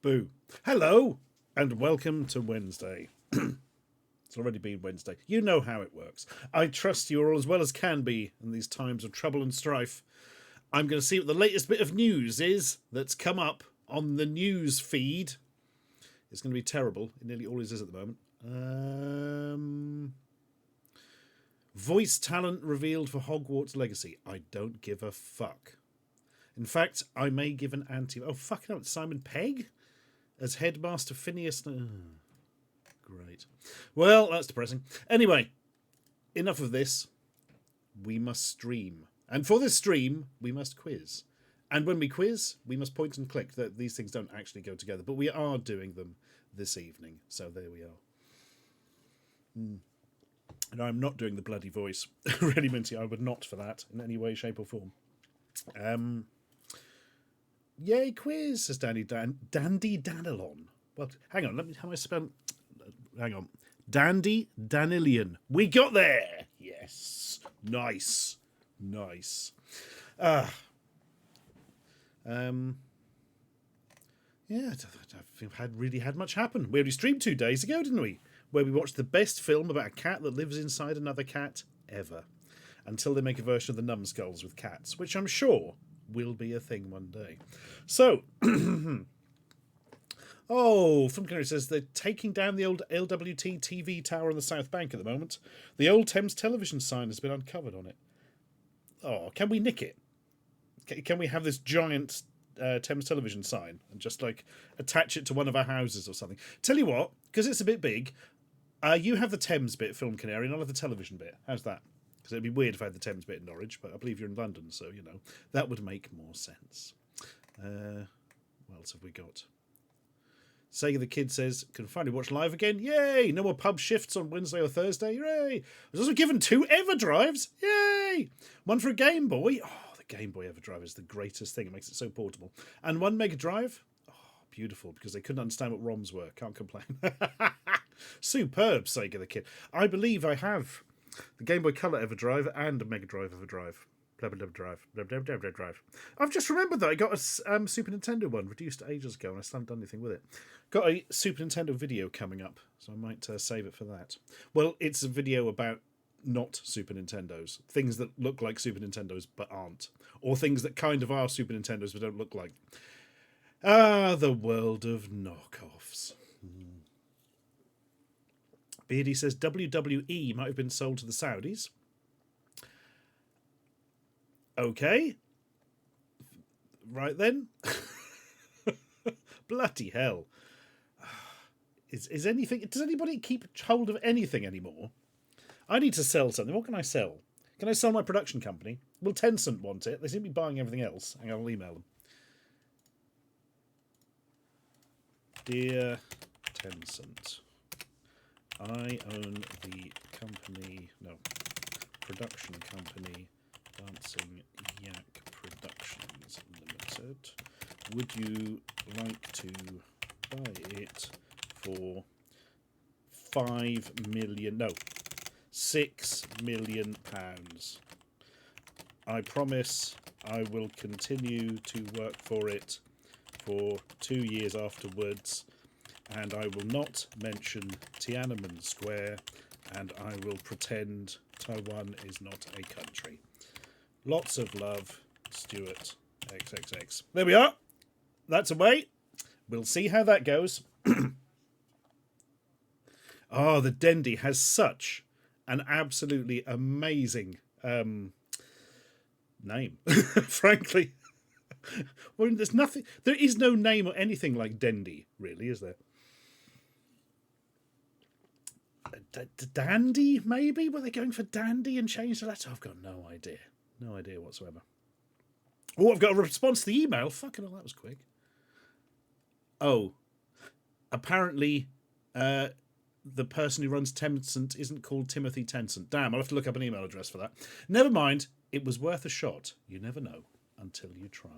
Boo. Hello, and welcome to Wednesday. It's already been Wednesday. You know how it works. I trust you are all as well as can be in these times of trouble and strife. I'm going to see what the latest bit of news is that's come up on the news feed. It's going to be terrible. It nearly always is at the moment. Voice talent revealed for Hogwarts Legacy. I don't give a fuck. In fact, I may give an anti... Oh, fucking hell, it's Simon Pegg as Headmaster Phineas... Great. Well, that's depressing. Anyway, enough of this. We must stream. And for this stream, we must quiz. And when we quiz, we must point and click. That these things don't actually go together. But we are doing them this evening. So there we are. And I'm not doing the bloody voice. Really, Minty, I would not for that in any way, shape or form. Yay, quiz, says Dandy Danilon. Well, hang on, how am I spelling? Hang on. Dandy Danilian. We got there! Yes. Nice. Yeah, I think I've really had much happen. We only streamed 2 days ago, didn't we? Where we watched the best film about a cat that lives inside another cat ever. Until they make a version of the Numbskulls with cats, which I'm sure will be a thing one day. So, Film Canary says they're taking down the old LWT TV tower on the South Bank at the moment. The old Thames television sign has been uncovered on it. Oh, can we nick it? Can we have this giant Thames television sign and just like attach it to one of our houses or something? Tell you what, because it's a bit big, you have the Thames bit, Film Canary, and I'll have the television bit. How's that? Because it'd be weird if I had the Thames bit in Norwich, but I believe you're in London, so, you know, that would make more sense. What else have we got? Sega the Kid says, can finally watch live again. Yay! No more pub shifts on Wednesday or Thursday. Hooray! I was also given 2 EverDrives. Yay! One for a Game Boy. Oh, the Game Boy EverDrive is the greatest thing. It makes it so portable. And 1 Mega Drive. Oh, beautiful, because they couldn't understand what ROMs were. Can't complain. Superb, Sega the Kid. I believe I have the Game Boy Color EverDrive and a Mega Drive EverDrive. Blah, blah, blah, drive. I've just remembered that I got a Super Nintendo one reduced ages ago and I still haven't done anything with it. Got a Super Nintendo video coming up, so I might save it for that. Well, it's a video about not Super Nintendos. Things that look like Super Nintendos but aren't. Or things that kind of are Super Nintendos but don't look like. Ah, the world of knockoffs. Beardy says WWE might have been sold to the Saudis. Okay. Right then. Bloody hell. Is anything... Does anybody keep hold of anything anymore? I need to sell something. What can I sell? Can I sell my production company? Will Tencent want it? They seem to be buying everything else. Hang on, I'll email them. Dear Tencent, I own the company... No. Production company... Dancing Yak Productions Limited. Would you like to buy it for 5 million? No, 6 million pounds. I promise I will continue to work for it for 2 years afterwards, and I will not mention Tiananmen Square, and I will pretend Taiwan is not a country. Lots of love, Stuart XXX. There we are. That's away. We'll see how that goes. Oh, the Dendy has such an absolutely amazing name, frankly. Well, there's nothing. There is no name or anything like Dendy, really, is there? Dandy, maybe? Were they going for Dandy and changed the letter? I've got no idea. No idea whatsoever. Oh, I've got a response to the email. Fucking hell, that was quick. Oh, apparently the person who runs Tencent isn't called Timothy Tencent. Damn, I'll have to look up an email address for that. Never mind. It was worth a shot. You never know until you try.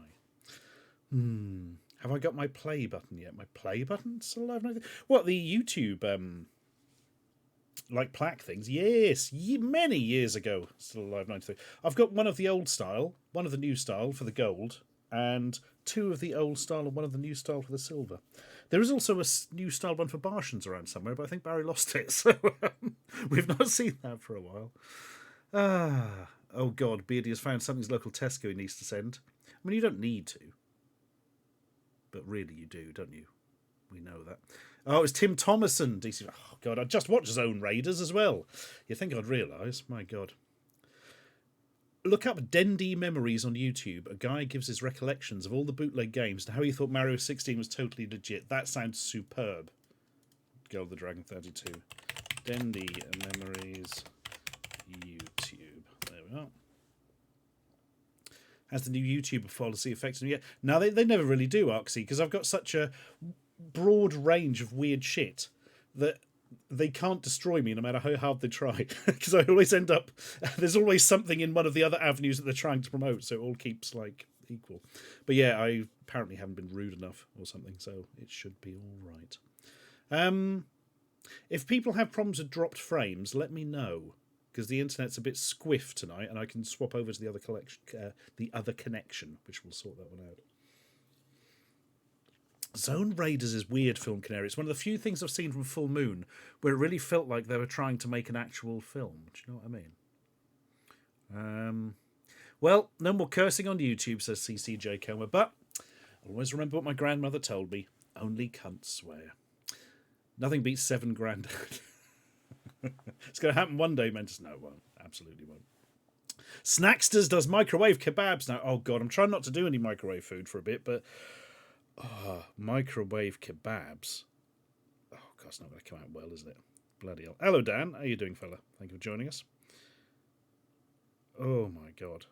Have I got my play button yet? My play button still alive? What, the YouTube like plaque things? Yes, many years ago. Still alive, 93. I've got one of the old style, one of the new style for the gold, and 2 of the old style and one of the new style for the silver. There is also a new style one for Bartians around somewhere, but I think Barry lost it, so we've not seen that for a while. Oh God, Beardy has found something's local Tesco he needs to send. I mean, you don't need to, but really you do, don't you? We know that. Oh, it's Tim Thomason. DC. Oh, God, I just watched Zone Raiders as well. You'd think I'd realise. My God. Look up Dendy Memories on YouTube. A guy gives his recollections of all the bootleg games and how he thought Mario 16 was totally legit. That sounds superb. Girl the Dragon 32. Dendy Memories YouTube. There we are. Has the new YouTuber policy affected me yet? No, they never really do, Arksy, because I've got such a broad range of weird shit that they can't destroy me no matter how hard they try, because I always end up, there's always something in one of the other avenues that they're trying to promote, so it all keeps like equal. But yeah, I apparently haven't been rude enough or something, so it should be all right. If people have problems with dropped frames, let me know, because the internet's a bit squiff tonight and I can swap over to the other connection, which will sort that one out. Zone Raiders is weird, Film Canary. It's one of the few things I've seen from Full Moon where it really felt like they were trying to make an actual film. Do you know what I mean? Well, no more cursing on YouTube, says CCJ Coma, but always remember what my grandmother told me. Only cunts swear. Nothing beats 7 grand. It's going to happen one day, Mentis. No, it won't. Absolutely won't. Snacksters does microwave kebabs now. Oh, God, I'm trying not to do any microwave food for a bit, but microwave kebabs. Oh, God, it's not going to come out well, is it? Bloody hell. Hello, Dan. How you doing, fella? Thank you for joining us. Oh, my God.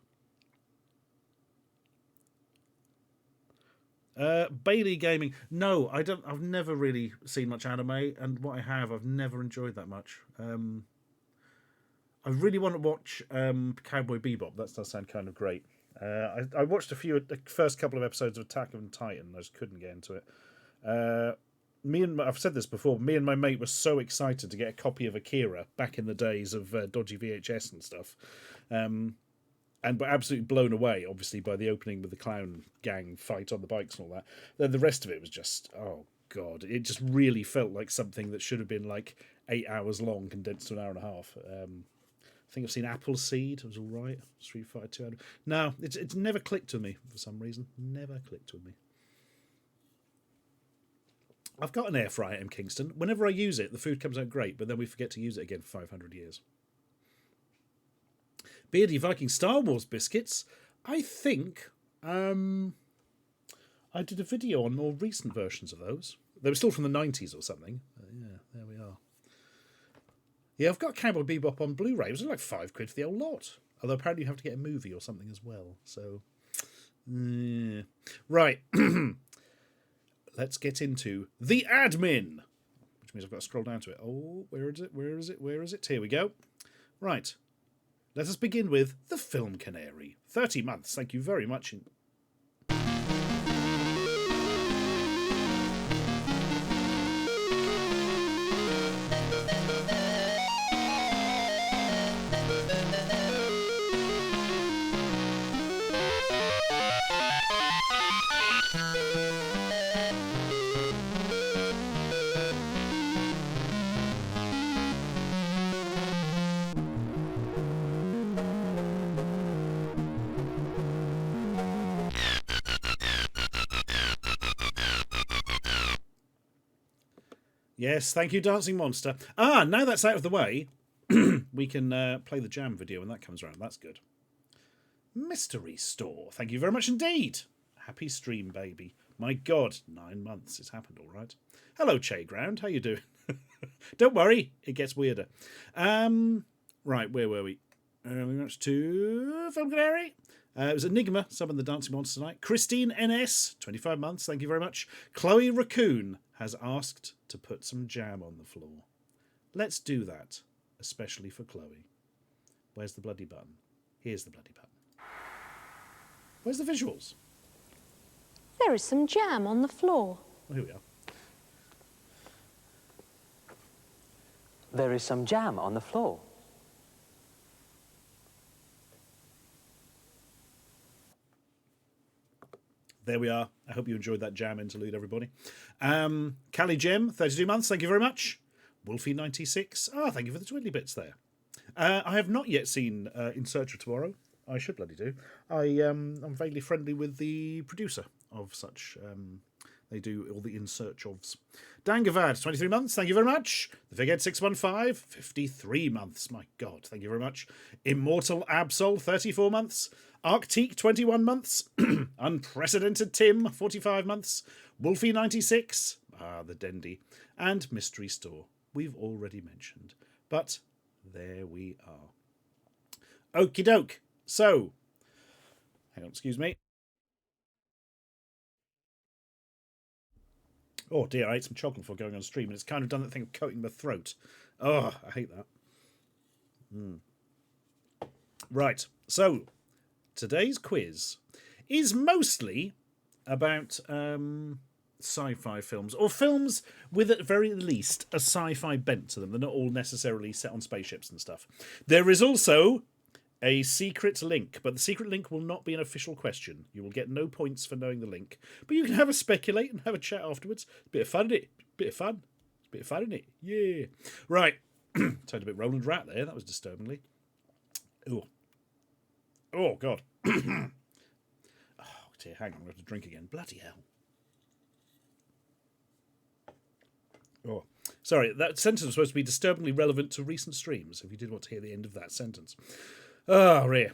Bailey Gaming. No, I don't. I've never really seen much anime, and what I have, I've never enjoyed that much. I really want to watch Cowboy Bebop. That does sound kind of great. I watched the first couple of episodes of Attack on Titan. I just couldn't get into it. I've said this before. Me and my mate were so excited to get a copy of Akira back in the days of dodgy VHS and stuff. And were absolutely blown away, obviously, by the opening with the clown gang fight on the bikes and all that. Then the rest of it was just, oh, God. It just really felt like something that should have been like 8 hours long, condensed to an hour and a half. I think I've seen Appleseed. It was all right. Street Fighter 2. No, it's never clicked with me for some reason. Never clicked with me. I've got an air fryer at M Kingston. Whenever I use it, the food comes out great, but then we forget to use it again for 500 years. Beardy Viking Star Wars biscuits. I think I did a video on more recent versions of those. They were still from the 90s or something. Yeah, there we are. Yeah, I've got Cowboy Bebop on Blu-ray. It was like £5 for the old lot. Although apparently you have to get a movie or something as well. So, right. Let's get into the admin. Which means I've got to scroll down to it. Oh, where is it? Where is it? Where is it? Here we go. Right. Let us begin with The Film Canary. 30 months. Thank you very much. Yes, thank you, Dancing Monster. Now that's out of the way, we can play the jam video when that comes around. That's good. Mystery Store. Thank you very much indeed. Happy stream, baby. My God, 9 months. It's happened all right. Hello, Che Ground. How you doing? Don't worry, it gets weirder. Right, where were we? We went to Film Canary. It was Enigma, some of the Dancing Monster tonight. Christine NS, 25 months. Thank you very much. Chloe Raccoon has asked to put some jam on the floor. Let's do that, especially for Chloe. Where's the bloody button? Here's the bloody button. Where's the visuals? There is some jam on the floor. Oh, here we are. There is some jam on the floor. There we are. I hope you enjoyed that jam interlude, everybody. Callie Gem, 32 months. Thank you very much. Wolfie96. Thank you for the twiddly bits there. I have not yet seen In Search of Tomorrow. I should bloody do. I'm vaguely friendly with the producer of such. They do all the In Search ofs. Dan Gavad, 23 months. Thank you very much. The Fighead 615, 53 months. My God, thank you very much. Immortal Absol, 34 months. Arctique, 21 months. Unprecedented Tim, 45 months. Wolfie, 96. The Dendy. And Mystery Store, we've already mentioned. But there we are. Okie doke. So, hang on, excuse me. Oh dear, I ate some chocolate before going on stream, and it's kind of done that thing of coating my throat. Oh, I hate that. Right, so today's quiz is mostly about sci-fi films, or films with at very least a sci-fi bent to them. They're not all necessarily set on spaceships and stuff. There is also a secret link, but the secret link will not be an official question. You will get no points for knowing the link, but you can have a speculate and have a chat afterwards. Bit of fun, isn't it? Bit of fun. It's a bit of fun, isn't it? Yeah. Right. Turned a bit Roland Rat there. That was disturbingly. Ooh. Oh, God. Oh, dear, hang on, I have to drink again. Bloody hell. Oh, sorry, that sentence was supposed to be disturbingly relevant to recent streams, if you did want to hear the end of that sentence. Oh, Rhea.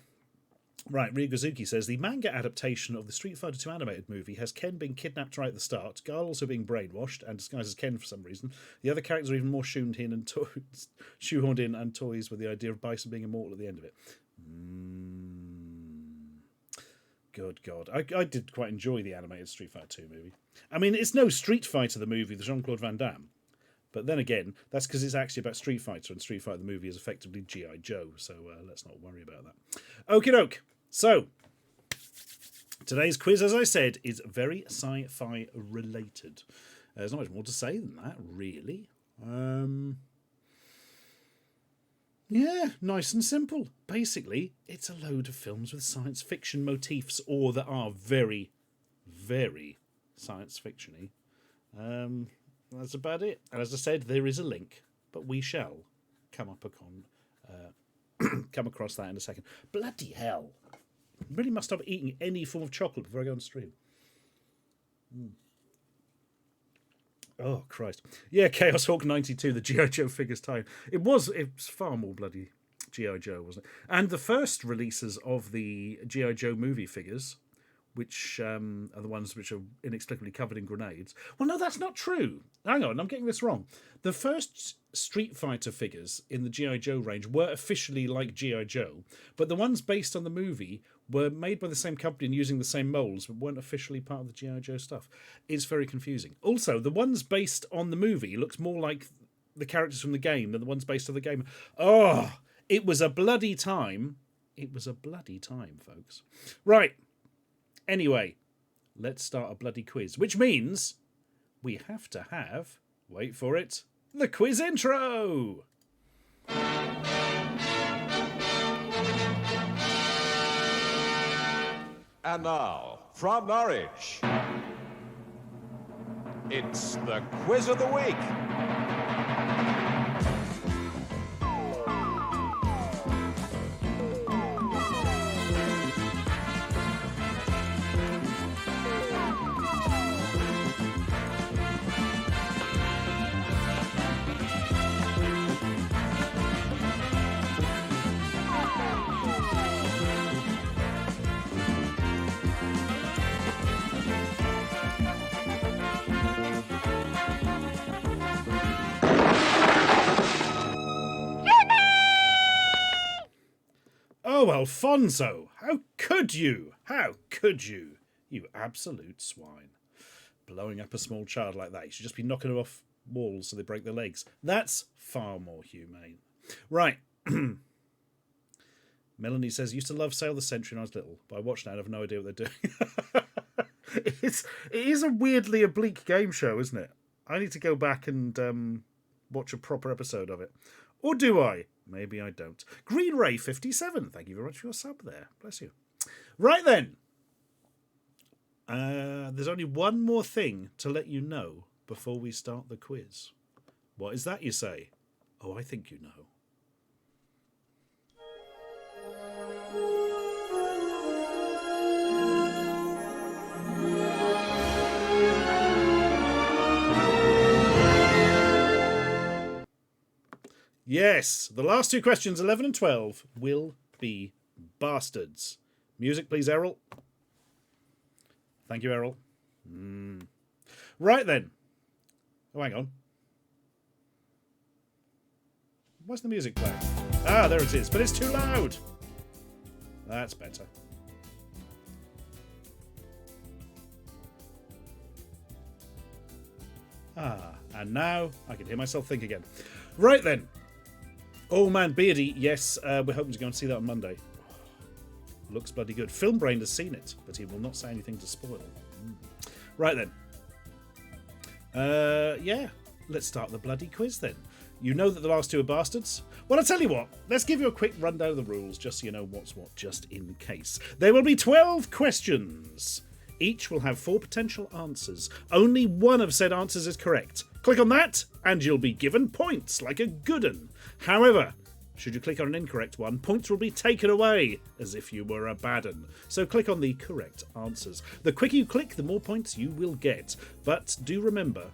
Right, Ryugazuki says, the manga adaptation of the Street Fighter 2 animated movie has Ken being kidnapped right at the start, Guile also being brainwashed and disguised as Ken for some reason. The other characters are even more shoehorned in and toys with the idea of Bison being immortal at the end of it. Good God. I did quite enjoy the animated Street Fighter 2 movie. I mean, it's no Street Fighter the movie, the Jean-Claude Van Damme. But then again, that's because it's actually about Street Fighter, and Street Fighter the movie is effectively G.I. Joe, so let's not worry about that. Okie doke. So, today's quiz, as I said, is very sci-fi related. There's not much more to say than that, really. Yeah, nice and simple. Basically, it's a load of films with science fiction motifs, or that are very, very science fiction-y. That's about it. And as I said, there is a link, but we shall come across that in a second. Bloody hell. I really must stop eating any form of chocolate before I go on stream. Oh, Christ. Yeah, Chaos Hawk 92, the G.I. Joe figures time. It was far more bloody G.I. Joe, wasn't it? And the first releases of the G.I. Joe movie figures, which are the ones which are inexplicably covered in grenades. Well, no, that's not true. Hang on, I'm getting this wrong. The first Street Fighter figures in the G.I. Joe range were officially like G.I. Joe, but the ones based on the movie were made by the same company and using the same molds, but weren't officially part of the G.I. Joe stuff. It's very confusing. Also, the ones based on the movie looks more like the characters from the game than the ones based on the game. Oh, it was a bloody time. It was a bloody time, folks. Right. Anyway, let's start a bloody quiz, which means we have to have, wait for it, the quiz intro! And now, from Norwich, it's the Quiz of the Week. Oh, Alfonso, how could you? How could you? You absolute swine. Blowing up a small child like that. You should just be knocking them off walls so they break their legs. That's far more humane. Right. Melanie says, used to love Sail the Century when I was little, but I watch now and have no idea what they're doing. It is a weirdly oblique game show, isn't it? I need to go back and watch a proper episode of it. Or do I? Maybe I don't. Green Ray 57, thank you very much for your sub there. Bless you. Right then. There's only one more thing to let you know before we start the quiz. What is that, you say? Oh, I think you know. Yes, the last two questions, 11 and 12, will be bastards. Music, please, Errol. Thank you, Errol. Right then. Oh, hang on. Where's the music playing? Ah, there it is, but it's too loud. That's better. Ah, and now I can hear myself think again. Right then. Oh man, Beardy, yes, we're hoping to go and see that on Monday. Looks bloody good. Film Brain has seen it, but he will not say anything to spoil. Right then. Yeah, let's start the bloody quiz then. You know that the last two are bastards? Well, I'll tell you what, let's give you a quick rundown of the rules, just so you know what's what, just in case. There will be 12 questions. Each will have 4 potential answers. Only one of said answers is correct. Click on that, and you'll be given points, like a good un. However, Should you click on an incorrect one, points will be taken away, as if you were a bad 'un. So click on the correct answers. The quicker you click, the more points you will get. But do remember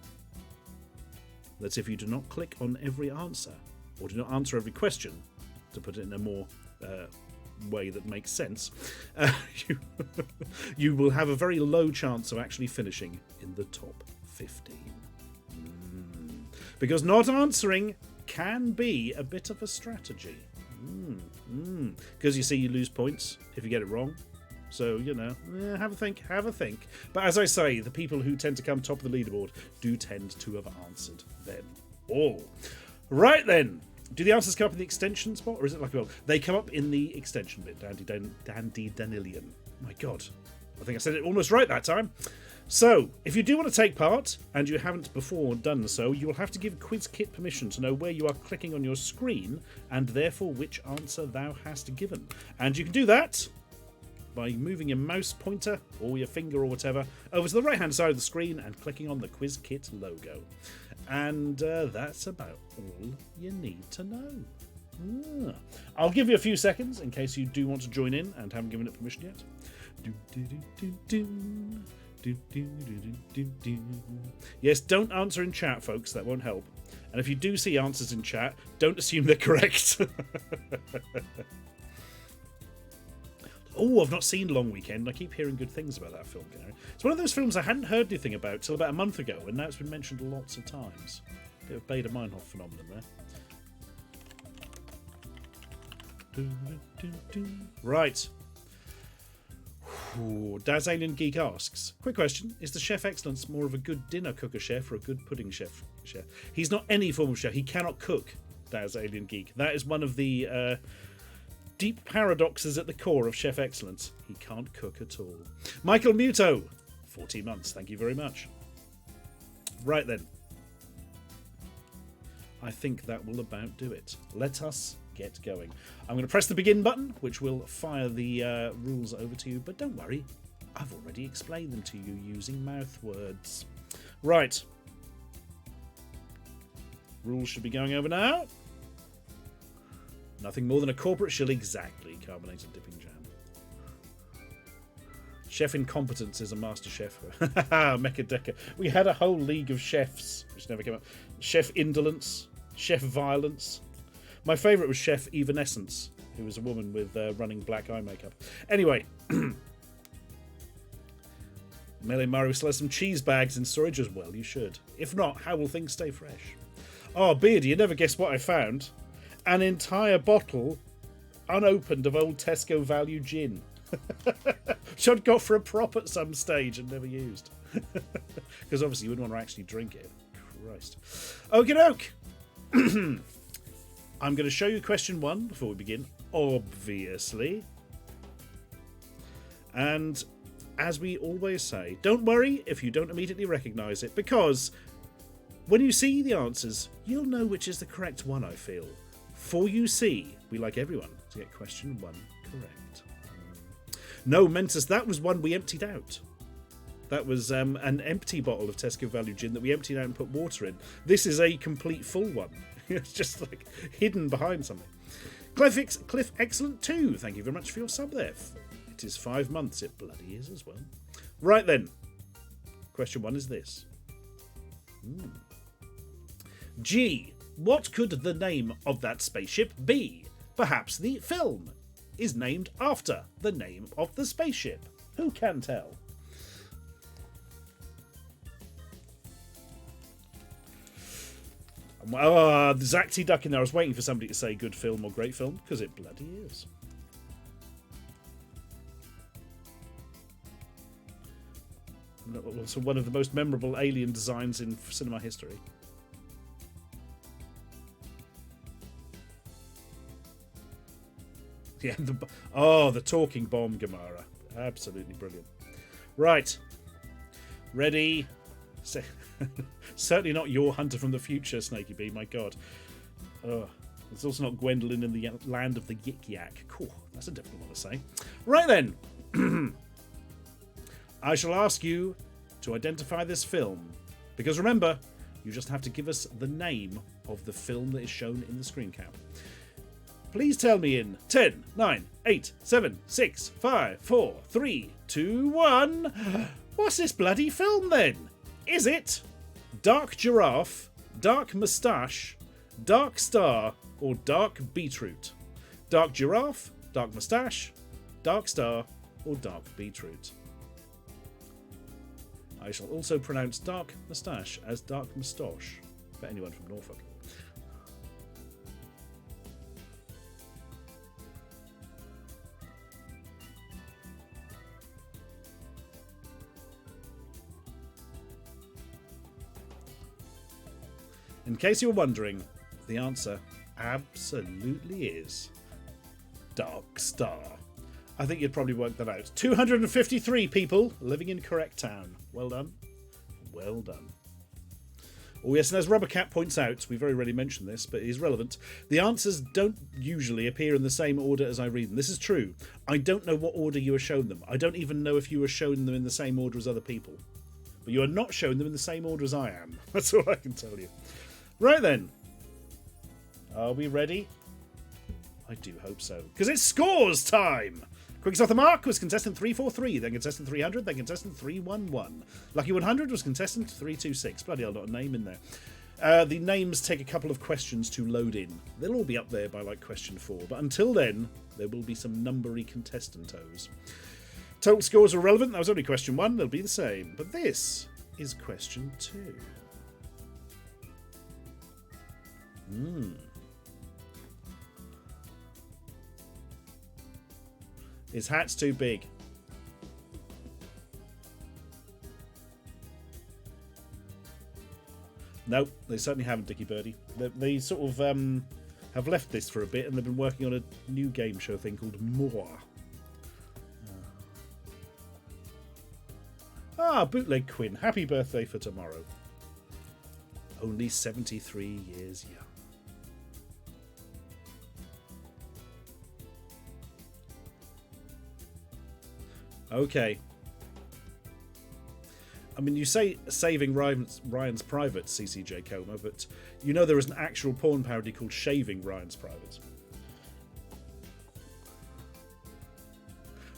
that if you do not click on every answer, or do not answer every question, to put it in a more way that makes sense, you will have a very low chance of actually finishing in the top 15. Because not answering can be a bit of a strategy. Because you see, you lose points if you get it wrong. So, have a think. But as I say, the people who tend to come top of the leaderboard do tend to have answered them all. Right then. Do the answers come up in the extension spot, or is it like, well, they come up in the extension bit, Dandy Danillion. My God, I think I said it almost right that time. So, if you do want to take part, and you haven't before done so, you will have to give QuizKit permission to know where you are clicking on your screen, and therefore which answer thou hast given. And you can do that by moving your mouse pointer, or your finger or whatever, over to the right-hand side of the screen and clicking on the QuizKit logo. And that's about all you need to know. I'll give you a few seconds in case you do want to join in and haven't given it permission yet. Yes, don't answer in chat, folks. That won't help. And if you do see answers in chat, don't assume they're correct. Oh, I've not seen Long Weekend. I keep hearing good things about that film, It's one of those films I hadn't heard anything about till about a month ago, and now it's been mentioned lots of times. A bit of Bader-Meinhof phenomenon there. Right. Daz Alien Geek asks, quick question, is the Chef Excellence more of a good dinner cooker chef or a good pudding chef? He's not any form of chef. He cannot cook, Daz Alien Geek. That is one of the deep paradoxes at the core of Chef Excellence. He can't cook at all. Michael Muto, 14 months. Thank you very much. Right then. I think that will about do it. Let us get going. I'm going to press the begin button, which will fire the rules over to you. But don't worry, I've already explained them to you using mouth words. Right. Rules should be going over now. Nothing more than a corporate shill, exactly. Carbonated dipping jam. Chef incompetence is a master chef. Mecha Decker. We had a whole league of chefs, which never came up. Chef indolence. Chef violence. My favourite was Chef Evanescence, who was a woman with running black eye makeup. Anyway. Melee Mario still has some cheese bags in storage as well. You should. If not, how will things stay fresh? Oh, Beardy, you never guess what I found. An entire bottle, unopened, of old Tesco value gin. Which I'd got for a prop at some stage and never used. Because obviously you wouldn't want to actually drink it. Christ. Okie doke. I'm going to show you question 1 before we begin, obviously. And as we always say, don't worry if you don't immediately recognise it, because when you see the answers, you'll know which is the correct one, I feel. For you see, we like everyone to get question 1 correct. No, Mentus, that was one we emptied out. That was an empty bottle of Tesco Value Gin that we emptied out and put water in. This is a complete full one. It's just like hidden behind something. Cliff Excellent 2, thank you very much for your sub there. It is 5 months, it bloody is as well. Right then, question 1 is this. G. What could the name of that spaceship be? Perhaps the film is named after the name of the spaceship. Who can tell? Zach T. Duck in there. I was waiting for somebody to say good film or great film, because it bloody is. Also one of the most memorable alien designs in cinema history. Yeah, the talking bomb, Gamara. Absolutely brilliant. Right. Ready. Certainly not your Hunter from the Future, Snaky B, my god. It's also not Gwendolyn in the land of the Yik Yak. Cool, that's a difficult one to say. Right then. I shall ask you to identify this film. Because remember, you just have to give us the name of the film that is shown in the screen cap. Please tell me in 10, 9, 8, 7, 6, 5, 4, 3, 2, 1. What's this bloody film then? Is it Dark Giraffe, Dark Moustache, Dark Star, or Dark Beetroot? Dark Giraffe, Dark Moustache, Dark Star, or Dark Beetroot? I shall also pronounce Dark Moustache as Dark Moustache for anyone from Norfolk. In case you were wondering, the answer absolutely is Dark Star. I think you'd probably work that out. 253 people living in correct town. Well done. Well done. Oh yes, and as Rubbercat points out, we very rarely mention this, but it is relevant, the answers don't usually appear in the same order as I read them. This is true. I don't know what order you were shown them. I don't even know if you were shown them in the same order as other people. But you are not shown them in the same order as I am. That's all I can tell you. Right then. Are we ready? I do hope so. Because it's scores time! Quickest off the mark was contestant 343, then contestant 300, then contestant 311. Lucky 100 was contestant 326. Bloody hell, not a name in there. The names take a couple of questions to load in. They'll all be up there by like question 4. But until then, there will be some numbery contestantos. Total scores are relevant. That was only question 1. They'll be the same. But this is question 2. His hat's too big. Nope, they certainly haven't, Dickie Birdie. They sort of have left this for a bit and they've been working on a new game show thing called More. Bootleg Quinn. Happy birthday for tomorrow. Only 73 years young. Okay. I mean, you say Saving Ryan's Private, CCJ Coma, but you know there is an actual porn parody called Shaving Ryan's Private.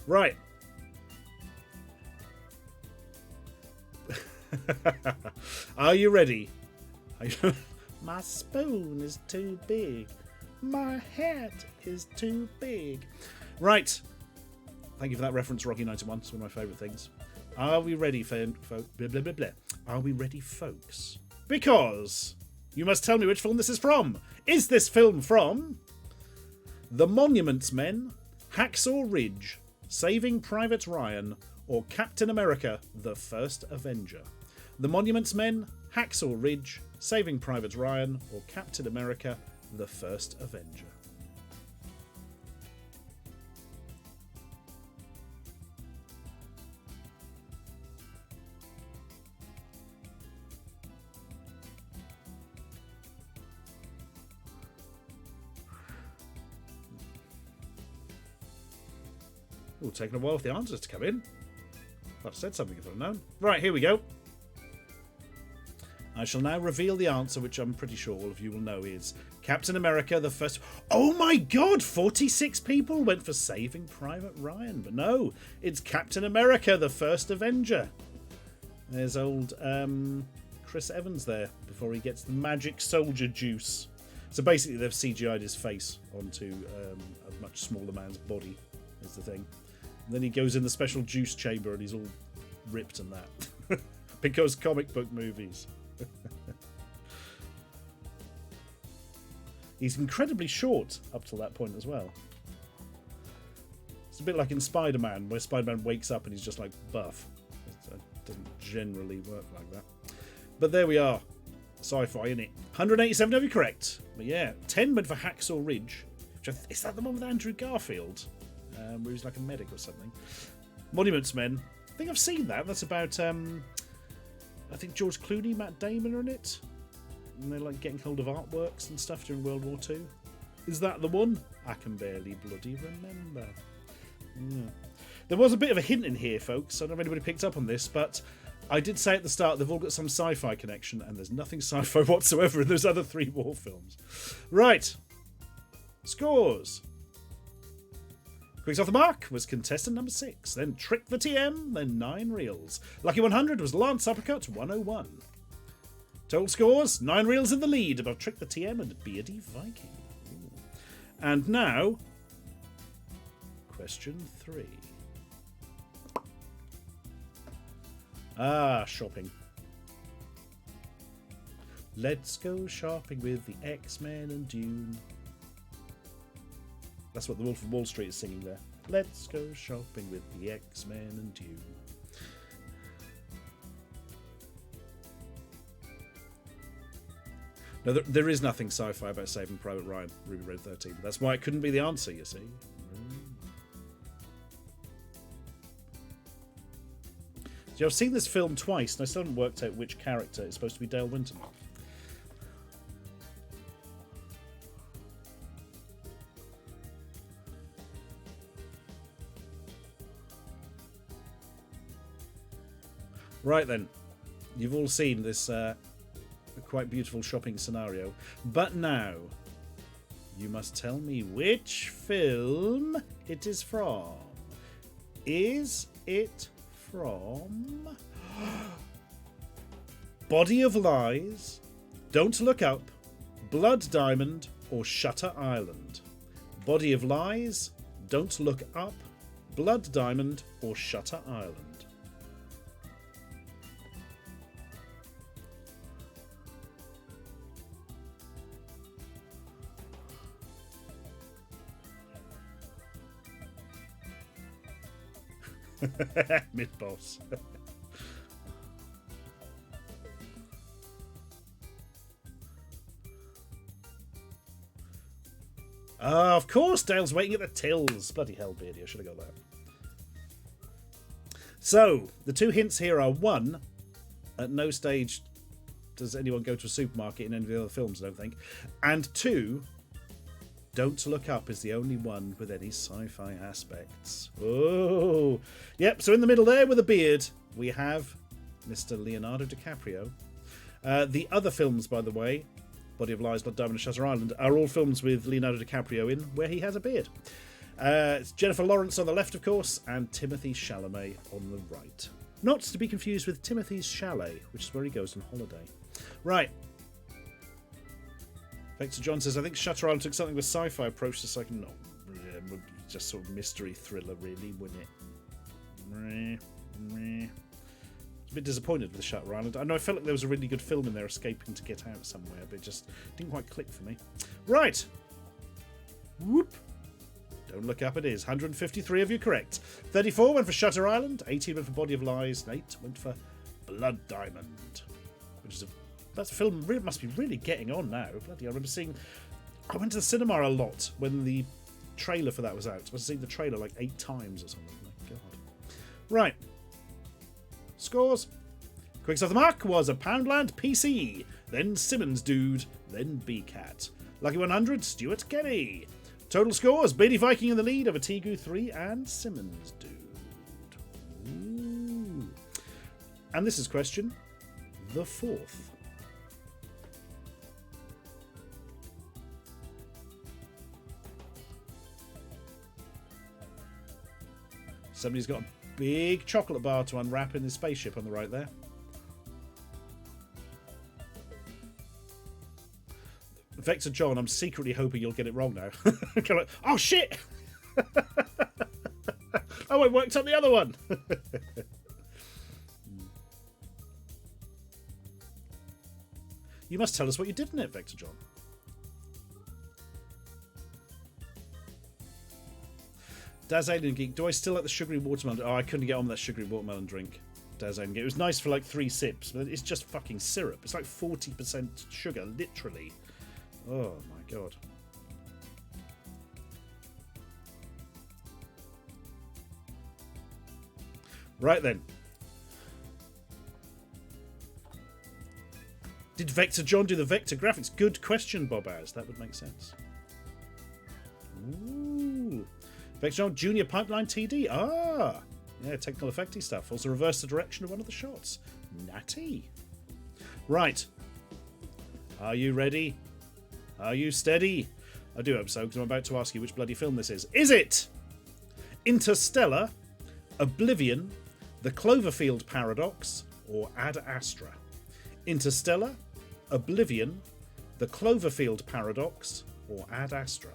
Right. Are you ready? My spoon is too big. My hat is too big. Right. Thank you for that reference, Rocky 91. It's one of my favourite things. Are we ready, Are we ready, folks? Because you must tell me which film this is from. Is this film from The Monuments Men, Hacksaw Ridge, Saving Private Ryan, or Captain America: The First Avenger? The Monuments Men, Hacksaw Ridge, Saving Private Ryan, or Captain America: The First Avenger? Ooh, taking a while for the answers to come in. I'd have said something if I'd known. Right, here we go. I shall now reveal the answer, which I'm pretty sure all of you will know is Captain America: The First... Oh my god! 46 people went for Saving Private Ryan. But no, it's Captain America: The First Avenger. There's old Chris Evans there before he gets the magic soldier juice. So basically they've CGI'd his face onto a much smaller man's body, is the thing. And then he goes in the special juice chamber and he's all ripped and that. Because comic book movies. He's incredibly short up till that point as well. It's a bit like in Spider-Man, where Spider-Man wakes up and he's just like buff. It doesn't generally work like that. But there we are. Sci-fi, innit? 187 to be correct. But yeah, 10 went for Hacksaw Ridge. Is that the one with Andrew Garfield? Where he's like a medic or something. Monuments Men. I think I've seen that. That's about, I think George Clooney, Matt Damon are in it. And they're like getting hold of artworks and stuff during World War II. Is that the one? I can barely bloody remember. Yeah. There was a bit of a hint in here, folks. I don't know if anybody picked up on this, but I did say at the start they've all got some sci-fi connection, and there's nothing sci-fi whatsoever in those other 3 war films. Right. Scores. Quick off the mark was contestant number 6. Then Trick the TM, then 9 reels. Lucky 100 was Lance Uppercut 101. Total scores, 9 reels in the lead above Trick the TM and Beardy Viking. Ooh. And now, question 3. Shopping. Let's go shopping with the X-Men and Dune. That's what the Wolf of Wall Street is singing there. Let's go shopping with the X-Men and Dune. No, there is nothing sci-fi about Saving Private Ryan, Ruby Red 13. That's why it couldn't be the answer, you see. So I've seen this film twice, and I still haven't worked out which character is supposed to be Dale Winton. Right then, you've all seen this quite beautiful shopping scenario, but now you must tell me which film it is from. Is it from Body of Lies, Don't Look Up, Blood Diamond, or Shutter Island? Body of Lies, Don't Look Up, Blood Diamond, or Shutter Island? Mid-boss. Of course, Dale's waiting at the tills. Bloody hell, Beardy, I should have got that. So, the 2 hints here are 1, at no stage does anyone go to a supermarket in any of the other films, I don't think. And 2, Don't Look Up is the only one with any sci-fi aspects. Oh, yep. So in the middle there with a beard, we have Mr. Leonardo DiCaprio. The other films, by the way, Body of Lies, Blood Diamond, and Shutter Island, are all films with Leonardo DiCaprio in where he has a beard. It's Jennifer Lawrence on the left, of course, and Timothée Chalamet on the right. Not to be confused with Timothy's Chalet, which is where he goes on holiday. Right. Vector John says, I think Shutter Island took something of a sci-fi approach to second. No, just sort of mystery thriller, really, wouldn't it? I was a bit disappointed with the Shutter Island. I know I felt like there was a really good film in there, escaping to get out somewhere, but it just didn't quite click for me. Right. Whoop. Don't Look Up it is. 153 of you correct. 34 went for Shutter Island. 18 went for Body of Lies. And 8 went for Blood Diamond, which is a That film must be really getting on now. Bloody, I remember seeing... I went to the cinema a lot when the trailer for that was out. I must have seen the trailer like 8 times or something. My God. Right. Scores. Quicks off the mark was a Poundland PC. Then Simmons Dude. Then B-Cat. Lucky 100, Stuart Kenny. Total scores, Beardy Viking in the lead over Tegu 3 and Simmons Dude. Ooh. And this is question the 4th. Somebody's got a big chocolate bar to unwrap in his spaceship on the right there. Vector John, I'm secretly hoping you'll get it wrong now. Like, oh shit! Oh, it worked on the other one! You must tell us what you did in it, Vector John. Daz Alien Geek, do I still like the sugary watermelon? Oh, I couldn't get on with that sugary watermelon drink. Daz Alien Geek. It was nice for like 3 sips, but it's just fucking syrup. It's like 40% sugar, literally. Oh my God. Right then. Did Vector John do the vector graphics? Good question, Bobaz. That would make sense. Ooh. Vector John, Junior Pipeline TD. Ah. Yeah, technical effecty stuff. Also reverse the direction of one of the shots. Natty. Right. Are you ready? Are you steady? I do hope so, because I'm about to ask you which bloody film this is. Is it Interstellar, Oblivion, The Cloverfield Paradox, or Ad Astra? Interstellar, Oblivion, The Cloverfield Paradox, or Ad Astra?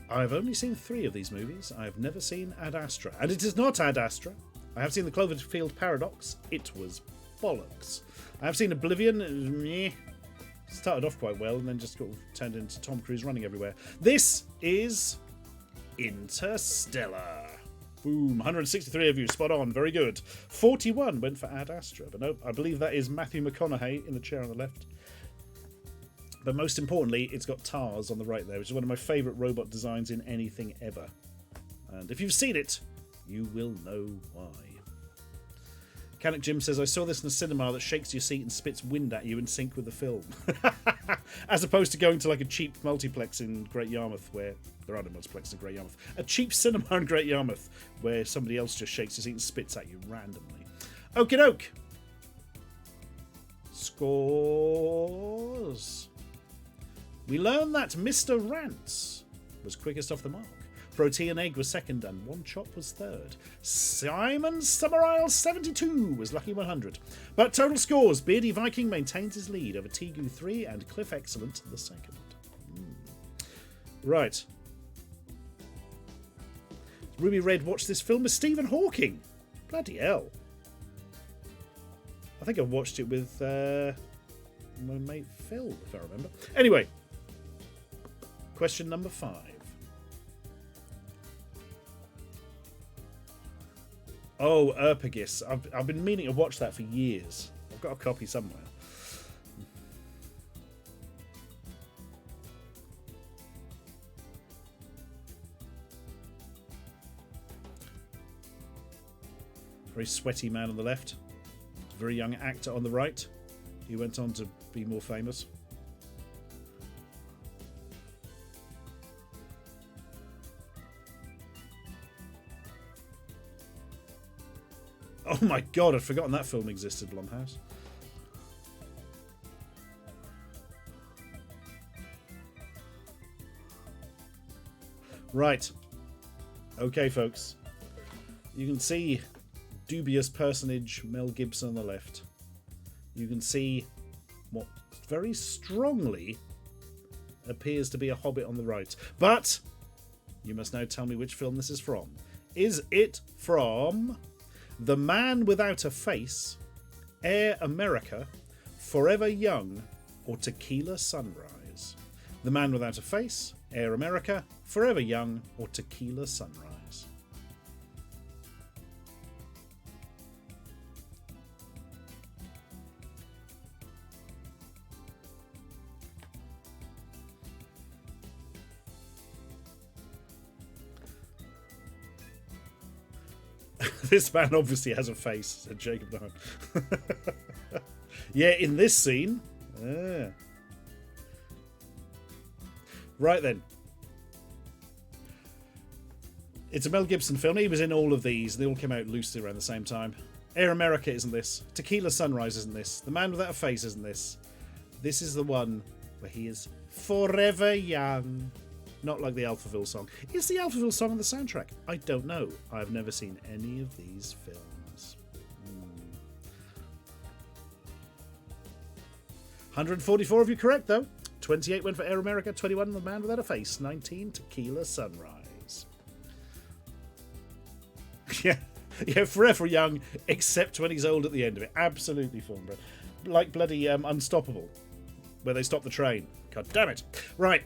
I've only seen 3 of these movies. I have never seen Ad Astra. And it is not Ad Astra. I have seen The Cloverfield Paradox. It was bollocks. I have seen Oblivion. It was meh. Started off quite well and then just got turned into Tom Cruise running everywhere. This is Interstellar. Boom. 163 of you. Spot on. Very good. 41 went for Ad Astra. But no, I believe that is Matthew McConaughey in the chair on the left. But most importantly, it's got TARS on the right there, which is one of my favourite robot designs in anything ever. And if you've seen it, you will know why. Canic Jim says, I saw this in a cinema that shakes your seat and spits wind at you in sync with the film. As opposed to going to like a cheap multiplex in Great Yarmouth, where there are no multiplexes in Great Yarmouth. A cheap cinema in Great Yarmouth, where somebody else just shakes your seat and spits at you randomly. Okie doke. Scores. We learn that Mr. Rants was quickest off the mark. Protein Egg was second and One Chop was third. Simon Summerisle 72 was lucky 100. But total scores, Beardy Viking maintains his lead over Tegu 3 and Cliff Excellent the second. Right. Ruby Red watched this film with Stephen Hawking. Bloody hell. I think I watched it with my mate Phil, if I remember. Anyway. Question number 5. Oh, Erpagis. I've been meaning to watch that for years. I've got a copy somewhere. Very sweaty man on the left. Very young actor on the right. He went on to be more famous. Oh my god, I'd forgotten that film existed, Blumhouse. Right. Okay, folks. You can see dubious personage Mel Gibson on the left. You can see what very strongly appears to be a hobbit on the right. But you must now tell me which film this is from. Is it from The Man Without a Face, Air America, Forever Young, or Tequila Sunrise? The Man Without a Face, Air America, Forever Young, or Tequila Sunrise? This man obviously has a face, said Jacob the Hunt. Yeah, in this scene. Yeah. Right then. It's a Mel Gibson film. He was in all of these. They all came out loosely around the same time. Air America isn't this. Tequila Sunrise isn't this. The Man Without a Face isn't this. This is the one where he is forever young. Not like the Alphaville song. Is the Alphaville song on the soundtrack? I don't know. I've never seen any of these films. 144 of you correct, though. 28 went for Air America, 21 The Man Without a Face, 19 Tequila Sunrise. Yeah, forever young, except when he's old at the end of it. Absolutely fun, bro. Like bloody Unstoppable, where they stop the train. God damn it. Right.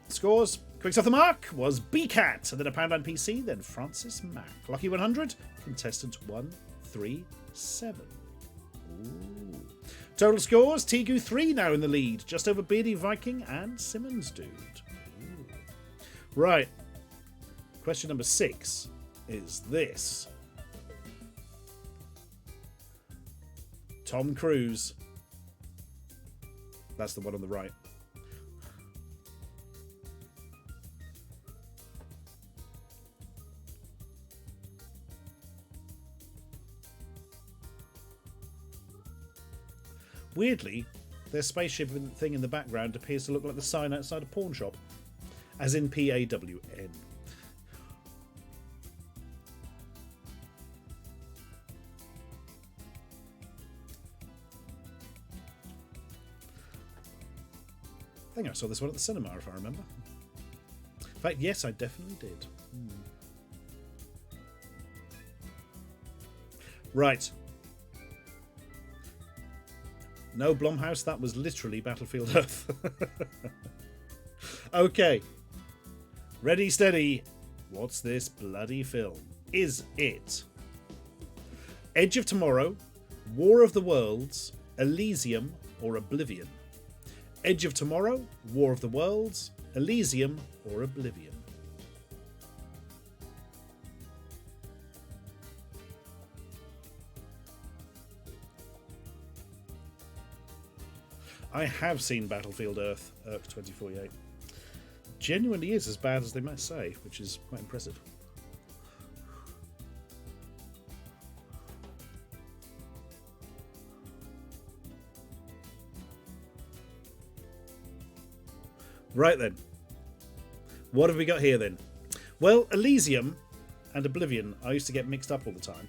Scores. Quickest off the mark was BCAT, and then a Poundland PC, then Francis Mack. Lucky 100, contestant 137. Ooh. Total scores, Tegu 3 now in the lead, just over Beardy Viking and Simmons Dude. Ooh. Right. Question number 6 is this. Tom Cruise. That's the one on the right. Weirdly, their spaceship thing in the background appears to look like the sign outside a pawn shop. As in PAWN. I think I saw this one at the cinema, if I remember. In fact, yes, I definitely did. Right. No, Blumhouse, that was literally Battlefield Earth. Okay. Ready, steady. What's this bloody film? Is it Edge of Tomorrow, War of the Worlds, Elysium, or Oblivion? Edge of Tomorrow, War of the Worlds, Elysium, or Oblivion? I have seen Battlefield Earth, Earth 2048. Genuinely is as bad as they might say, which is quite impressive. Right then. What have we got here then? Well, Elysium and Oblivion I used to get mixed up all the time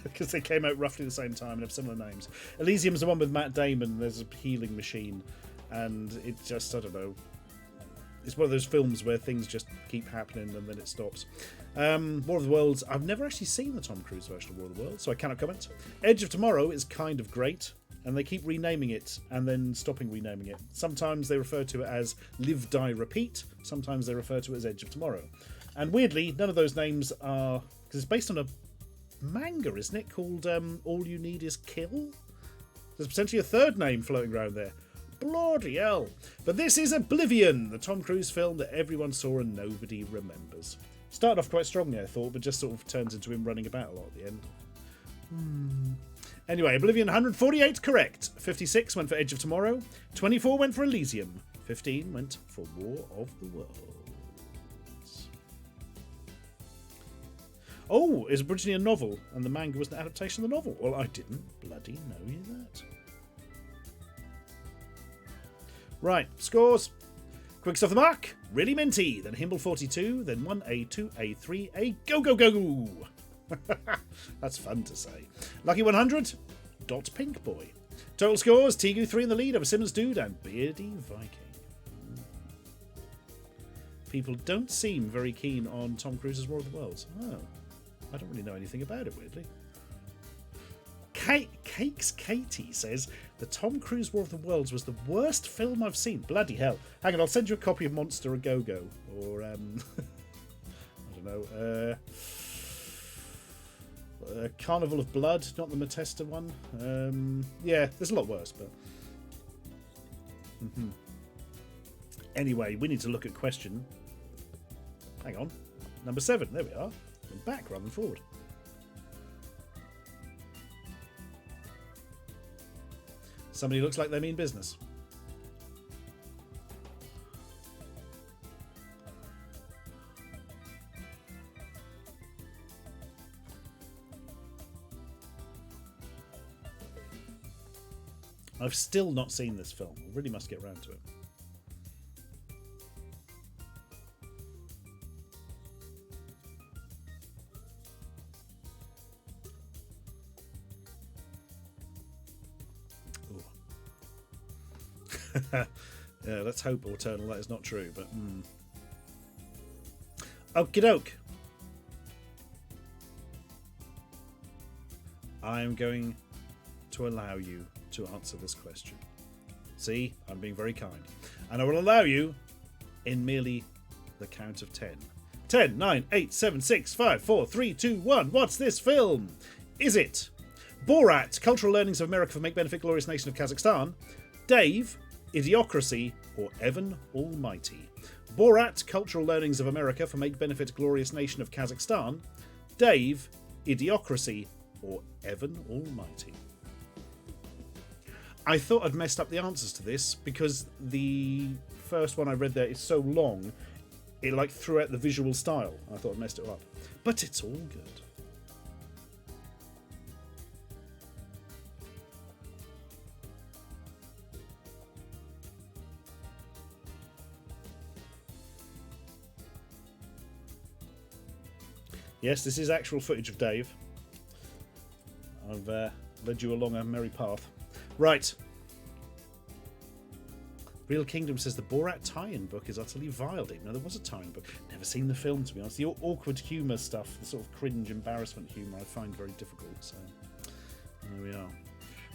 because they came out roughly the same time and have similar names. Elysium's the one with Matt Damon. There's a healing machine, and it just, I don't know. It's one of those films where things just keep happening and then it stops. War of the Worlds. I've never actually seen the Tom Cruise version of War of the Worlds, so I cannot comment. Edge of Tomorrow is kind of great, and they keep renaming it and then stopping renaming it. Sometimes they refer to it as Live, Die, Repeat. Sometimes they refer to it as Edge of Tomorrow. And weirdly, none of those names are... because it's based on a manga, isn't it? Called All You Need Is Kill? There's potentially a third name floating around there. Bloody hell. But this is Oblivion, the Tom Cruise film that everyone saw and nobody remembers. Started off quite strongly, I thought, but just sort of turns into him running about a lot at the end. Anyway, Oblivion, 148 correct. 56 went for Edge of Tomorrow. 24 went for Elysium. 15 went for War of the Worlds. Oh, it was originally a novel, and the manga was an adaptation of the novel. Well, I didn't bloody know that. Right, scores. Quick off the mark. Really minty. Then Himble 42. Then 1A, 2A, 3A. Go, go, go! That's fun to say. Lucky 100. Dot Pink Boy. Total scores. Tigu 3 in the lead over Simmons Dude and Beardy Viking. People don't seem very keen on Tom Cruise's War of the Worlds. Oh, I don't really know anything about it, weirdly. Cakes Katie says the Tom Cruise War of the Worlds was the worst film I've seen. Bloody hell. Hang on, I'll send you a copy of Monster A Go-Go. Or, I don't know, Carnival of Blood, not the Matesta one. Yeah, there's a lot worse, but... Anyway, we need to look at question... Hang on. Number 7. There we are. I'm back rather than forward. Somebody looks like they mean business. I've still not seen this film. I really must get round to it. Yeah, let's hope, Eternal, that is not true, but... Okie doke. I am going to allow you to answer this question. See, I'm being very kind. And I will allow you in merely the count of 10. 10, 9, 8, 7, 6, 5, 4, 3, 2, 1. What's this film? Is it Borat, Cultural Learnings of America for Make Benefit Glorious Nation of Kazakhstan, Dave, Idiocracy, or Evan Almighty? Borat, Cultural Learnings of America for Make Benefit Glorious Nation of Kazakhstan, Dave, Idiocracy, or Evan Almighty? I thought I'd messed up the answers to this because the first one I read there is so long, it like threw out the visual style. I thought I'd messed it up. But it's all good. Yes, this is actual footage of Dave. I've led you along a merry path. Right. Real Kingdom says the Borat tie-in book is utterly vile. Didn't know there was a tie-in book. Never seen the film, to be honest. The awkward humour stuff, the sort of cringe embarrassment humour, I find very difficult. So there we are.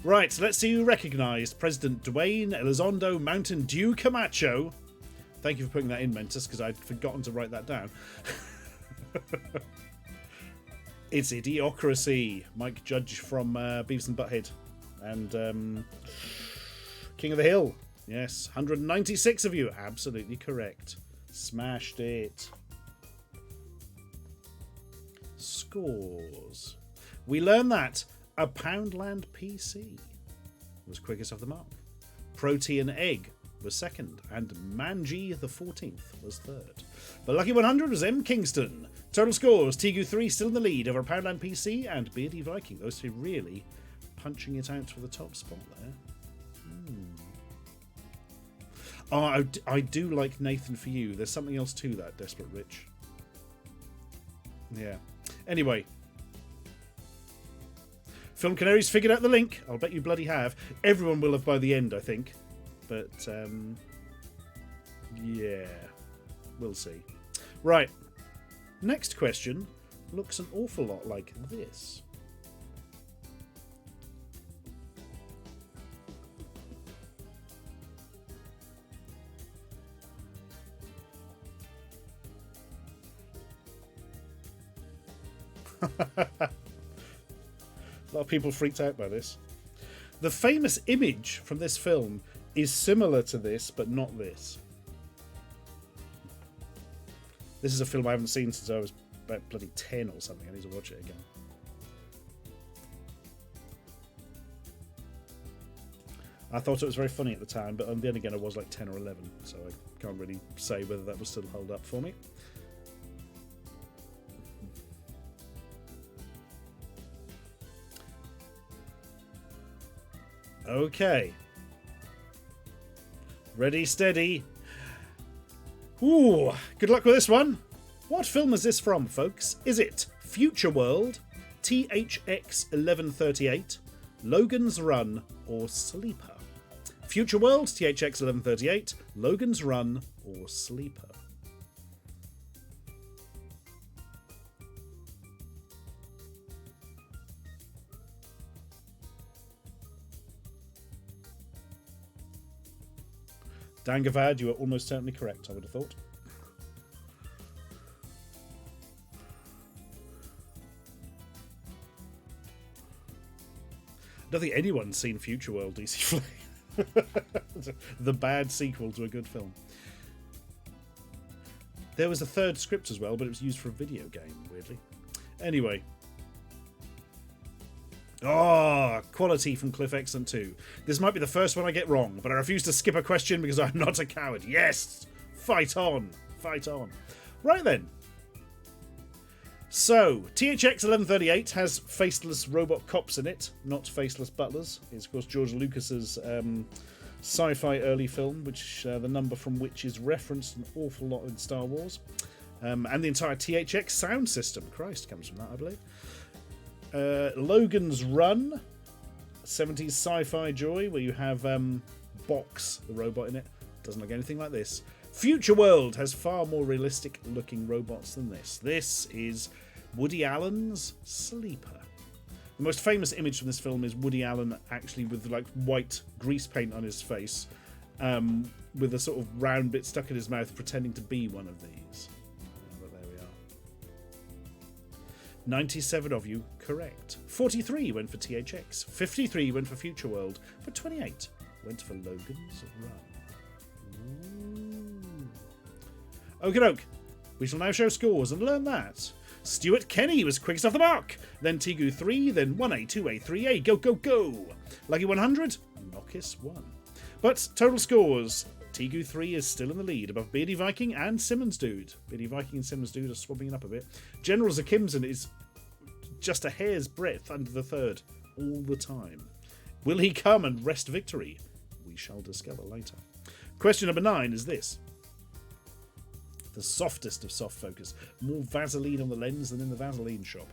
Right, let's see who recognised President Dwayne Elizondo Mountain Dew Camacho. Thank you for putting that in, Mentis, because I'd forgotten to write that down. It's Idiocracy. Mike Judge from Beavis and Butthead. And King of the Hill. Yes, 196 of you. Absolutely correct. Smashed it. Scores. We learn that a Poundland PC was quickest off the mark. Protein Egg was second, and Manji the 14th was third. But Lucky 100 was M. Kingston. Total scores, Tegu 3 still in the lead over Poundland PC and Beardy Viking. Those two really punching it out for the top spot there. Oh, I do like Nathan For You. There's something else to that, Desperate Rich. Yeah. Anyway. Film Canaries figured out the link. I'll bet you bloody have. Everyone will have by the end, I think. But, yeah. We'll see. Right. Next question looks an awful lot like this. A lot of people freaked out by this. The famous image from this film is similar to this, but not this. This is a film I haven't seen since I was about bloody 10 or something. I need to watch it again. I thought it was very funny at the time, but then again I was like 10 or 11, so I can't really say whether that will still hold up for me. Okay. Ready, steady. Ooh, good luck with this one. What film is this from, folks? Is it Future World, THX 1138, Logan's Run, or Sleeper? Future World, THX 1138, Logan's Run, or Sleeper? Dangavad, you are almost certainly correct, I would have thought. I don't think anyone's seen Future World, DC Flame. The bad sequel to a good film. There was a third script as well, but it was used for a video game, weirdly. Anyway. Oh, quality from Cliff Excellent 2. This might be the first one I get wrong, but I refuse to skip a question because I'm not a coward. Yes! Fight on! Fight on. Right then. So, THX 1138 has faceless robot cops in it, not faceless butlers. It's, of course, George Lucas's sci-fi early film, which the number from which is referenced an awful lot in Star Wars. And the entire THX sound system. Christ, comes from that, I believe. Logan's Run, 70s sci-fi joy, where you have Box, the robot in it. Doesn't look anything like this. Future World has far more realistic looking robots than this. This is Woody Allen's Sleeper. The most famous image from this film is Woody Allen actually with like white grease paint on his face, with a sort of round bit stuck in his mouth, pretending to be one of these. 97 of you correct. 43 went for THX. 53 went for Future World. But 28 went for Logan's Run. Okie doke. We shall now show scores and learn that Stuart Kenny was quickest off the mark. Then Tegu 3, then 1A, 2A, 3A. Go, go, go. Lucky 100, knock Focus 1. But total scores, Tegu 3 is still in the lead above Beardy Viking and Simmons Dude. Beardy Viking and Simmons Dude are swapping it up a bit. General Zakimson is just a hair's breadth under the third all the time. Will he come and wrest victory? We shall discover later. Question number 9 is this. The softest of soft focus. More Vaseline on the lens than in the Vaseline shop.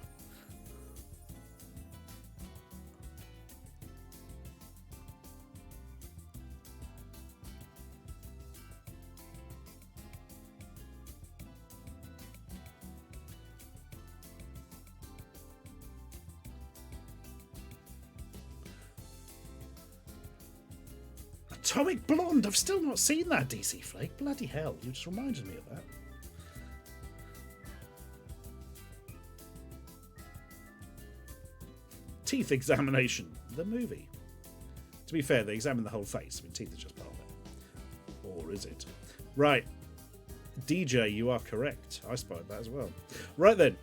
Atomic Blonde! I've still not seen that, DC Flake. Bloody hell, you just reminded me of that. Teeth Examination, the movie. To be fair, they examine the whole face. I mean, teeth are just part of it. Or is it? Right. DJ, you are correct. I spotted that as well. Right then.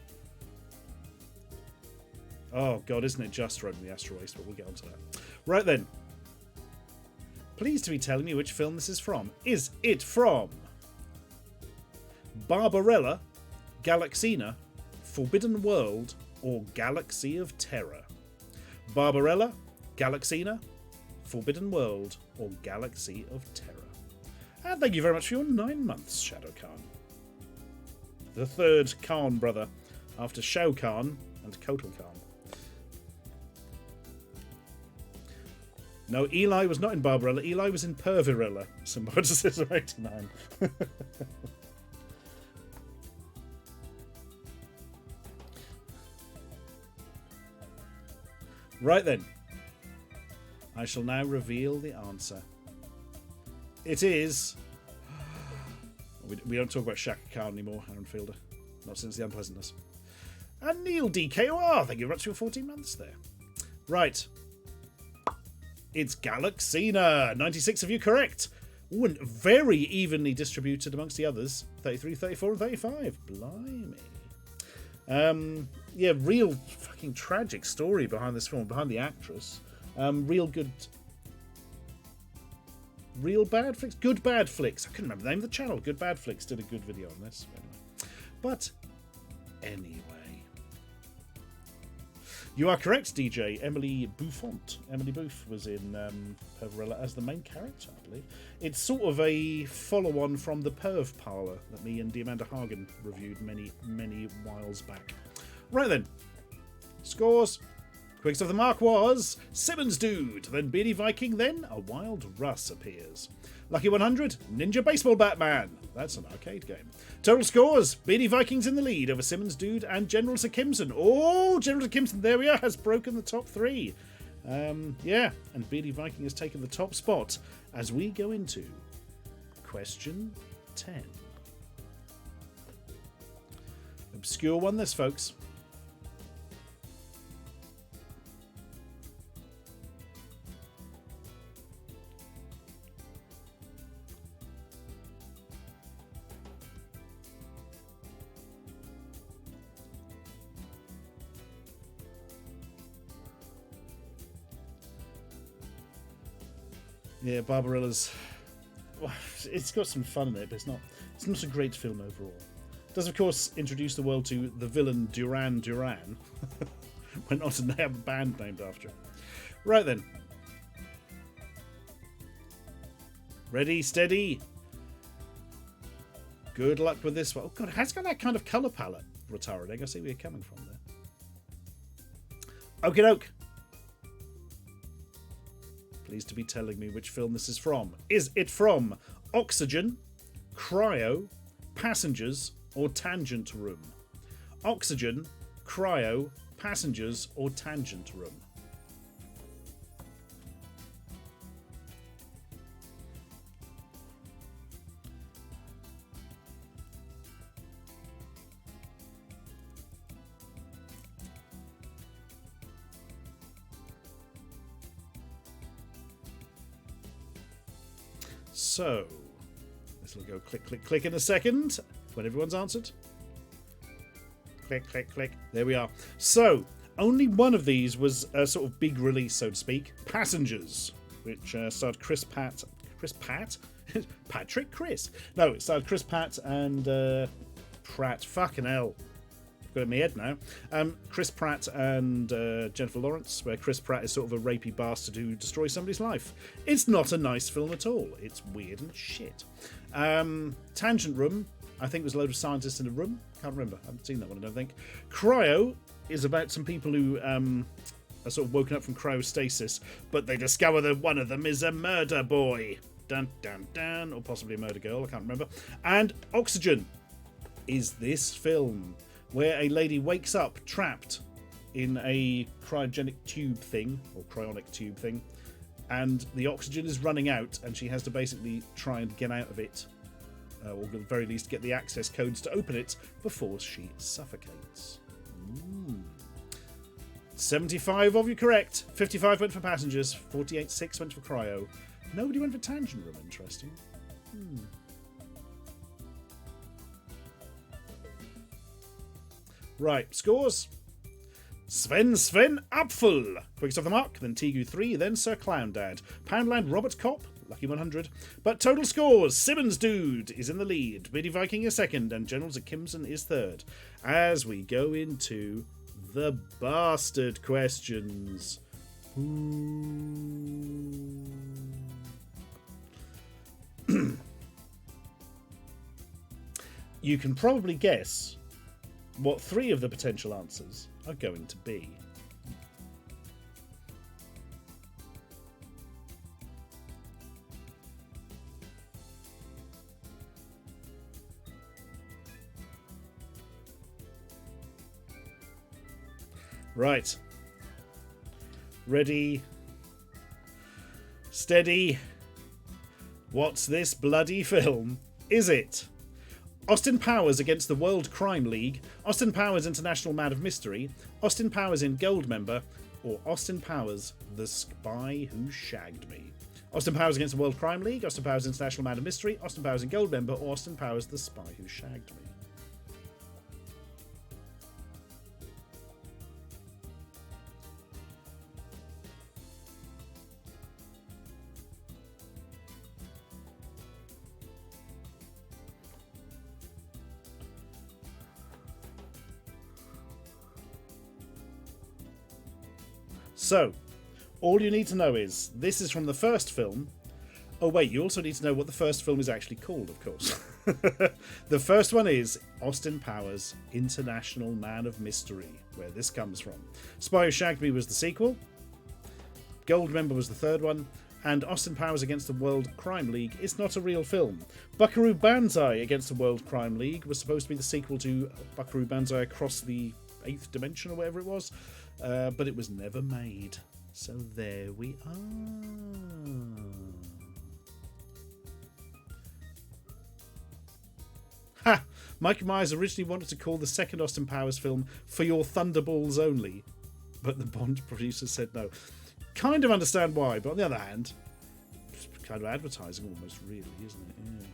Oh, God, isn't it just running the Astral Race? But we'll get onto that. Right then. Please to be telling me which film this is from. Is it from Barbarella, Galaxina, Forbidden World, or Galaxy of Terror? Barbarella, Galaxina, Forbidden World, or Galaxy of Terror? And thank you very much for your 9 months, Shadow Khan. The third Khan brother, after Shao Kahn and Kotal Khan. No, Eli was not in Barbarella. Eli was in Pervirella. Symbiosis 89. Right then. I shall now reveal the answer. It is... We don't talk about Shaka Khan anymore, Aaron Fielder. Not since the unpleasantness. And Neil DKOR. Thank you very much for your 14 months there. Right. It's Galaxina. 96 of you correct. Ooh, and very evenly distributed amongst the others. 33, 34, and 35. Blimey. Yeah, real fucking tragic story behind this film, behind the actress. Real good... Real Bad Flicks? Good Bad Flicks. I couldn't remember the name of the channel. Good Bad Flicks did a good video on this. But anyway. You are correct, DJ. Emily Buffont. Emily Booth was in Pervarella as the main character, I believe. It's sort of a follow-on from the Perv Parlour that me and Amanda Hagen reviewed many, many whiles back. Right then. Scores. Quickest of the mark was Simmons Dude, then Beardy Viking, then a Wild Russ appears. Lucky 100, Ninja Baseball Batman. That's an arcade game. Total scores, Beardy Viking's in the lead over Simmons Dude and General Zakimson. Oh, General Zakimson, there we are, has broken the top 3. Yeah, and Beardy Viking has taken the top spot as we go into question 10. Obscure one this, folks. Yeah, Barbarella's... Well, it's got some fun in it, but it's not a great film overall. It does, of course, introduce the world to the villain Duran Duran. Went on to have a band named after him. Right then. Ready, steady. Good luck with this one. Oh god, it has got that kind of colour palette, Rotara Egg. I see where you're coming from there. Okie doke. Please to be telling me which film this is from. Is it from Oxygen, Cryo, Passengers, or Tangent Room? Oxygen, Cryo, Passengers, or Tangent Room? So, this will go click, click, click in a second when everyone's answered. Click, click, click. There we are. So, only one of these was a sort of big release, so to speak. Passengers. which starred Chris Patrick Chris. No, it starred Chris Pratt and Pratt. Fucking hell. Got it in my head now. Chris Pratt and Jennifer Lawrence, where Chris Pratt is sort of a rapey bastard who destroys somebody's life. It's not a nice film at all. It's weird and shit. Tangent Room, I think it was a load of scientists in a room. Can't remember. I haven't seen that one, I don't think. Cryo is about some people who are sort of woken up from cryostasis, but they discover that one of them is a murder boy. Dun, dun, dun. Or possibly a murder girl, I can't remember. And Oxygen is this film where a lady wakes up trapped in a cryogenic tube thing, or cryonic tube thing, and the oxygen is running out, and she has to basically try and get out of it, or at the very least get the access codes to open it before she suffocates. 75 of you correct. 55 went for Passengers. 48.6 went for Cryo. Nobody went for Tangent Room, interesting. Right, scores. Sven Apfel. Quickest off the mark, then Tegu 3, then Sir Clown Dad. Poundland Robert Kopp, lucky 100. But total scores, Simmons Dude is in the lead, Biddy Viking is second, and Generals Kimson is third. As we go into the bastard questions. You can probably guess what 3 of the potential answers are going to be. Right. Ready. Steady. What's this bloody film? Is it Austin Powers Against the World Crime League, Austin Powers International Man of Mystery, Austin Powers in Goldmember, or Austin Powers The Spy Who Shagged Me? Austin Powers Against the World Crime League, Austin Powers International Man of Mystery, Austin Powers in Goldmember, or Austin Powers The Spy Who Shagged Me? So, all you need to know is, this is from the first film. Oh wait, you also need to know what the first film is actually called, of course. The first one is Austin Powers International Man of Mystery, where this comes from. Spy Who Shagged Me was the sequel. Goldmember was the third one. And Austin Powers Against the World Crime League is not a real film. Buckaroo Banzai Against the World Crime League was supposed to be the sequel to Buckaroo Banzai Across the 8th Dimension, or whatever it was. But it was never made. So there we are. Ha! Mike Myers originally wanted to call the second Austin Powers film For Your Thunderballs Only, but the Bond producer said no. Kind of understand why, but on the other hand, it's kind of advertising almost, really, isn't it? Yeah.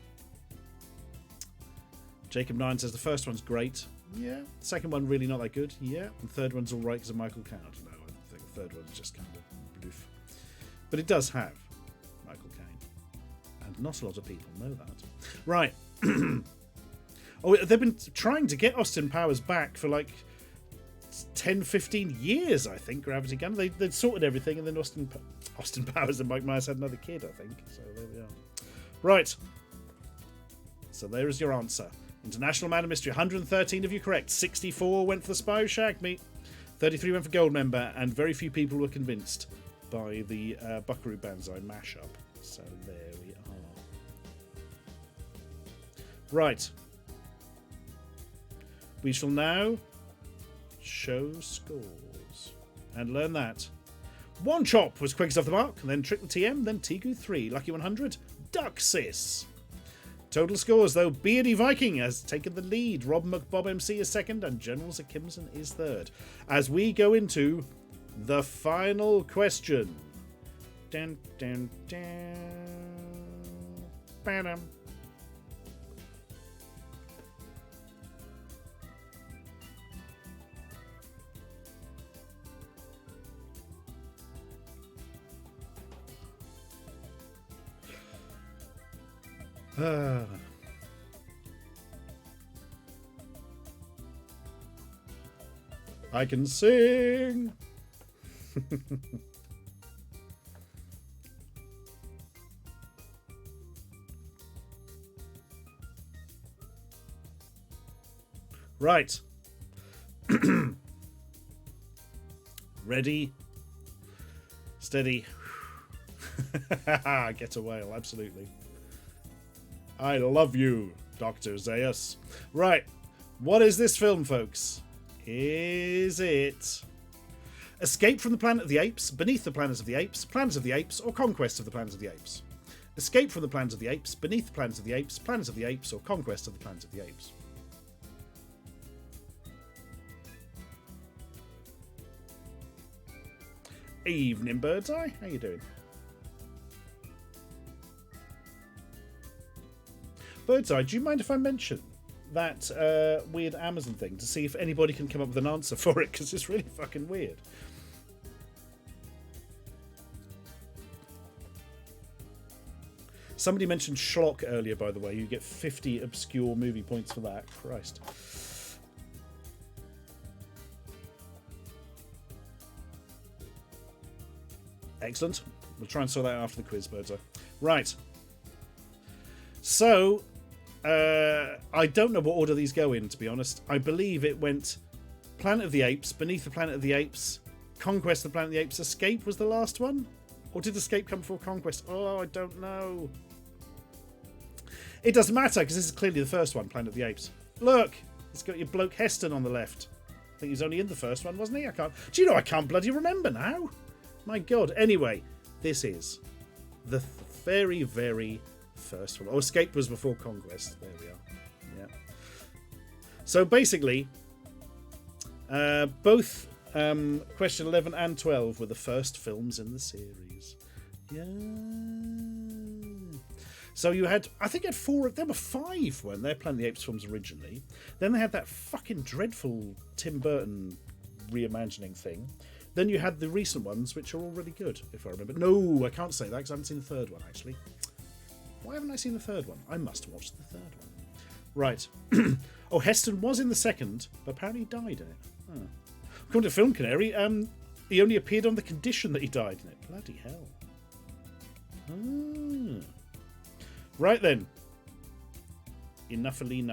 Jacob 9 says the first one's great. Yeah. The second one really not that good. Yeah. And the third one's alright because of Michael Caine. I don't know. I think the third one's just kind of bloof. But it does have Michael Caine. And not a lot of people know that. Right. Oh, they've been trying to get Austin Powers back for like 10, 15 years, I think, Gravity Gun. They'd sorted everything, and then Austin Powers and Mike Myers had another kid, I think. So there we are. Right. So there is your answer. International Man of Mystery, 113 of you correct. 64 went for The Spy Who Shagged Me. 33 went for Goldmember, and very few people were convinced by the Buckaroo Banzai mashup. So there we are. Right. We shall now show scores and learn that One Chop was quickest off the mark, then Trick the TM, then Tegu 3, Lucky 100, Duxis. Total scores, though, Beardy Viking has taken the lead, Rob McBob MC is second, and General Kimson is third. As we go into the final question. Dun, dun, dun. Ba-dum. I can sing. Right. Ready. Steady. Get a whale, absolutely. I love you, Dr. Zaius. Right. What is this film, folks? Is it Escape from the Planet of the Apes, Beneath the Planet of the Apes, Planet of the Apes, or Conquest of the Planet of the Apes? Escape from the Planet of the Apes, Beneath the Planet of the Apes, Planet of the Apes, or Conquest of the Planet of the Apes? Evening, Birdseye. How you doing? Birdseye, do you mind if I mention that weird Amazon thing to see if anybody can come up with an answer for it? Because it's really fucking weird. Somebody mentioned Schlock earlier, by the way. You get 50 obscure movie points for that. Christ. Excellent. We'll try and sort that out after the quiz, Birdseye. Right. So, I don't know what order these go in, to be honest. I believe it went Planet of the Apes, Beneath the Planet of the Apes, Conquest of the Planet of the Apes, Escape was the last one? Or did Escape come before Conquest? Oh, I don't know. It doesn't matter, because this is clearly the first one, Planet of the Apes. Look! It's got your bloke Heston on the left. I think he was only in the first one, wasn't he? Do you know, I can't bloody remember now. My God. Anyway, this is the very, very first one. Oh, Escape was before Conquest. There we are. Yeah. So basically, both question 11 and 12 were the first films in the series. Yeah. So you had, I think you had four, there were five, weren't there, Planet of the Apes films originally. Then they had that fucking dreadful Tim Burton reimagining thing. Then you had the recent ones, which are all really good, if I remember. No, I can't say that because I haven't seen the third one, actually. Why haven't I seen the third one? I must have watched the third one. Right. Oh, Heston was in the second, but apparently he died in it. Huh. According to Film Canary, he only appeared on the condition that he died in it. Bloody hell. Ah. Right then. Enoughily.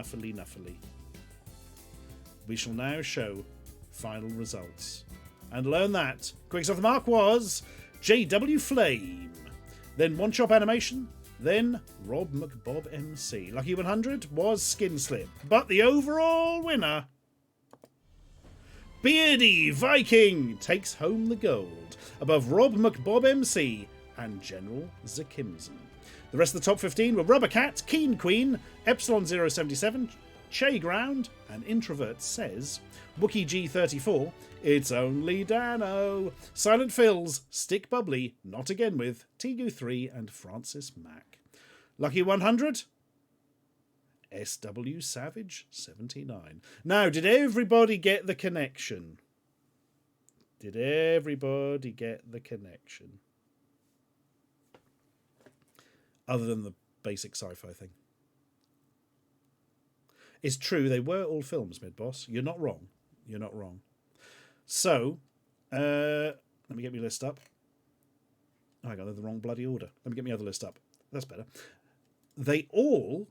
We shall now show final results. And learn that quickest off the mark was J.W. Flame, then One Chop Animation, then Rob McBob MC. Lucky 100 was Skin Slip, but the overall winner, Beardy Viking, takes home the gold above Rob McBob MC and General Zakimson. The rest of the top 15 were Rubber Cat, Keen Queen, Epsilon 077, Che Ground, and Introvert Says, Wookie G34, It's Only Dano, Silent Phils, Stick Bubbly, Not Again With, Tegu 3, and Francis Mack. Lucky 100, SW Savage 79. Now, did everybody get the connection? Did everybody get the connection? Other than the basic sci-fi thing. It's true, they were all films, Mid-Boss. You're not wrong. You're not wrong. So, let me get my list up. Oh, I got the wrong bloody order. Let me get my other list up. That's better. They all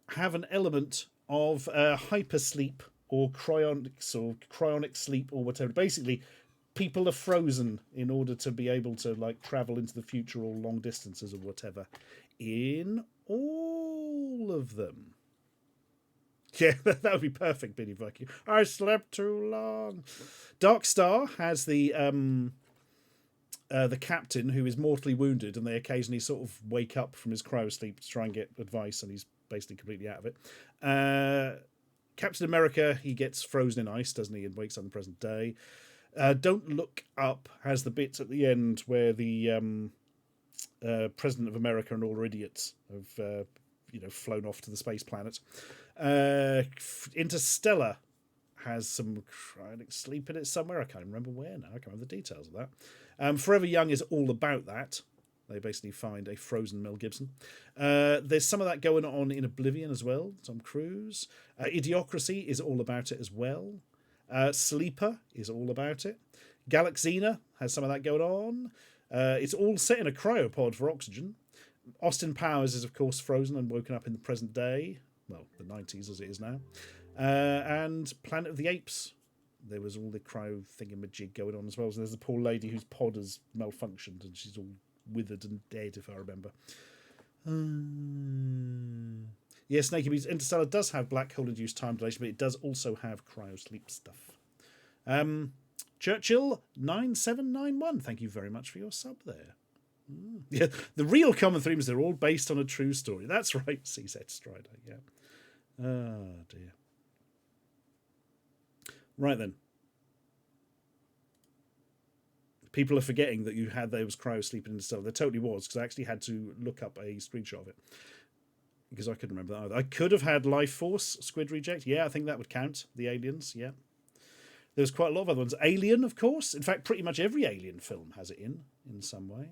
have an element of hypersleep or cryonic sleep or whatever. Basically, people are frozen in order to be able to like travel into the future or long distances or whatever. In all of them. Yeah, that would be perfect, Billy Viking. I slept too long. Dark Star has the captain who is mortally wounded, and they occasionally sort of wake up from his cryosleep to try and get advice, and he's basically completely out of it. Captain America, he gets frozen in ice, doesn't he, and wakes up in the present day. Don't Look Up has the bit at the end where the President of America and all her idiots have flown off to the space planet. Interstellar has some cryonic sleep in it somewhere. I can't remember where now. I can't remember the details of that. Forever Young is all about that. They basically find a frozen Mel Gibson. There's some of that going on in Oblivion as well. Tom Cruise. Idiocracy is all about it as well. Sleeper is all about it. Galaxina has some of that going on. It's all set in a cryopod for oxygen. Austin Powers is, of course, frozen and woken up in the present day. Well, the 90s as it is now. And Planet of the Apes. There was all the cryo thingamajig going on as well. So there's the poor lady whose pod has malfunctioned and she's all withered and dead, if I remember. Yeah, Snakey Beats. Interstellar does have black hole-induced time dilation, but it does also have cryo-sleep stuff. Churchill 9791, thank you very much for your sub there. Yeah, the real common theme is they're all based on a true story. That's right, CZ Strider, yeah. Oh, dear. Right then. People are forgetting that there was cryo sleeping in the cell. There totally was, because I actually had to look up a screenshot of it. Because I couldn't remember that either. I could have had Life Force, Squid Reject. Yeah, I think that would count. The Aliens, yeah. There's quite a lot of other ones. Alien, of course. In fact, pretty much every Alien film has it in some way.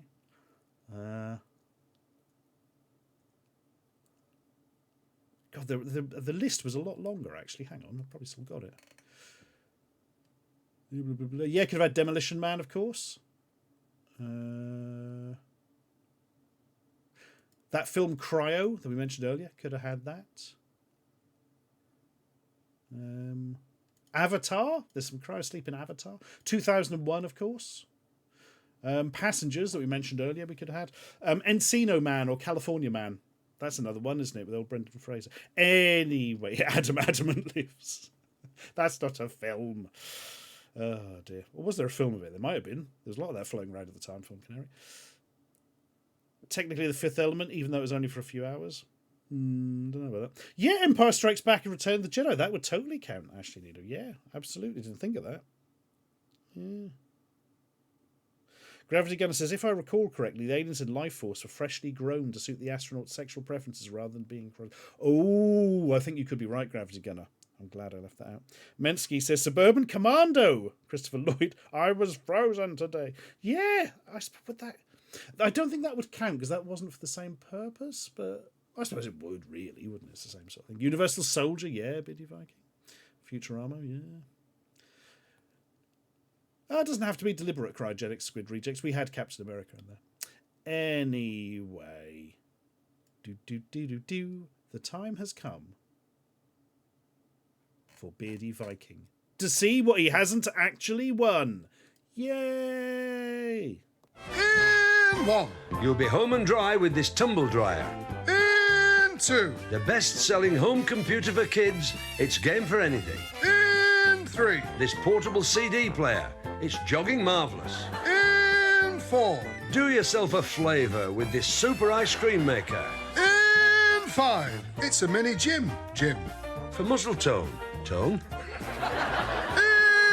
God, the list was a lot longer, actually. Hang on, I've probably still got it. Yeah, could have had Demolition Man, of course. That film Cryo that we mentioned earlier could have had that. Avatar. There's some cryo sleep in Avatar. 2001, of course. Passengers that we mentioned earlier we could have had. Encino Man or California Man. That's another one, isn't it, with old Brendan Fraser. Anyway, Adam Adamant Lives. That's not a film. Oh, dear. Well, was there a film of it? There might have been. There was a lot of that floating around at the time, Film Canary. Technically The Fifth Element, even though it was only for a few hours. Don't know about that. Yeah, Empire Strikes Back and Return of the Jedi. That would totally count, Ashley Nido. Yeah, absolutely. Didn't think of that. Yeah. Gravity Gunner says, if I recall correctly, the aliens in Life Force were freshly grown to suit the astronauts' sexual preferences rather than being... Oh, I think you could be right, Gravity Gunner. I'm glad I left that out. Mensky says, Suburban Commando. Christopher Lloyd, I was frozen today. Yeah, but that... I don't think that would count because that wasn't for the same purpose, but I suppose it would really, wouldn't it? It's the same sort of thing. Universal Soldier, yeah, Biddy Viking. Futurama, yeah. It doesn't have to be deliberate cryogenic squid rejects. We had Captain America in there. Anyway. The time has come for Beardy Viking to see what he hasn't actually won. Yay! In 1. You'll be home and dry with this tumble dryer. In 2. The best-selling home computer for kids. It's game for anything. In 3. This portable CD player. It's jogging marvellous. In 4. Do yourself a flavour with this super ice cream maker. In 5. It's a mini gym. For muscle tone.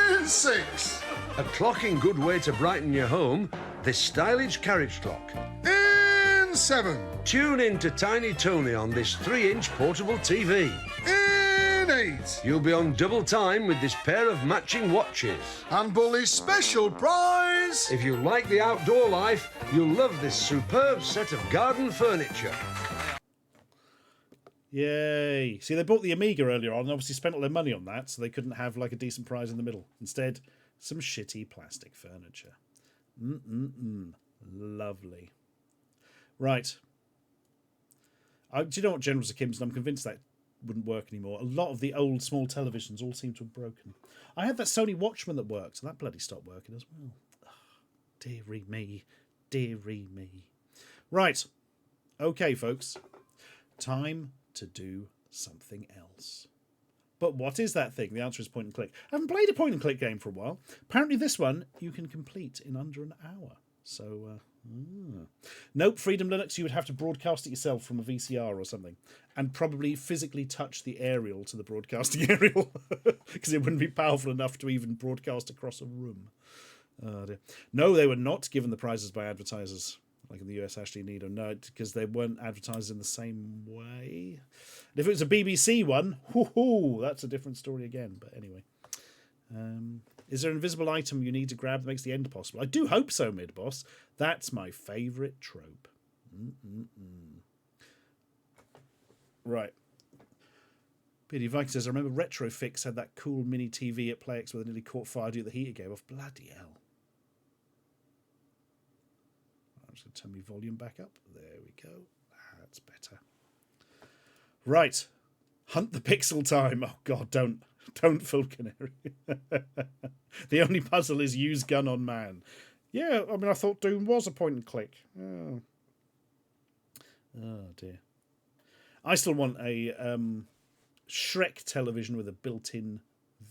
In 6. A clocking good way to brighten your home. This stylish carriage clock. In 7. Tune in to Tiny Tony on this 3-inch portable TV. In 8. You'll be on double time with this pair of matching watches. And Bully's special prize. If you like the outdoor life, you'll love this superb set of garden furniture. Yay. See, they bought the Amiga earlier on and obviously spent all their money on that, so they couldn't have like a decent prize in the middle. Instead, some shitty plastic furniture. Lovely. Right. Do you know what, Generals of Kimson? I'm convinced that wouldn't work anymore. A lot of the old small televisions all seem to have broken. I had that Sony Watchman that worked, and that bloody stopped working as well. Oh, dearie me. Dearie me. Right. Okay, folks. Time to do something else. But what is that thing? The answer is point and click. I haven't played a point and click game for a while. Apparently this one you can complete in under an hour. So, Nope, Freedom Linux, you would have to broadcast it yourself from a VCR or something. And probably physically touch the aerial to the broadcasting aerial. Because it wouldn't be powerful enough to even broadcast across a room. Oh dear. No, they were not given the prizes by advertisers. Like in the US, Ashley Nido, no, because they weren't advertised in the same way. And if it was a BBC one, that's a different story again. But anyway, Is there an invisible item you need to grab that makes the end possible? I do hope so, mid-boss. That's my favourite trope. Right. Beardy Viking says, I remember Retrofix had that cool mini TV at PlayX where they nearly caught fire due to the heat it gave off. Bloody hell. I'm just going to turn my volume back up. There we go. That's better. Right. Hunt the pixel time. Oh, God, don't Full Canary. The only puzzle is use gun on man. Yeah, I mean, I thought Doom was a point and click. Oh dear. I still want a Shrek television with a built-in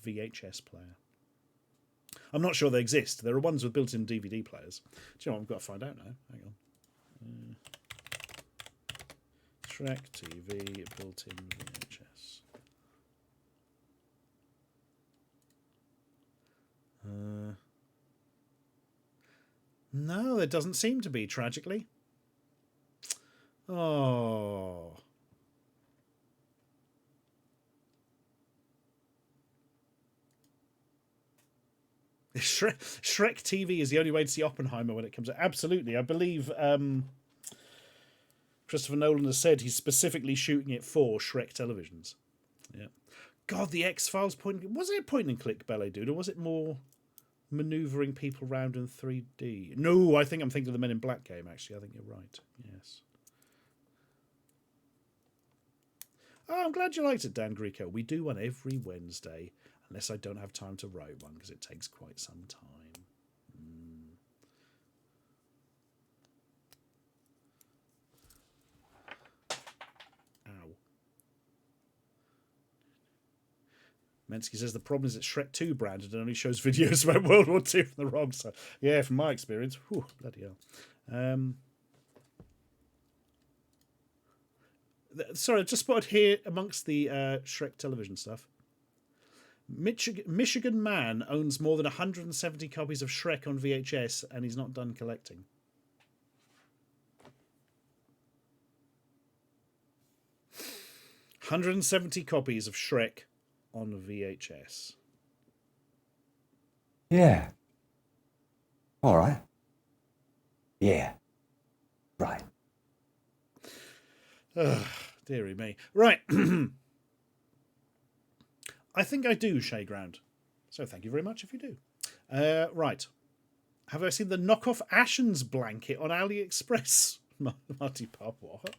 VHS player. I'm not sure they exist. There are ones with built-in DVD players. Do you know what? I've got to find out now. Hang on. Shrek TV, built-in VHS. No, there doesn't seem to be, tragically. Oh. Shrek TV is the only way to see Oppenheimer when it comes out. Absolutely. I believe Christopher Nolan has said he's specifically shooting it for Shrek televisions. Yeah. God, the X-Files point... Was it a point and click, Ballet Dude, or was it more manoeuvring people around in 3D? No, I think I'm thinking of the Men in Black game, actually. I think you're right. Yes. Oh, I'm glad you liked it, Dan Greco. We do one every Wednesday, unless I don't have time to write one, because it takes quite some time. Ow. Mensky says the problem is it's Shrek 2 branded and only shows videos about World War II from the wrong side. Yeah, from my experience. Whew, bloody hell. Sorry, I just spotted here amongst the Shrek television stuff. Michigan man owns more than 170 copies of Shrek on VHS and he's not done collecting. $170 copies of Shrek on VHS. Yeah. All right. Yeah. Right. Dearie me. Right. I think I do, Shayground. So thank you very much if you do. Right. Have I seen the knockoff Ashens blanket on AliExpress? Marty Pop, what?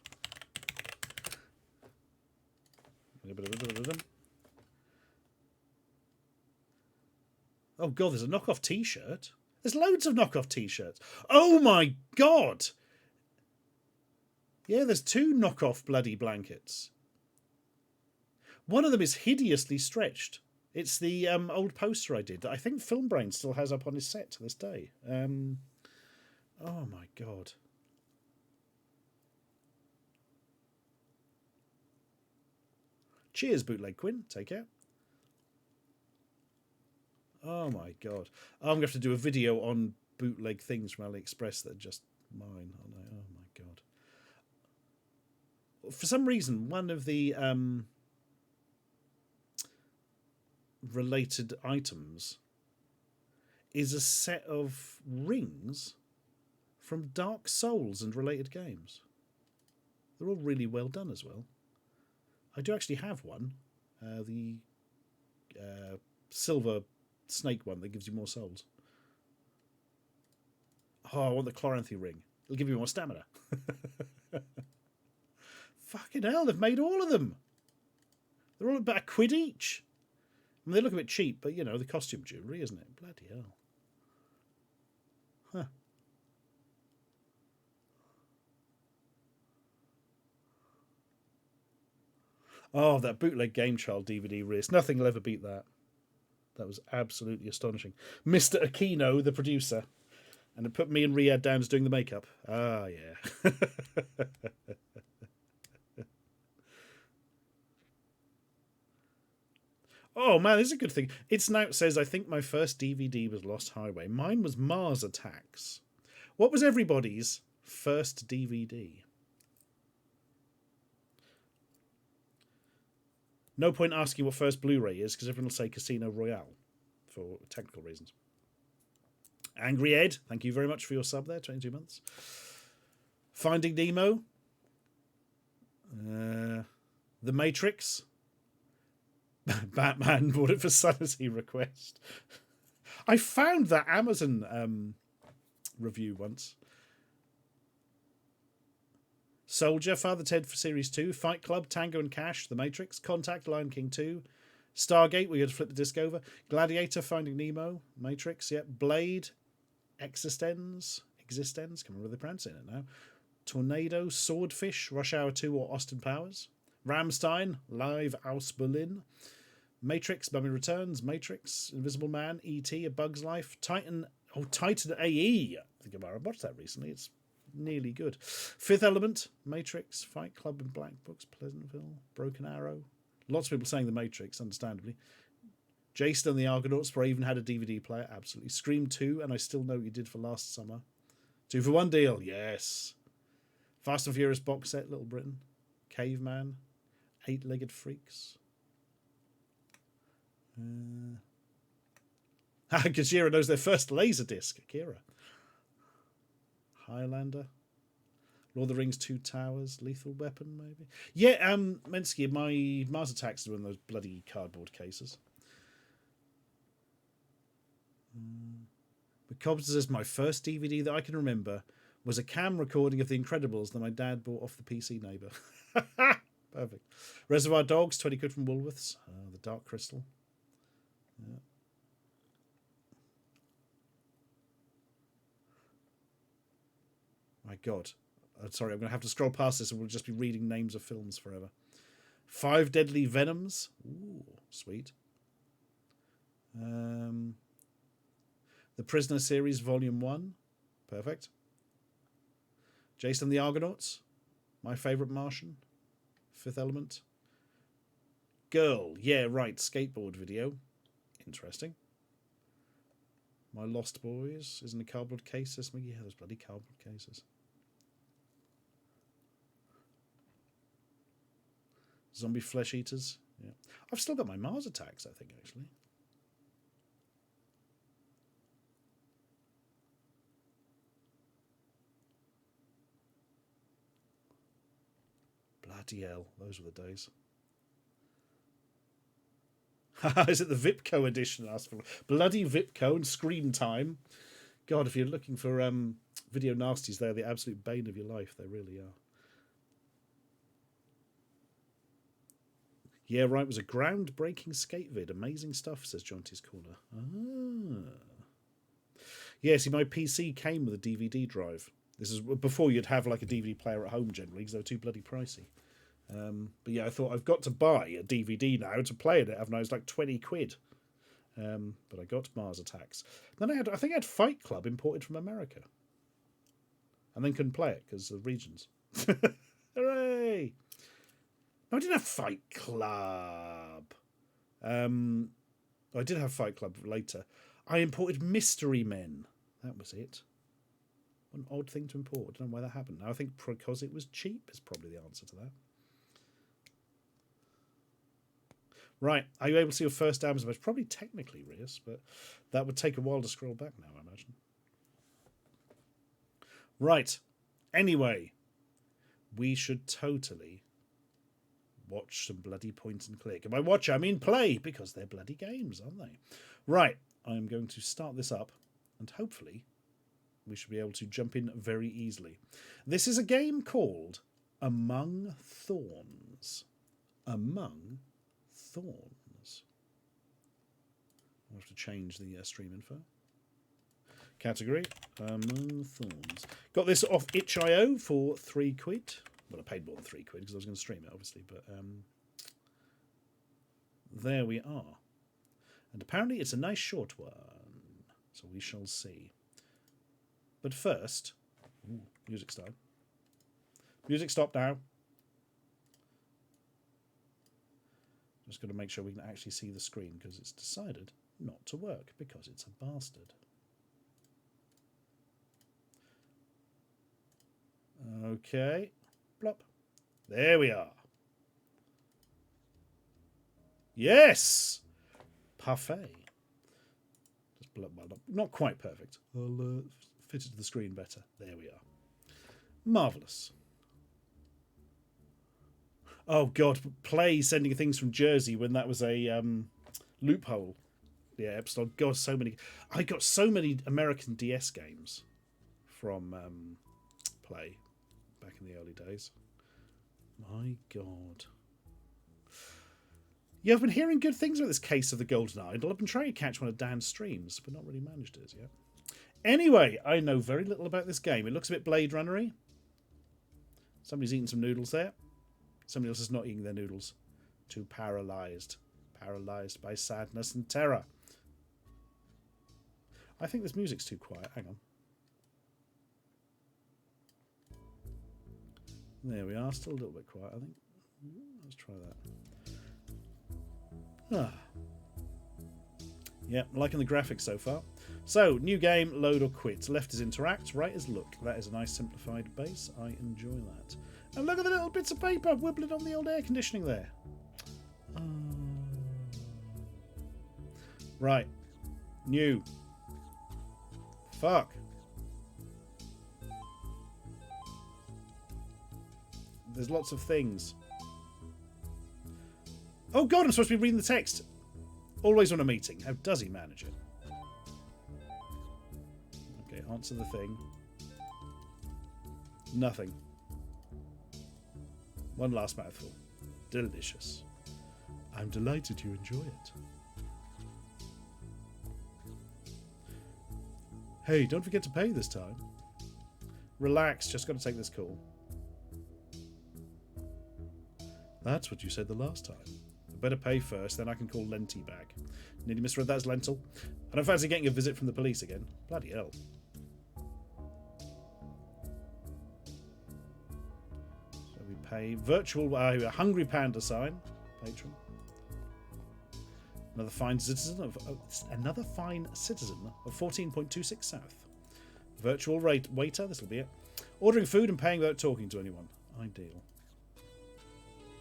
Oh, God, there's a knockoff T-shirt. There's loads of knockoff T-shirts. Oh, my God. Yeah, there's 2 knockoff bloody blankets. One of them is hideously stretched. It's the old poster I did that I think Film Brain still has up on his set to this day. Oh, my God. Cheers, Bootleg Quinn. Take care. Oh, my God. I'm going to have to do a video on bootleg things from AliExpress that are just mine. Oh, no. Oh my God. For some reason, one of the related items is a set of rings from Dark Souls and related games. They're all really well done as well. I do actually have one. The silver snake one that gives you more souls. Oh, I want the Chloranthy ring. It'll give you more stamina. Fucking hell, they've made all of them. They're all about £1 each. I mean, they look a bit cheap, but, you know, the costume jewellery, isn't it? Bloody hell. Huh. Oh, that bootleg Game Child DVD race. Nothing will ever beat that. That was absolutely astonishing. Mr. Aquino, the producer. And it put me and Riyadh Downs doing the makeup. Ah, yeah. Oh, man, this is a good thing. It's Now says, I think my first DVD was Lost Highway. Mine was Mars Attacks. What was everybody's first DVD? No point asking what first Blu-ray is, because everyone will say Casino Royale. for technical reasons. Angry Ed, thank you very much for your sub there, 22 months. Finding Nemo. The Matrix. Batman bought it for Sanity Request. I found that Amazon review once. Soldier, Father Ted for Series 2, Fight Club, Tango and Cash, The Matrix, Contact, Lion King 2, Stargate, we had to flip the disc over, Gladiator, Finding Nemo, Matrix, yep, Blade, Existenz, can't remember the pronouncing it now, Tornado, Swordfish, Rush Hour 2 or Austin Powers, Rammstein, Live aus Berlin, Matrix, Mummy Returns, Matrix, Invisible Man, E.T., A Bug's Life, Titan AE, I think I watched that recently, it's nearly good. Fifth Element, Matrix, Fight Club and Black Books, Pleasantville, Broken Arrow. Lots of people saying The Matrix, understandably. Jason and the Argonauts, where I even had a DVD player, absolutely. Scream 2, and I Still Know What You Did for Last Summer. 2 for 1 deal, yes. Fast and Furious box set, Little Britain. Caveman, Eight-Legged Freaks. Gajira knows their first Laserdisc, Akira. Highlander, Lord of the Rings 2 Towers, Lethal Weapon, maybe. Yeah, Mensky, my Mars Attacks are in those bloody cardboard cases. But Cobbs says my first DVD that I can remember was a cam recording of The Incredibles that my dad bought off the PC neighbour. Perfect. Reservoir Dogs, 20 quid from Woolworths. The Dark Crystal. Yeah. My God. Sorry, I'm going to have to scroll past this and we'll just be reading names of films forever. 5 Deadly Venoms. Ooh, sweet. The Prisoner series, Volume 1. Perfect. Jason and the Argonauts. My Favourite Martian. Fifth Element. Girl. Yeah, right. Skateboard video. Interesting. My Lost Boys. Isn't a cardboard case. Yeah, those bloody cardboard cases. Zombie Flesh Eaters. Yeah. I've still got my Mars Attacks, I think, actually. Bloody hell, those were the days. Is it the Vipco edition? Asked for bloody Vipco and Screen Time. God, if you're looking for video nasties, they're the absolute bane of your life. They really are. Yeah, right, it was a groundbreaking skate vid. Amazing stuff, says Jonty's Corner. Yeah, see, my PC came with a DVD drive. This is before you'd have like a DVD player at home generally, because they were too bloody pricey. But yeah, I thought I've got to buy a DVD now to play it, haven't I? It was like 20 quid. But I got Mars Attacks. Then I think I had Fight Club imported from America. And then couldn't play it because of regions. Hooray! No, I didn't have Fight Club. I did have Fight Club later. I imported Mystery Men. That was it. What an odd thing to import. I don't know why that happened. Now I think because it was cheap is probably the answer to that. Right. Are you able to see your first Amazon match? Probably technically, Rias, but that would take a while to scroll back now, I imagine. Right. Anyway, we should totally watch some bloody point and click. And by watch, I mean play, because they're bloody games, aren't they? Right. I'm going to start this up, and hopefully we should be able to jump in very easily. This is a game called Among Thorns. Among Thorns. I'll have to change the stream info. Category, Among Thorns. Got this off itch.io for 3 quid. Well, I paid more than 3 quid because I was going to stream it, obviously, but there we are. And apparently it's a nice short one, so we shall see. But first, music start. Music stop now. Just got to make sure we can actually see the screen because it's decided not to work because it's a bastard. Okay. Plop. There we are. Yes! Parfait. Well, not quite perfect. I'll fit it to the screen better. There we are. Marvellous. Oh, God. Play sending things from Jersey when that was a loophole. Yeah, Epsilon. God, so many. I got so many American DS games from Play back in the early days. My God. Yeah, I've been hearing good things about this case of the Golden Idol. I've been trying to catch one of Dan's streams, but not really managed it yet. Anyway, I know very little about this game. It looks a bit Blade Runner-y. Somebody's eating some noodles there. Somebody else is not eating their noodles. Too paralysed. Paralysed by sadness and terror. I think this music's too quiet. Hang on. There we are. Still a little bit quiet, I think. Let's try that. Ah. Yeah, liking the graphics so far. So, new game, load or quit. Left is interact, right is look. That is a nice simplified base. I enjoy that. And look at the little bits of paper wibbling on the old air conditioning there. Right. New. Fuck. There's lots of things. Oh God, I'm supposed to be reading the text. Always on a meeting. How does he manage it? Okay, answer the thing. Nothing. One last mouthful. Delicious. I'm delighted you enjoy it. Hey, don't forget to pay this time. Relax, just got to take this call. That's what you said the last time. I better pay first, then I can call Lenty back. Nearly misread that as Lentil. I don't fancy getting a visit from the police again. Bloody hell. So we pay virtual a hungry panda sign. Patron. Another fine citizen of 14.26 South. Virtual waiter, this will be it. Ordering food and paying without talking to anyone. Ideal.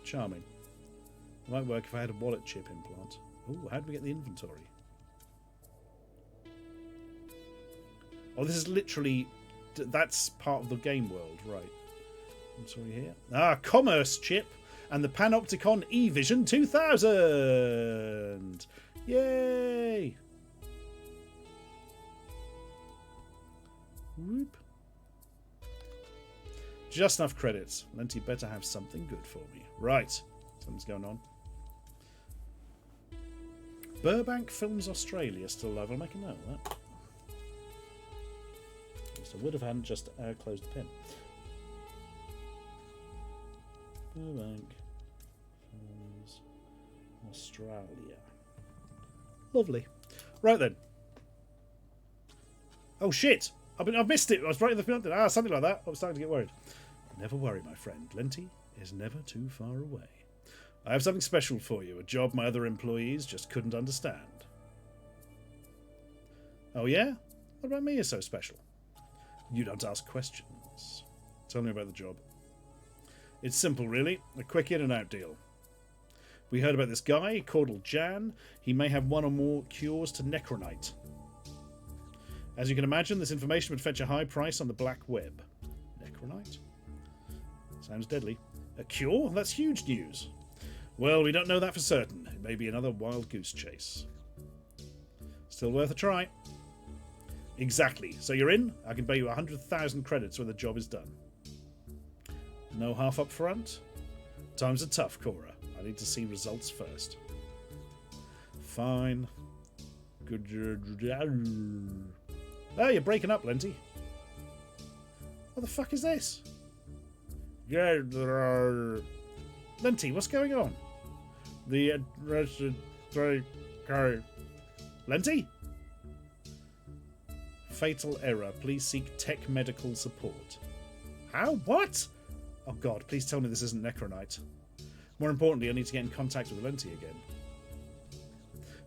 Charming. It might work if I had a wallet chip implant. Oh, how do we get the inventory? Oh, this is literally... That's part of the game world, right. Inventory here. Ah, commerce chip and the Panopticon eVision 2000! Yay! Whoop. Just enough credits. Lenty better have something good for me. Right. Something's going on. Burbank Films Australia still alive. I'll make a note of that. So I would have hadn't just closed the pin. Burbank Films Australia. Lovely. Right then. Oh shit! I've missed it. I was right in the front. Something like that. I was starting to get worried. Never worry, my friend. Lenty is never too far away. I have something special for you, a job my other employees just couldn't understand. Oh yeah? What about me is so special? You don't ask questions. Tell me about the job. It's simple, really. A quick in and out deal. We heard about this guy, Caudal Jan. He may have one or more cures to necronite. As you can imagine, this information would fetch a high price on the black web. Necronite? Sounds deadly. A cure? That's huge news. Well, we don't know that for certain. It may be another wild goose chase. Still worth a try. Exactly. So you're in? I can pay you 100,000 credits when the job is done. No half up front? Times are tough, Cora. I need to see results first. Fine. Good. Oh, you're breaking up, Lenty. What the fuck is this? Lenty, what's going on? The Lenty? Fatal error. Please seek tech medical support. How? What? Oh god, please tell me this isn't necronite. More importantly, I need to get in contact with Lenty again.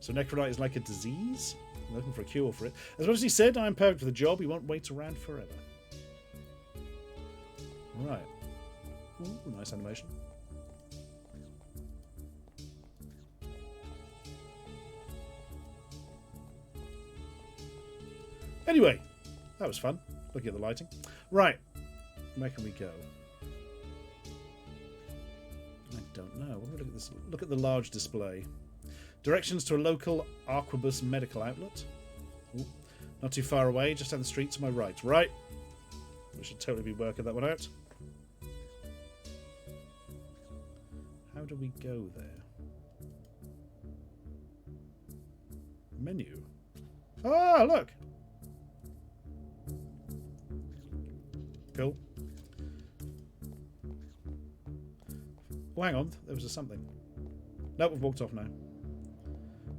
So necronite is like a disease? I'm looking for a cure for it. As much as he said I'm perfect for the job, he won't wait around forever. Right. Ooh, nice animation. Anyway, that was fun. Looking at the lighting. Right. Where can we go? I don't know. What do we look at this? Look at the large display. Directions to a local Arquebus medical outlet. Ooh, not too far away, just down the street to my right. Right. We should totally be working that one out. How do we go there? Menu. Ah, look! Cool. Oh, hang on. There was a something. Nope, we've walked off now.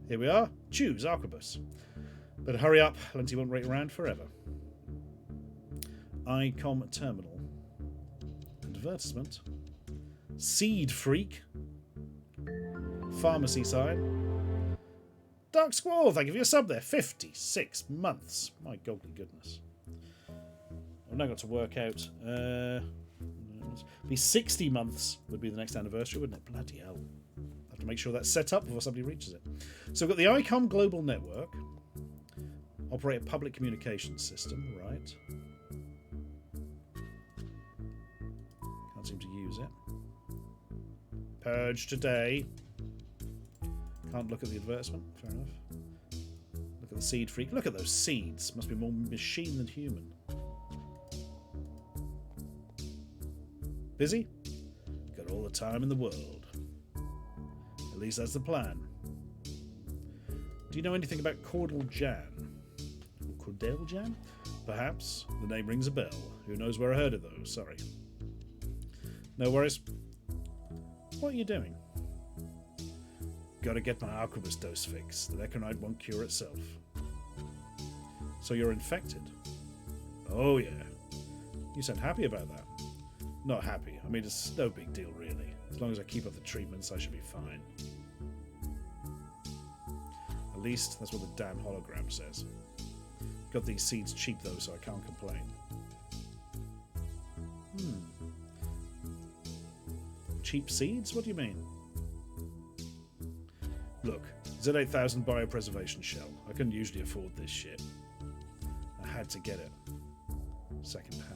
Here we are. Choose Arquebus. But hurry up, Lenty won't wait around forever. ICOM terminal. Advertisement. Seed freak. Pharmacy sign. Dark Squall, thank you for your sub there. 56 months. My godly goodness. I've now got to work out. Be 60 months would be the next anniversary, wouldn't it? Bloody hell. I have to make sure that's set up before somebody reaches it. So we've got the ICOM Global Network. Operate a public communications system, right. Can't seem to use it. Purge today. Can't look at the advertisement. Fair enough. Look at the seed freak. Look at those seeds. Must be more machine than human. Busy? Got all the time in the world. At least that's the plan. Do you know anything about Caudal Jan? Or Caudal Jan? Perhaps. The name rings a bell. Who knows where I heard of those? Sorry. No worries. What are you doing? Gotta get my Arquebus dose fixed. The Necronite won't cure itself. So you're infected? Oh yeah. You sound happy about that. Not happy. I mean, it's no big deal, really. As long as I keep up the treatments, I should be fine. At least, that's what the damn hologram says. Got these seeds cheap, though, so I can't complain. Cheap seeds? What do you mean? Look, Z8000 biopreservation shell. I couldn't usually afford this shit. I had to get it. Second hand.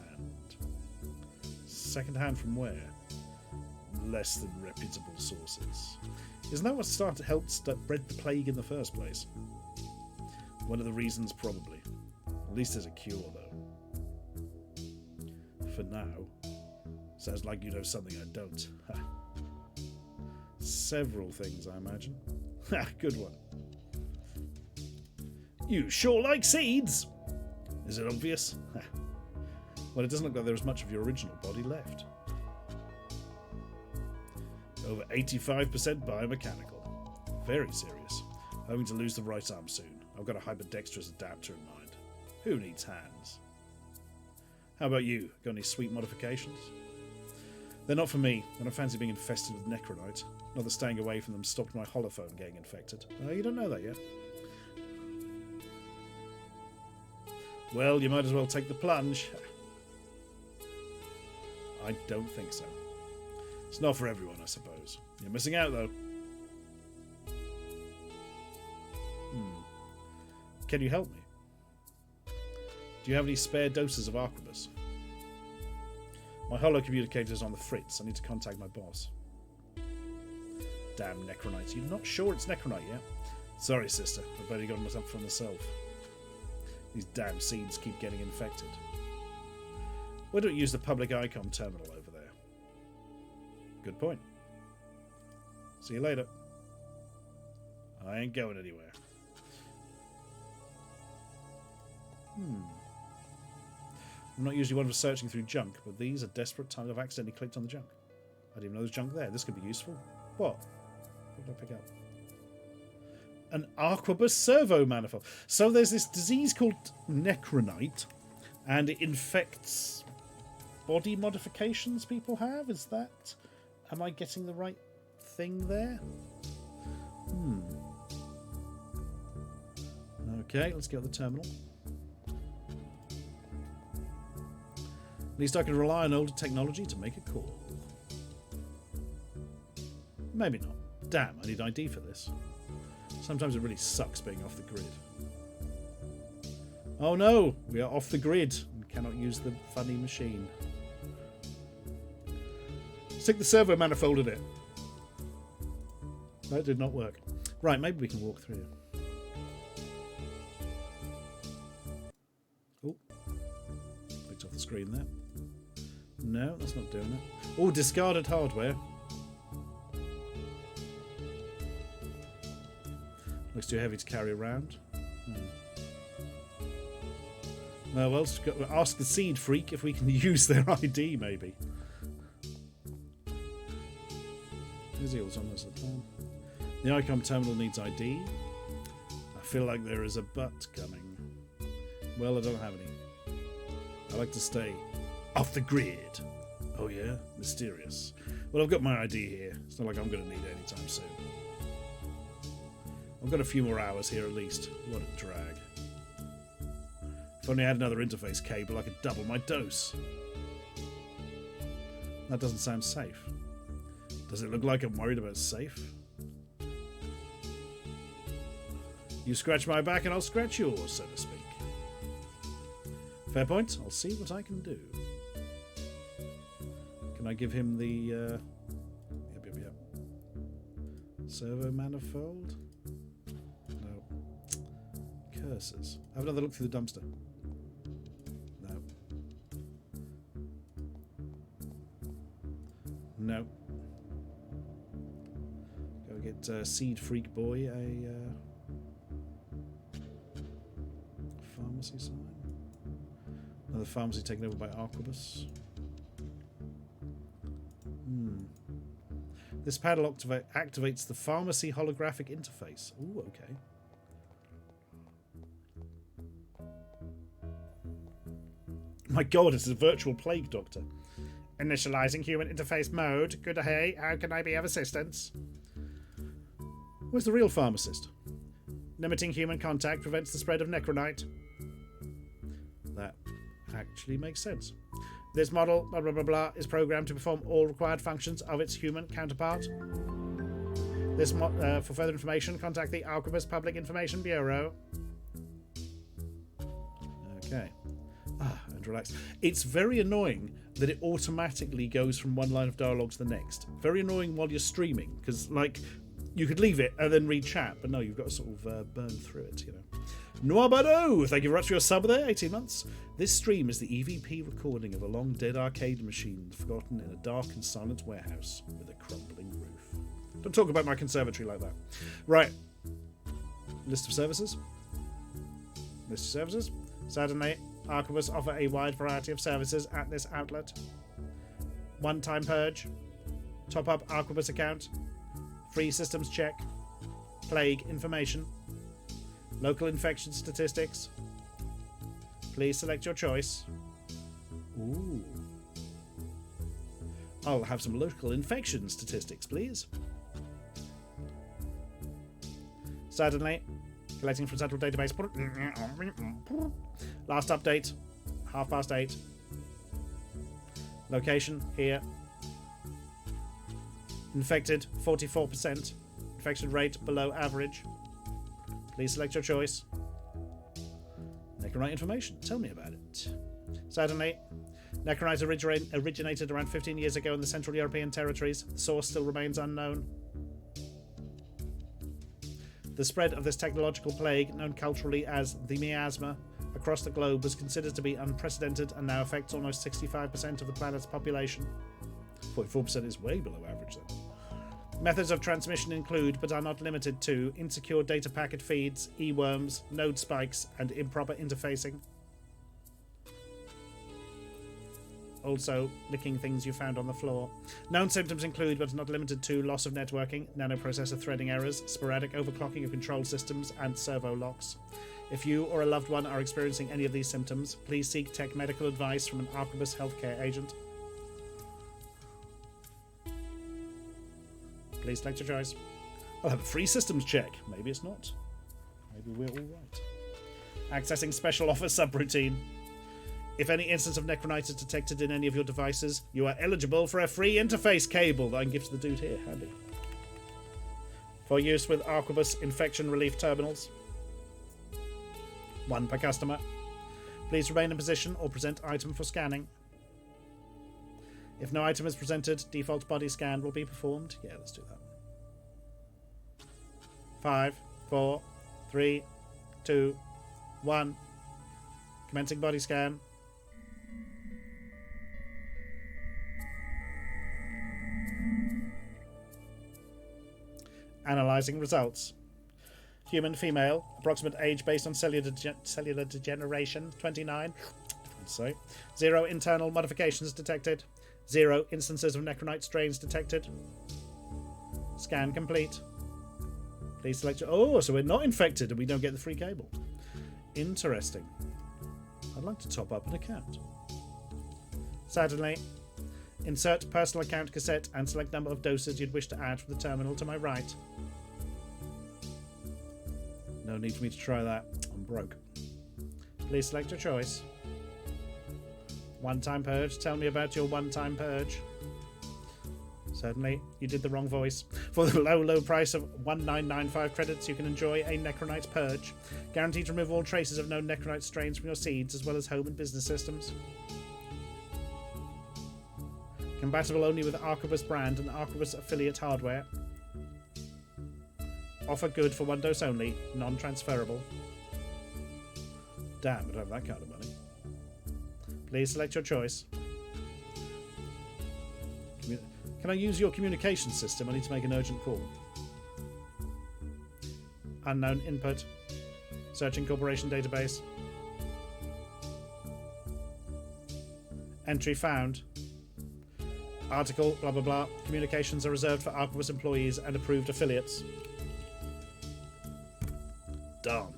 Second hand from where? Less than reputable sources. Isn't that what helped spread the plague in the first place? One of the reasons, probably. At least there's a cure, though. For now. Sounds like you know something I don't. Several things, I imagine. Good one. You sure like seeds! Is it obvious? Well, it doesn't look like there's much of your original body left. Over 85% biomechanical. Very serious. Hoping to lose the right arm soon. I've got a hyperdexterous adapter in mind. Who needs hands? How about you? Got any sweet modifications? They're not for me. I don't fancy being infested with Necronite. Not that staying away from them stopped my holophone getting infected. You don't know that yet. Well, you might as well take the plunge. I don't think so. It's not for everyone, I suppose. You're missing out, though. Can you help me? Do you have any spare doses of Arquebus? My holo communicator's on the fritz. I need to contact my boss. Damn Necronite. You're not sure it's Necronite yet? Sorry, sister. I've only got it up for myself. These damn seeds keep getting infected. Why don't you use the public ICOM terminal over there? Good point. See you later. I ain't going anywhere. I'm not usually one for searching through junk, but these are desperate times. I've accidentally clicked on the junk. I didn't even know there was junk there. This could be useful. What? What did I pick up? An Arquebus servo manifold. So there's this disease called Necronite, and it infects body modifications people have? Is that... Am I getting the right thing there? Okay, let's get the terminal. At least I can rely on older technology to make a call. Maybe not. Damn, I need ID for this. Sometimes it really sucks being off the grid. Oh no, we are off the grid and cannot use the funny machine. Stick the servo manifold in it. That did not work. Right, maybe we can walk through. Oh, clicked off the screen there. No, that's not doing it. Oh, discarded hardware. Looks too heavy to carry around. No, well, ask the seed freak if we can use their ID, maybe. Is he also on this time? The ICOM terminal needs ID. I feel like there is a but coming. Well, I don't have any. I like to stay off the grid. Oh yeah? Mysterious. Well, I've got my ID here. It's not like I'm going to need it anytime soon. I've got a few more hours here at least. What a drag. If only I had another interface cable, I could double my dose. That doesn't sound safe. Does it look like I'm worried about safe? You scratch my back and I'll scratch yours, so to speak. Fair point. I'll see what I can do. Can I give him the... Yep. Servo manifold? No. Curses. Have another look through the dumpster. No. No. Go get Seed Freak Boy a pharmacy sign. Another pharmacy taken over by Arquebus. This panel activates the pharmacy holographic interface. Ooh, okay. My god, it's a virtual plague doctor. Initializing human interface mode. Good day, how can I be of assistance? Where's the real pharmacist? Limiting human contact prevents the spread of necronite. That actually makes sense. This model, blah blah blah blah, is programmed to perform all required functions of its human counterpart. This for further information, contact the Arquebus Public Information Bureau. Okay. And relax. It's very annoying that it automatically goes from one line of dialogue to the next. Very annoying while you're streaming, because like you could leave it and then read chat, but no, you've got to sort of burn through it, you know. Noabado! Thank you very much for your sub there, 18 months. This stream is the EVP recording of a long dead arcade machine forgotten in a dark and silent warehouse with a crumbling roof. Don't talk about my conservatory like that. Right. List of services. List of services. Saturday, Arquebus offer a wide variety of services at this outlet. One-time purge. Top-up Arquebus account. Free systems check. Plague information. Local infection statistics. Please select your choice. Ooh. I'll have some local infection statistics, please. Certainly. Collecting from central database. Last update. 8:30. Location here. Infected 44%. Infection rate below average. Please select your choice. Necronite information. Tell me about it. Certainly. Necronite originated around 15 years ago in the Central European territories. The source still remains unknown. The spread of this technological plague, known culturally as the miasma, across the globe was considered to be unprecedented and now affects almost 65% of the planet's population. 44% is way below average then. Methods of transmission include, but are not limited to, insecure data packet feeds, e-worms, node spikes, and improper interfacing. Also, licking things you found on the floor. Known symptoms include, but not limited to, loss of networking, nanoprocessor threading errors, sporadic overclocking of control systems, and servo locks. If you or a loved one are experiencing any of these symptoms, please seek tech medical advice from an Arquebus healthcare agent. Please select your choice. I'll have a free systems check. Maybe it's not. Maybe we're all right. Accessing special offer subroutine. If any instance of necronite is detected in any of your devices, you are eligible for a free interface cable that I can give to the dude here. Handy. For use with Arquebus infection relief terminals. 1 per customer. Please remain in position or present item for scanning. If no item is presented, default body scan will be performed. Yeah, let's do that. 5, 4, 3, 2, 1. Commencing body scan. Analyzing results. Human, female, approximate age based on cellular degeneration, 29. So, 0 internal modifications detected. 0 instances of necronite strains detected. Scan complete. Please select your... Oh, so we're not infected and we don't get the free cable. Interesting. I'd like to top up an account. Certainly. Insert personal account cassette and select number of doses you'd wish to add from the terminal to my right. No need for me to try that. I'm broke. Please select your choice. One-time purge. Tell me about your one-time purge. Certainly, you did the wrong voice. For the low price of 1995 credits, you can enjoy a Necronite Purge. Guaranteed to remove all traces of known Necronite strains from your seeds, as well as home and business systems. Compatible only with Arquebus brand and Arquebus affiliate hardware. Offer good for one dose only, non-transferable. Damn, I don't have that kind of money. Please select your choice. Can I use your communication system? I need to make an urgent call. Unknown input. Searching corporation database. Entry found. Article, blah blah blah. Communications are reserved for Arquebus employees and approved affiliates. Done.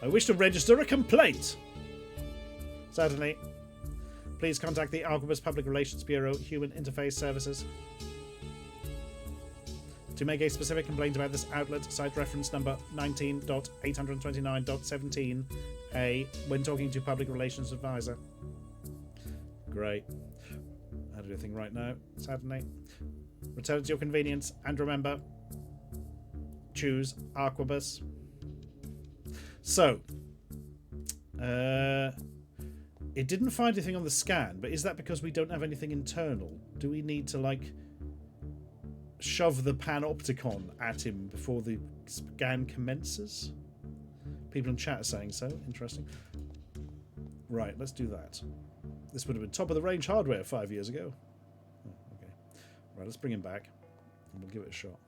I wish to register a complaint. Certainly. Please contact the Arquebus Public Relations Bureau, Human Interface Services. To make a specific complaint about this outlet, cite reference number 19.829.17a when talking to Public Relations Advisor. Great. How do anything right now? Certainly. Return to your convenience and remember, choose Arquebus. So, it didn't find anything on the scan, but is that because we don't have anything internal? Do we need to, like, shove the panopticon at him before the scan commences? People in chat are saying so. Interesting. Right, let's do that. This would have been top-of-the-range hardware 5 years ago. Oh, okay. Right, let's bring him back, and we'll give it a shot.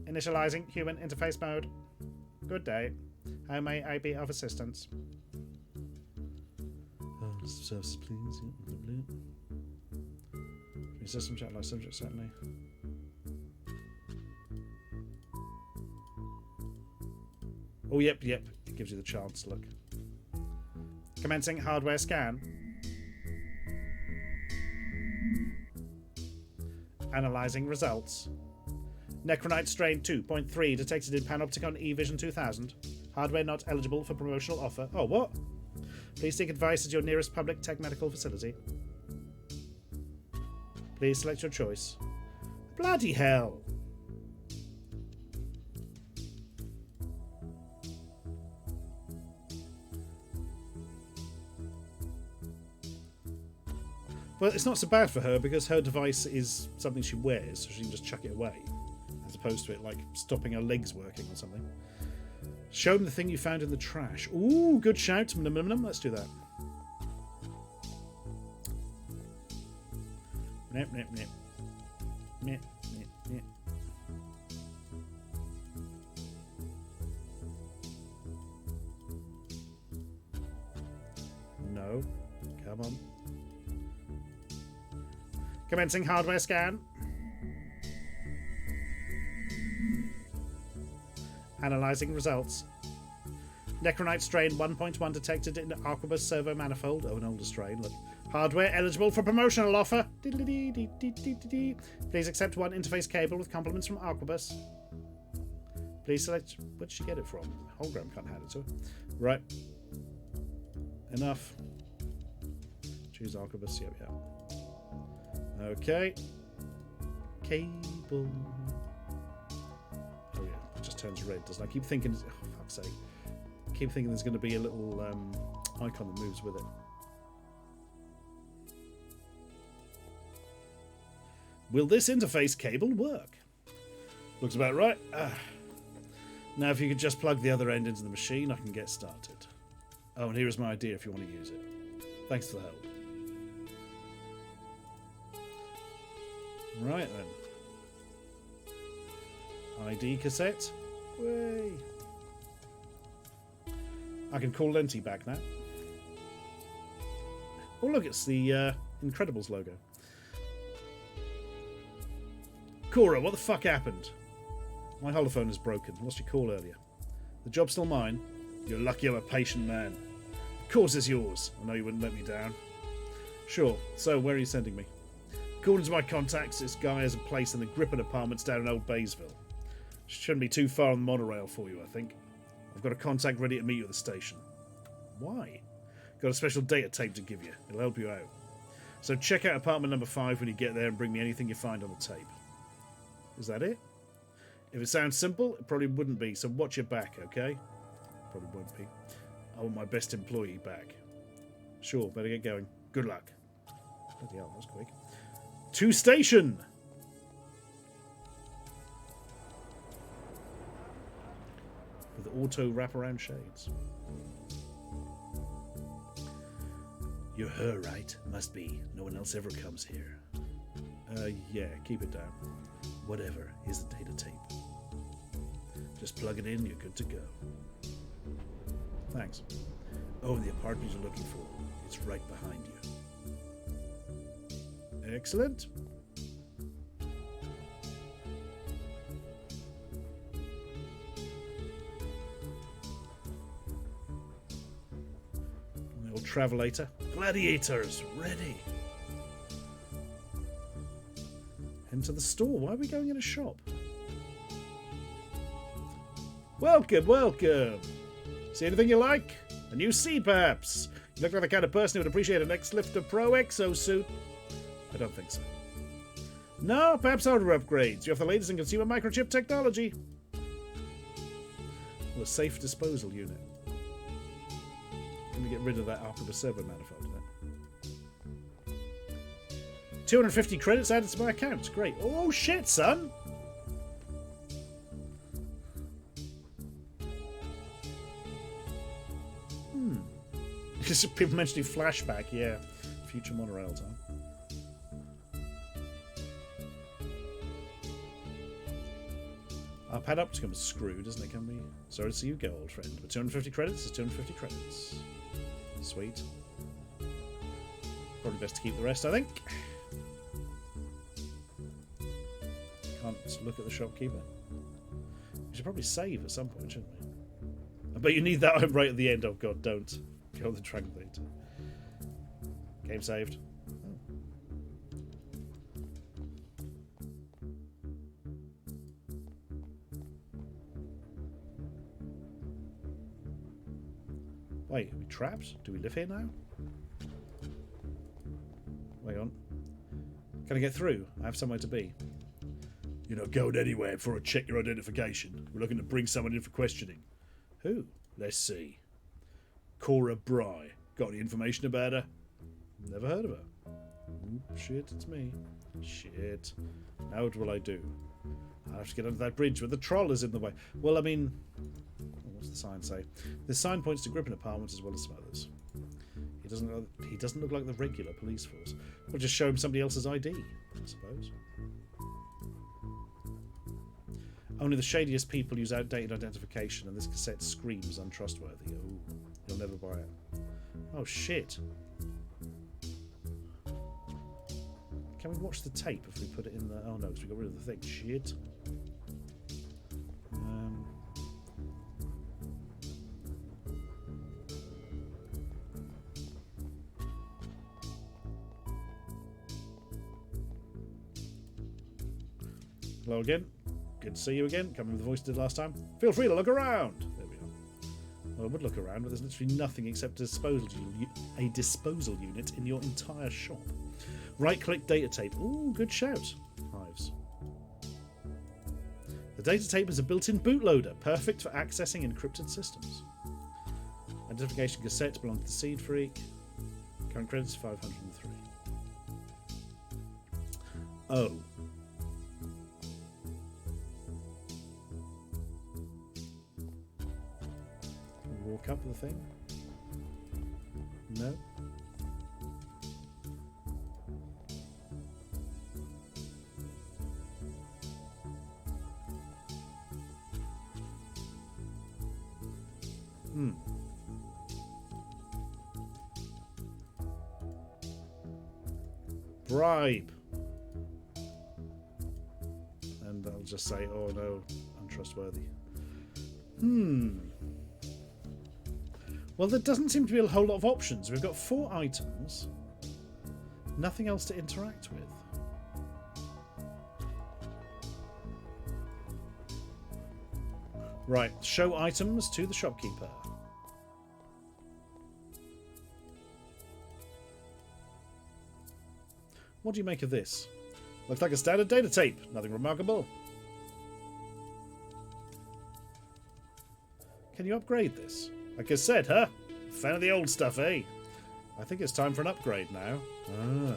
Initializing human interface mode. Good day. How may I be of assistance? Service, please. System chat, live subject, certainly. Oh, yep. It gives you the chance. Look. Commencing hardware scan. Analyzing results. Necronite strain 2.3 detected in Panopticon eVision 2000. Hardware not eligible for promotional offer. Oh, what? Please seek advice at your nearest public tech medical facility. Please select your choice. Bloody hell! Well, it's not so bad for her because her device is something she wears, so she can just chuck it away. As opposed to it, like, stopping her legs working or something. Show them the thing you found in the trash. Ooh, good shout. Let's do that. Nip. No. Come on. Commencing hardware scan. Analyzing results. Necronite strain 1.1 detected in Arquebus servo manifold. Oh, an older strain. Look. Hardware eligible for promotional offer. Please accept one interface cable with compliments from Arquebus. Please select... Where did she get it from? Hologram can't hand it to her. Right. Enough. Choose Arquebus. Yep. Okay. Cable. Oh, yeah. it just turns red, doesn't it? I keep thinking, oh, fuck's sake. I keep thinking there's going to be a little icon that moves with it. Will this interface cable work? Looks about right. Now if you could just plug the other end into the machine, I can get started. Oh, and here is my idea if you want to use it. Thanks for the help. Right then. ID cassette. Way. I can call Lenti back now. Oh look, it's the Incredibles logo. Cora, what the fuck happened? My holophone is broken. Lost your call earlier. The job's still mine. You're lucky I'm a patient man. The course is yours. I know you wouldn't let me down. Sure. So, where are you sending me? According to my contacts, this guy has a place in the Griffin Apartments down in Old Baysville. Shouldn't be too far on the monorail for you, I think. I've got a contact ready to meet you at the station. Why? Got a special data tape to give you. It'll help you out. So check out apartment number 5 when you get there and bring me anything you find on the tape. Is that it? If it sounds simple, it probably wouldn't be, so watch your back, okay? Probably won't be. I want my best employee back. Sure, better get going. Good luck. Bloody hell, that was quick. To station! With auto wraparound shades. You're her, right? Must be. No one else ever comes here. Yeah, keep it down. Whatever, here's the data tape. Just plug it in, you're good to go. Thanks. Oh, the apartment you're looking for. It's right behind you. Excellent. The old travelator. Gladiators, ready. Into the store. Why are we going in a shop? Welcome, welcome. See anything you like? A new seat, perhaps? You look like the kind of person who would appreciate an X-Lifter Pro exosuit. I don't think so. No, perhaps hardware upgrades. You have the latest in consumer microchip technology. Well, a safe disposal unit. Let me get rid of that Alpha Servo manifold then. 250 credits added to my account. Great. Oh, shit, son. People mentioning flashback, yeah. Future monorail time. Our pad up becomes screwed, doesn't it? Can we? Sorry to see you go, old friend. But 250 credits is 250 credits. Sweet. Probably best to keep the rest, I think. Can't look at the shopkeeper. We should probably save at some point, shouldn't we? I bet you need that right at the end. Oh god, don't. Go on the translator. Game saved. Oh. Wait, are we trapped? Do we live here now? Wait on. Can I get through? I have somewhere to be. You're not going anywhere before I check your identification. We're looking to bring someone in for questioning. Who? Let's see. Cora Bry. Got any information about her? Never heard of her. Oop, shit, it's me. Shit. Now what will I do? I have to get under that bridge where the troll is in the way. Well, I mean... What's the sign say? The sign points to Griffin Apartments as well as some others. He doesn't look like the regular police force. We'll just show him somebody else's ID, I suppose. Only the shadiest people use outdated identification, and this cassette screams untrustworthy. Oh, you'll never buy it. Oh, shit. Can we watch the tape if we put it in the... Oh, no, because we got rid of the thing. Shit. Hello again. Good to see you again. Coming with the voice you did last time. Feel free to look around. There we are. Well, I would look around, but there's literally nothing except a disposal unit in your entire shop. Right-click data tape. Ooh, good shout. Hives. The data tape is a built-in bootloader, perfect for accessing encrypted systems. Identification cassette belonging to the Seed Freak. Current credits 503. Oh. Walk up the thing? No. Bribe. And I'll just say, oh no, untrustworthy. Well, there doesn't seem to be a whole lot of options. We've got 4 items. Nothing else to interact with. Right, show items to the shopkeeper. What do you make of this? Looks like a standard data tape. Nothing remarkable. Can you upgrade this? Like I said, huh? Fan of the old stuff, eh? I think it's time for an upgrade now. Ah.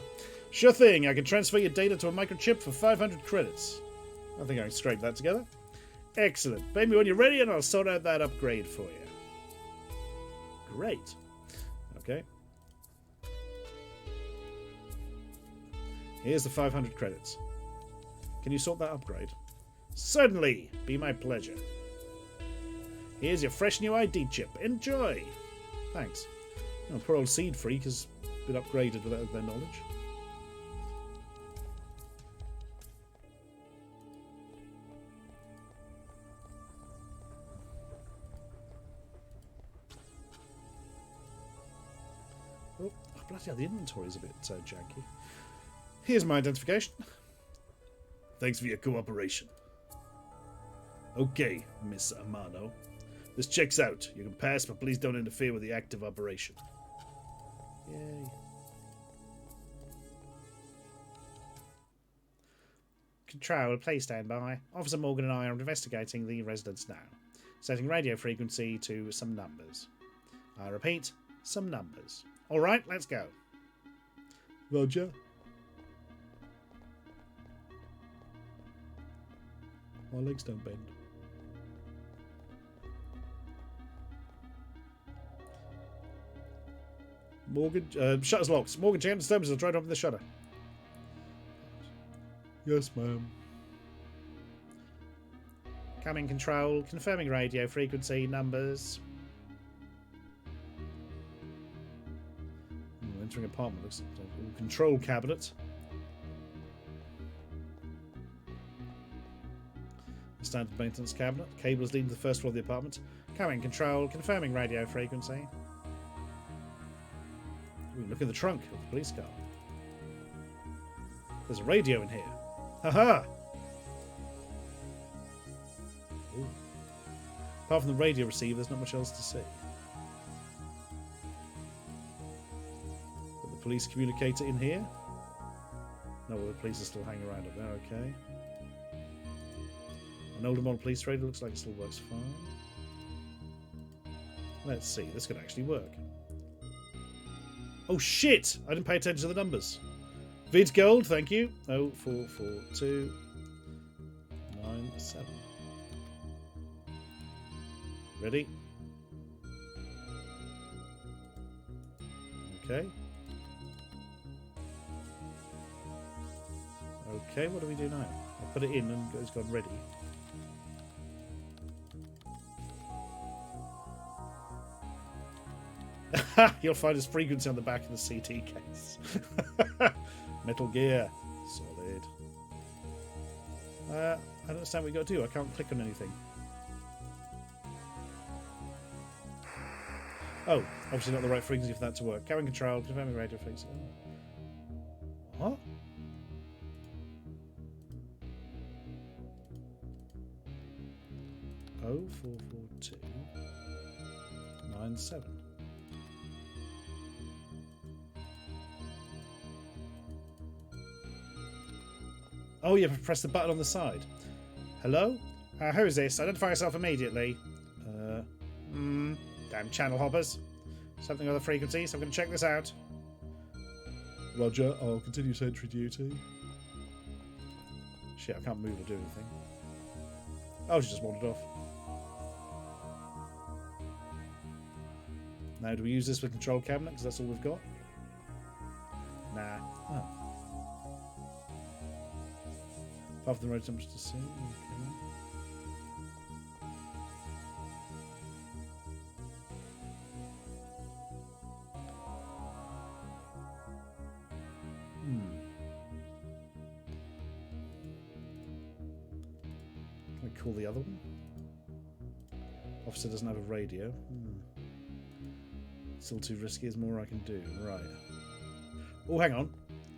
Sure thing. I can transfer your data to a microchip for 500 credits. I think I can scrape that together. Excellent. Pay me when you're ready and I'll sort out that upgrade for you. Great. Okay. Here's the 500 credits. Can you sort that upgrade? Certainly. Be my pleasure. Here's your fresh new ID chip. Enjoy. Thanks. Oh, poor old Seed Freak has been upgraded without their knowledge. Oh, bloody hell, the inventory is a bit janky. Here's my identification. Thanks for your cooperation. Okay, Miss Amano. This checks out. You can pass, but please don't interfere with the active operation. Yay. Control, please stand by. Officer Morgan and I are investigating the residence now. Setting radio frequency to some numbers. I repeat, some numbers. Alright, let's go. Roger. My legs don't bend. Morgan, shutter's locked. Morgan, check out the steps. I'll try to open the shutter. Yes, ma'am. Coming control, confirming radio frequency, numbers. Entering apartment, looks like control cabinet. Standard maintenance cabinet. Cables leading to the first floor of the apartment. Coming control, confirming radio frequency. Ooh, look at the trunk of the police car. There's a radio in here. Haha! Ooh. Apart from the radio receiver, there's not much else to see. Got the police communicator in here. No, well, the police are still hanging around up there, okay. An older model police radio looks like it still works fine. Let's see, this could actually work. Oh shit! I didn't pay attention to the numbers. Vid gold, thank you. 044297. Ready? Okay. Okay, what do we do now? I'll put it in and it's gone ready. You'll find his frequency on the back of the CT case. Metal Gear. Solid. I don't understand what you got to do. I can't click on anything. Oh, obviously not the right frequency for that to work. Carrying control, confirming radio frequency. What? Oh, 44297. Oh, you have to press the button on the side. Hello? Who is this? Identify yourself immediately. Damn channel hoppers. Something on the frequencies. I'm going to check this out. Roger, I'll continue sentry duty. Shit, I can't move or do anything. Oh, she just wandered off. Now, do we use this with control cabinet? Because that's all we've got. Nah. Oh. Apart from the road temperature to see. Okay. Can we call the other one? Officer doesn't have a radio. Still too risky. There's more I can do. Right. Oh, hang on.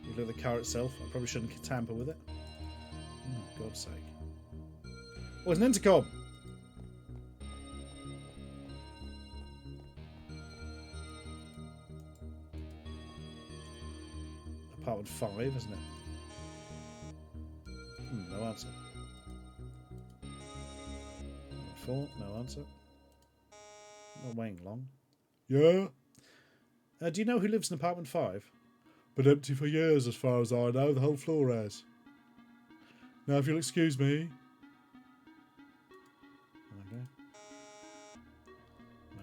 Look at the car itself. I probably shouldn't tamper with it. Oh, God's sake. Oh, it's an intercom. Apartment 5, isn't it? No answer. 4, no answer. Not waiting long. Yeah? Do you know who lives in apartment 5? Been empty for years as far as I know. The whole floor has. Now if you'll excuse me. Okay.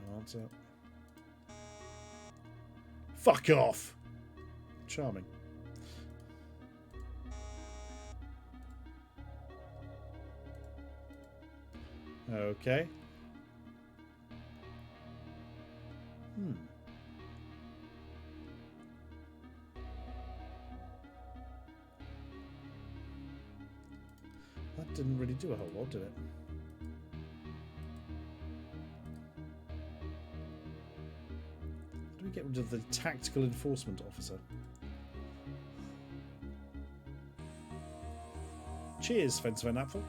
No answer. Fuck off! Charming. Okay. That didn't really do a whole lot, did it? How do we get rid of the tactical enforcement officer? Cheers, Fence Van Apfel.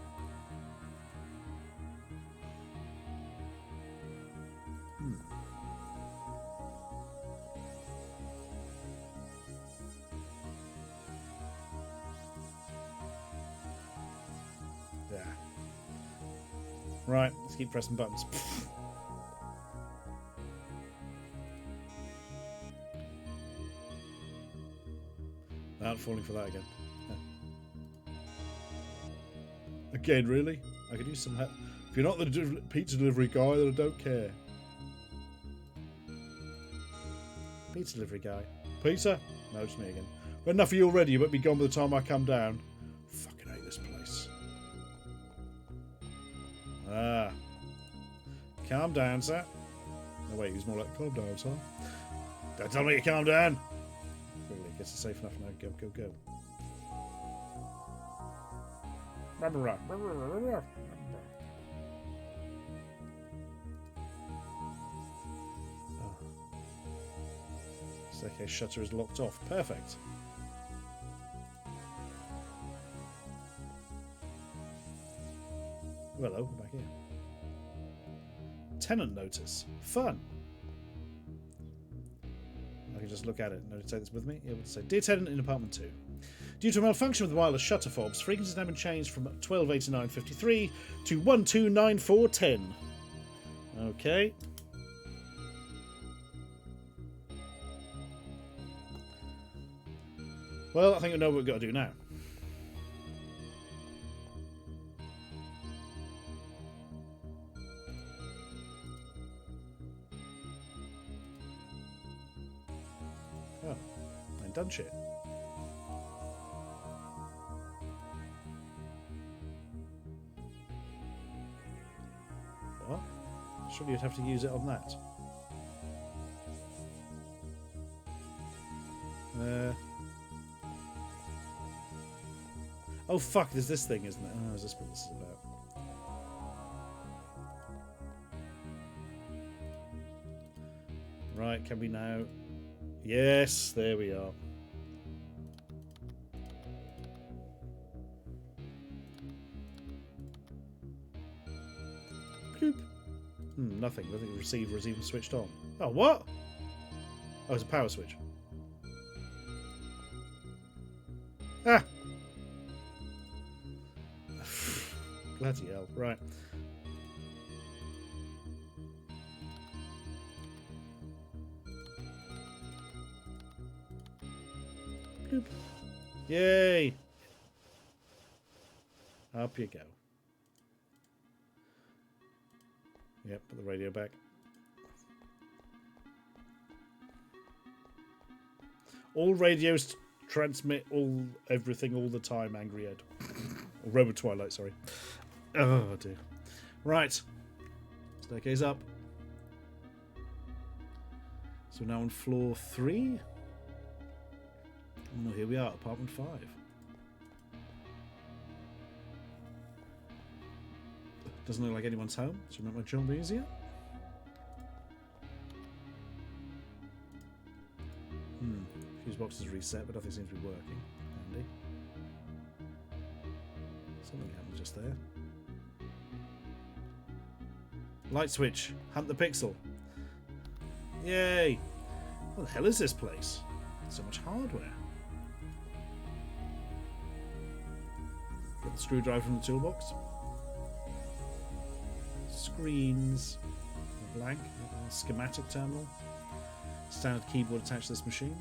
Right, let's keep pressing buttons. Not falling for that again. No. Again, really? I could use some help. If you're not the pizza delivery guy, then I don't care. Pizza delivery guy. Pizza? No, it's me again. Well, enough of you already. You won't be gone by the time I come down. Fucking hate this place. Ah. Calm down, sir. No, wait, he was more like, calm down, sir. Don't tell me to calm down. Really, I guess it's safe enough now. Go, go, go. Oh. Staircase shutter is locked off. Perfect. Well, hello, we're back here. Tenant notice. Fun. I can just look at it. No, take this with me. Able to say, dear tenant in apartment 2. Due to a malfunction with the wireless shutter fobs, frequency has now been changed from 1289.53 to 1294.10. Okay. Well, I think we know what we've got to do now. Oh, I ain't done shit. What? Surely you'd have to use it on that. Oh fuck, there's this thing, isn't it? Oh, is this what this is about? Right, can we now... Yes, there we are. Bloop. Nothing. I think the receiver is even switched on. Oh, what? Oh, it's a power switch. Ah! Bloody hell. Right. Bloop. Yay! Up you go. Yep, put the radio back. All radios transmit everything all the time, Angry Ed. Or Robo Twilight, sorry. Oh dear. Right. Staircase up. So we're now on floor 3. Oh, here we are, apartment 5. Doesn't look like anyone's home, so make my job easier. Fuse box is reset, but nothing seems to be working. Handy. Something happened just there. Light switch. Hunt the pixel. Yay! What the hell is this place? So much hardware. Get the screwdriver from the toolbox. Screens. A blank. A schematic terminal. Standard keyboard attached to this machine.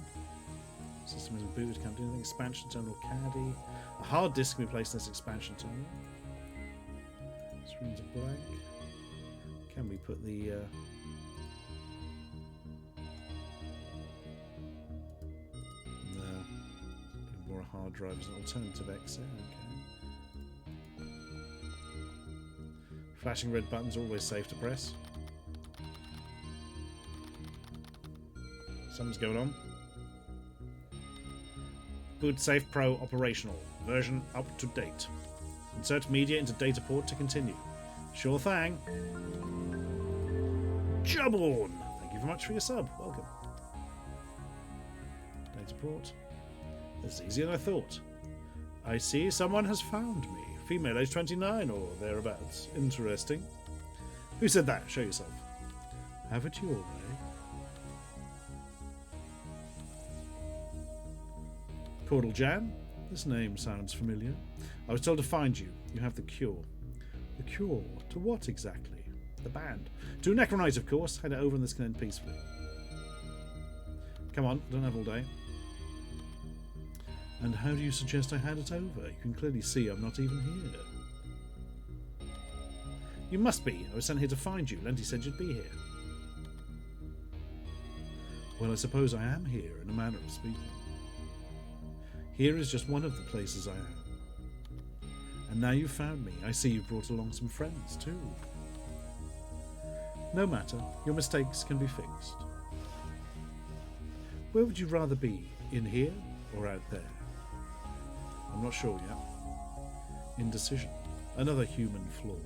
System isn't booted, can't do anything. Expansion terminal caddy. A hard disk can be placed in this expansion terminal. Screens are blank. Can we put the no. More a hard drive as an alternative exit, okay. Flashing red buttons are always safe to press. Something's going on. Boot Safe Pro operational. Version up to date. Insert media into data port to continue. Sure thing. Job on! Thank you very much for your sub. Welcome. Data port. This is easier than I thought. I see someone has found me. Female age 29 or thereabouts. Interesting. Who said that? Show yourself. Have it your way. Caudal Jan? This name sounds familiar. I was told to find you. You have the cure. The cure? To what exactly? The band. To Necronite, of course. Head it over and this can end peacefully. Come on, I don't have all day. And how do you suggest I hand it over? You can clearly see I'm not even here. You must be. I was sent here to find you. Lenty said you'd be here. Well, I suppose I am here, in a manner of speaking. Here is just one of the places I am. And now you've found me, I see you've brought along some friends too. No matter, your mistakes can be fixed. Where would you rather be, in here or out there? I'm not sure yet. Indecision. Another human flaw.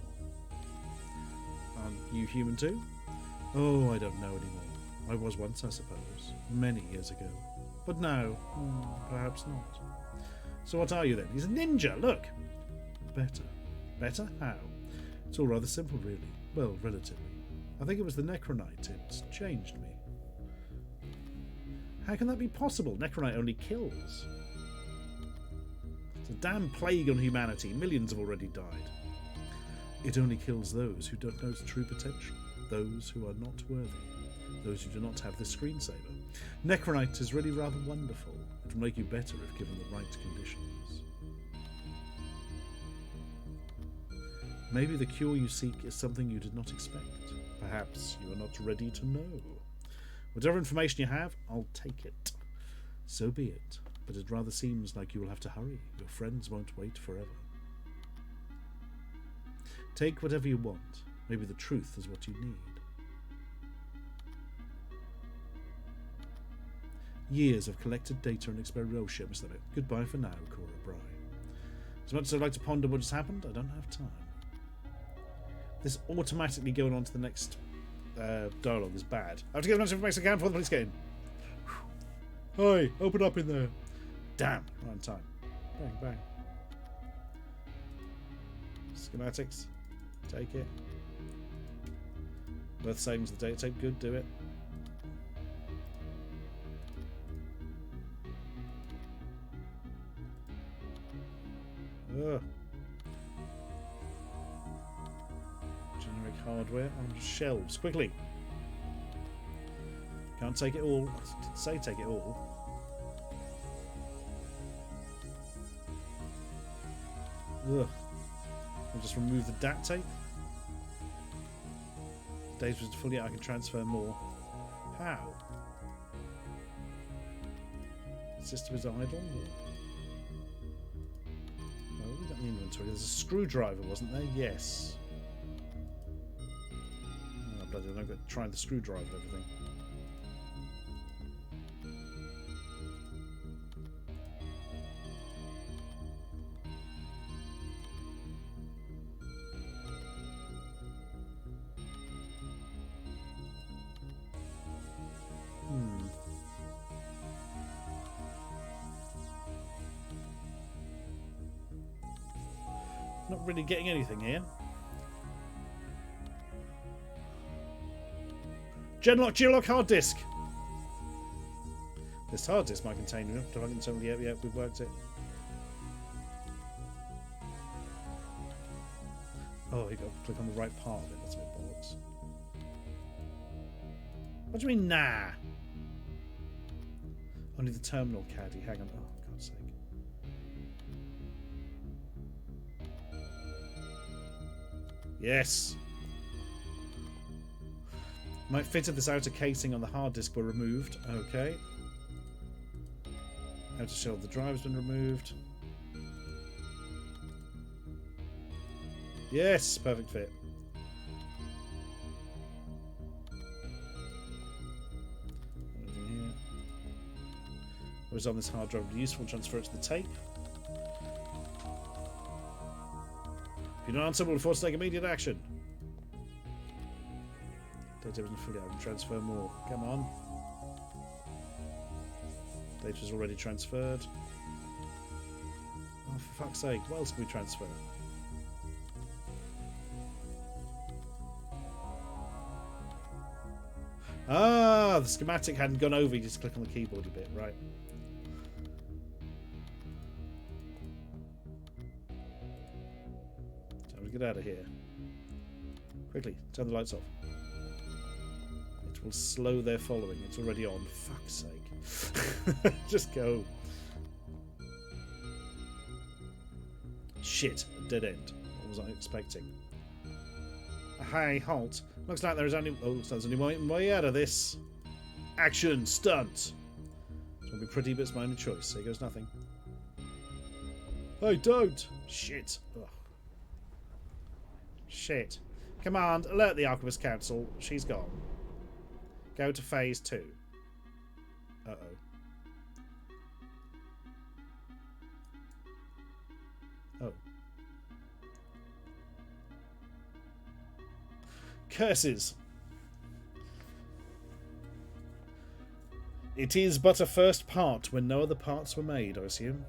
Aren't you human too? Oh, I don't know anymore. I was once, I suppose. Many years ago. But now, perhaps not. So what are you then? He's a ninja, look! Better. Better? How? It's all rather simple, really. Well, relatively. I think it was the Necronite. It's changed me. How can that be possible? Necronite only kills. It's a damn plague on humanity. Millions have already died. It only kills those who don't know its true potential. Those who are not worthy. Those who do not have the screensaver. Necronite is really rather wonderful. It will make you better if given the right conditions. Maybe the cure you seek is something you did not expect. Perhaps you are not ready to know. Whatever information you have, I'll take it. So be it. But it rather seems like you will have to hurry. Your friends won't wait forever. Take whatever you want. Maybe the truth is what you need. Years of collected data and experimental shit, Mr. Bit. Goodbye for now, Cora Bry. As much as I'd like to ponder what has happened, I don't have time. This automatically going on to the next dialogue is bad. I have to get as much information as I can before the police get in. Hi, open up in there. Damn, right on time. Bang, bang. Schematics. Take it. Worth saving to the data tape. Good, do it. Ugh. Generic hardware on shelves. Quickly. Can't take it all. I didn't say take it all. Ugh. I'll just remove the DAT tape. Data is fully out. I can transfer more. How? The system is idle. Oh, we got the inventory. There's a screwdriver, wasn't there? Yes. Oh, bloody! I've got to try the screwdriver and everything. Not really getting anything here. Genlock Geolock hard disk. This hard disk might contain enough to fucking tell. Yeah, we've worked it. Oh, you got to click on the right part of it. That's a bit bollocks. What do you mean, nah? Only the terminal caddy. Hang on. Oh, God's sake. Yes. Might fit if this outer casing on the hard disk were removed. Okay. Outer shell of the drive has been removed. Yes, perfect fit. Anything here? What is on this hard drive useful? Transfer it to the tape. If you don't answer, we'll force to take immediate action. Data isn't fully out. I can transfer more. Come on. Data is already transferred. Oh, for fuck's sake. What else can we transfer? Ah, the schematic hadn't gone over. You just click on the keyboard a bit, right? Time to get out of here. Quickly, turn the lights off. It will slow their following. It's already on. Fuck's sake. Just go. Shit, a dead end. What was I expecting? Hey, halt. Looks like there's only one way out of this. Action, stunt. It's gonna be pretty, but it's my only choice. So here goes nothing. Hey, don't! Shit. Ugh. Shit. Command, alert the Archivist Council. She's gone. Go to phase 2. Uh-oh. Oh. Curses. It is but a first part when no other parts were made, I assume.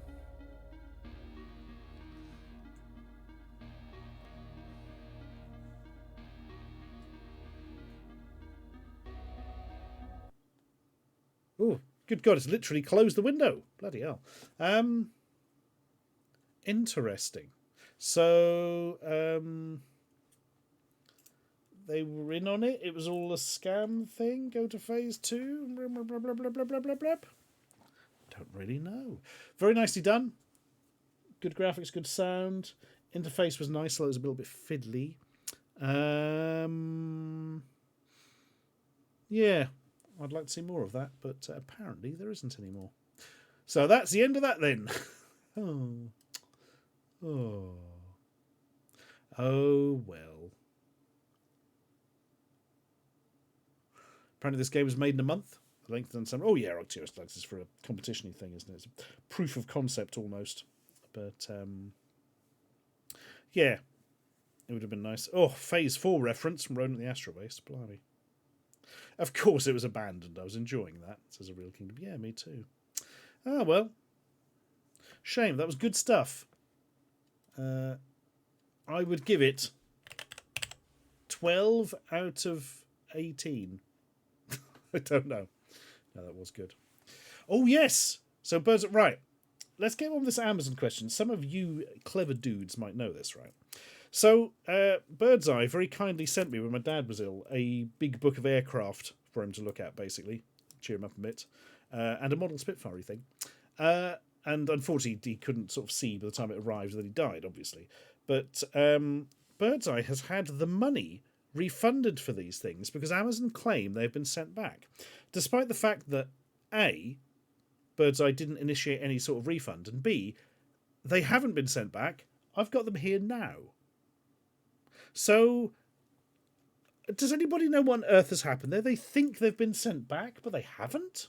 Oh, good God, it's literally closed the window. Bloody hell. Interesting. So, they were in on it. It was all a scam thing. Go to phase 2. Blah, blah, blah, blah, blah, blah, blah, blah. Don't really know. Very nicely done. Good graphics, good sound. Interface was nice, so it was a little bit fiddly. Yeah, I'd like to see more of that, but apparently there isn't any more. So that's the end of that then. Oh well. Apparently this game was made in a month. The length and some. Oh yeah, Octarius likes this for a competition-y thing, isn't it? It's a proof of concept almost. But yeah, it would have been nice. Oh, Phase 4 reference from Rodent the Astro Waste. Blimey. Of course it was abandoned. I was enjoying that, says A Real Kingdom. Yeah, me too. Ah, well. Shame. That was good stuff. I would give it 12 out of 18. I don't know. No, that was good. Oh, yes. So, Birds... Right. Let's get on with this Amazon question. Some of you clever dudes might know this, right? So, Birdseye very kindly sent me, when my dad was ill, a big book of aircraft for him to look at, basically. Cheer him up a bit. And a model Spitfire thing. And unfortunately, he couldn't sort of see by the time it arrived that he died, obviously. But Birdseye has had the money refunded for these things because Amazon claim they've been sent back. Despite the fact that, A, Birdseye didn't initiate any sort of refund, and B, they haven't been sent back. I've got them here now. So, does anybody know what on earth has happened there? They think they've been sent back, but they haven't?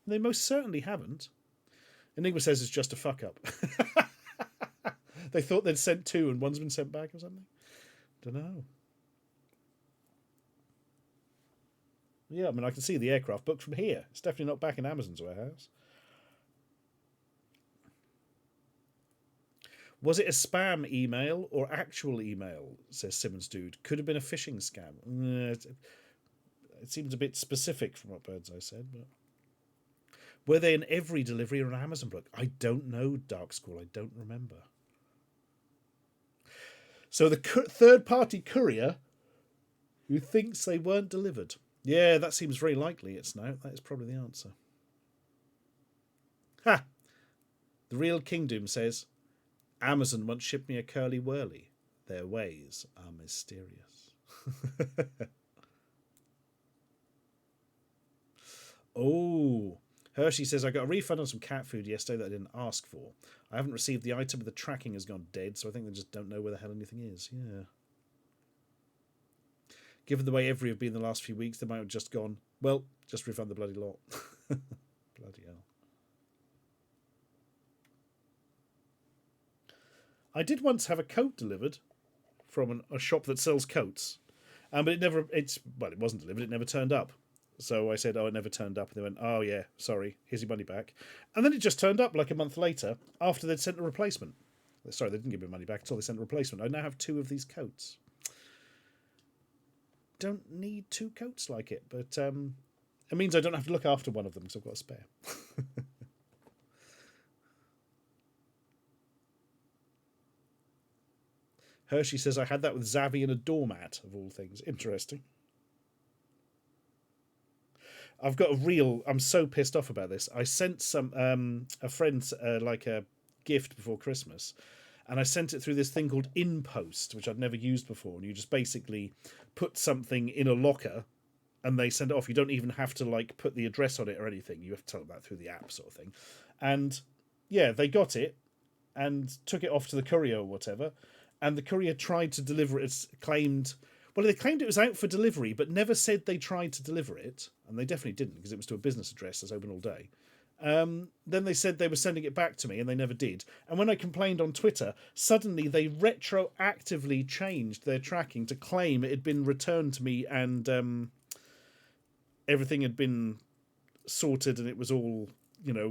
They most certainly haven't. Enigma says it's just a fuck-up. They thought they'd sent 2 and one's been sent back or something? Don't know. Yeah, I mean, I can see the aircraft booked from here. It's definitely not back in Amazon's warehouse. Was it a spam email or actual email, says Simmons Dude. Could have been a phishing scam. It seems a bit specific from what Birdseye said. But were they in every delivery or an Amazon block? I don't know, Dark School. I don't remember. So the third-party courier who thinks they weren't delivered. Yeah, that seems very likely it's now. That is probably the answer. Ha! The real Kingdom says, Amazon once shipped me a curly whirly. Their ways are mysterious. Oh, Hershey says, I got a refund on some cat food yesterday that I didn't ask for. I haven't received the item, but the tracking has gone dead, so I think they just don't know where the hell anything is. Yeah. Given the way every have been the last few weeks, they might have just gone, well, just refund the bloody lot. Bloody hell. I did once have a coat delivered from a shop that sells coats, but it wasn't delivered. It never turned up. So I said, oh, it never turned up. And they went, oh, yeah, sorry, here's your money back. And then it just turned up like a month later after they'd sent a replacement. Sorry, they didn't give me money back until they sent a replacement. I now have 2 of these coats. Don't need 2 coats like it, but it means I don't have to look after one of them because I've got a spare. Hershey says, I had that with Zavi and a doormat, of all things. Interesting. I've got I'm so pissed off about this. I sent a friend like a gift before Christmas, and I sent it through this thing called InPost, which I'd never used before. And you just basically put something in a locker and they send it off. You don't even have to like put the address on it or anything. You have to tell them that through the app sort of thing. And yeah, they got it and took it off to the courier or whatever. And the courier tried to deliver it. They claimed it was out for delivery, but never said they tried to deliver it. And they definitely didn't, because it was to a business address that's open all day. Then they said they were sending it back to me, and they never did. And when I complained on Twitter, suddenly they retroactively changed their tracking to claim it had been returned to me and everything had been sorted and it was all,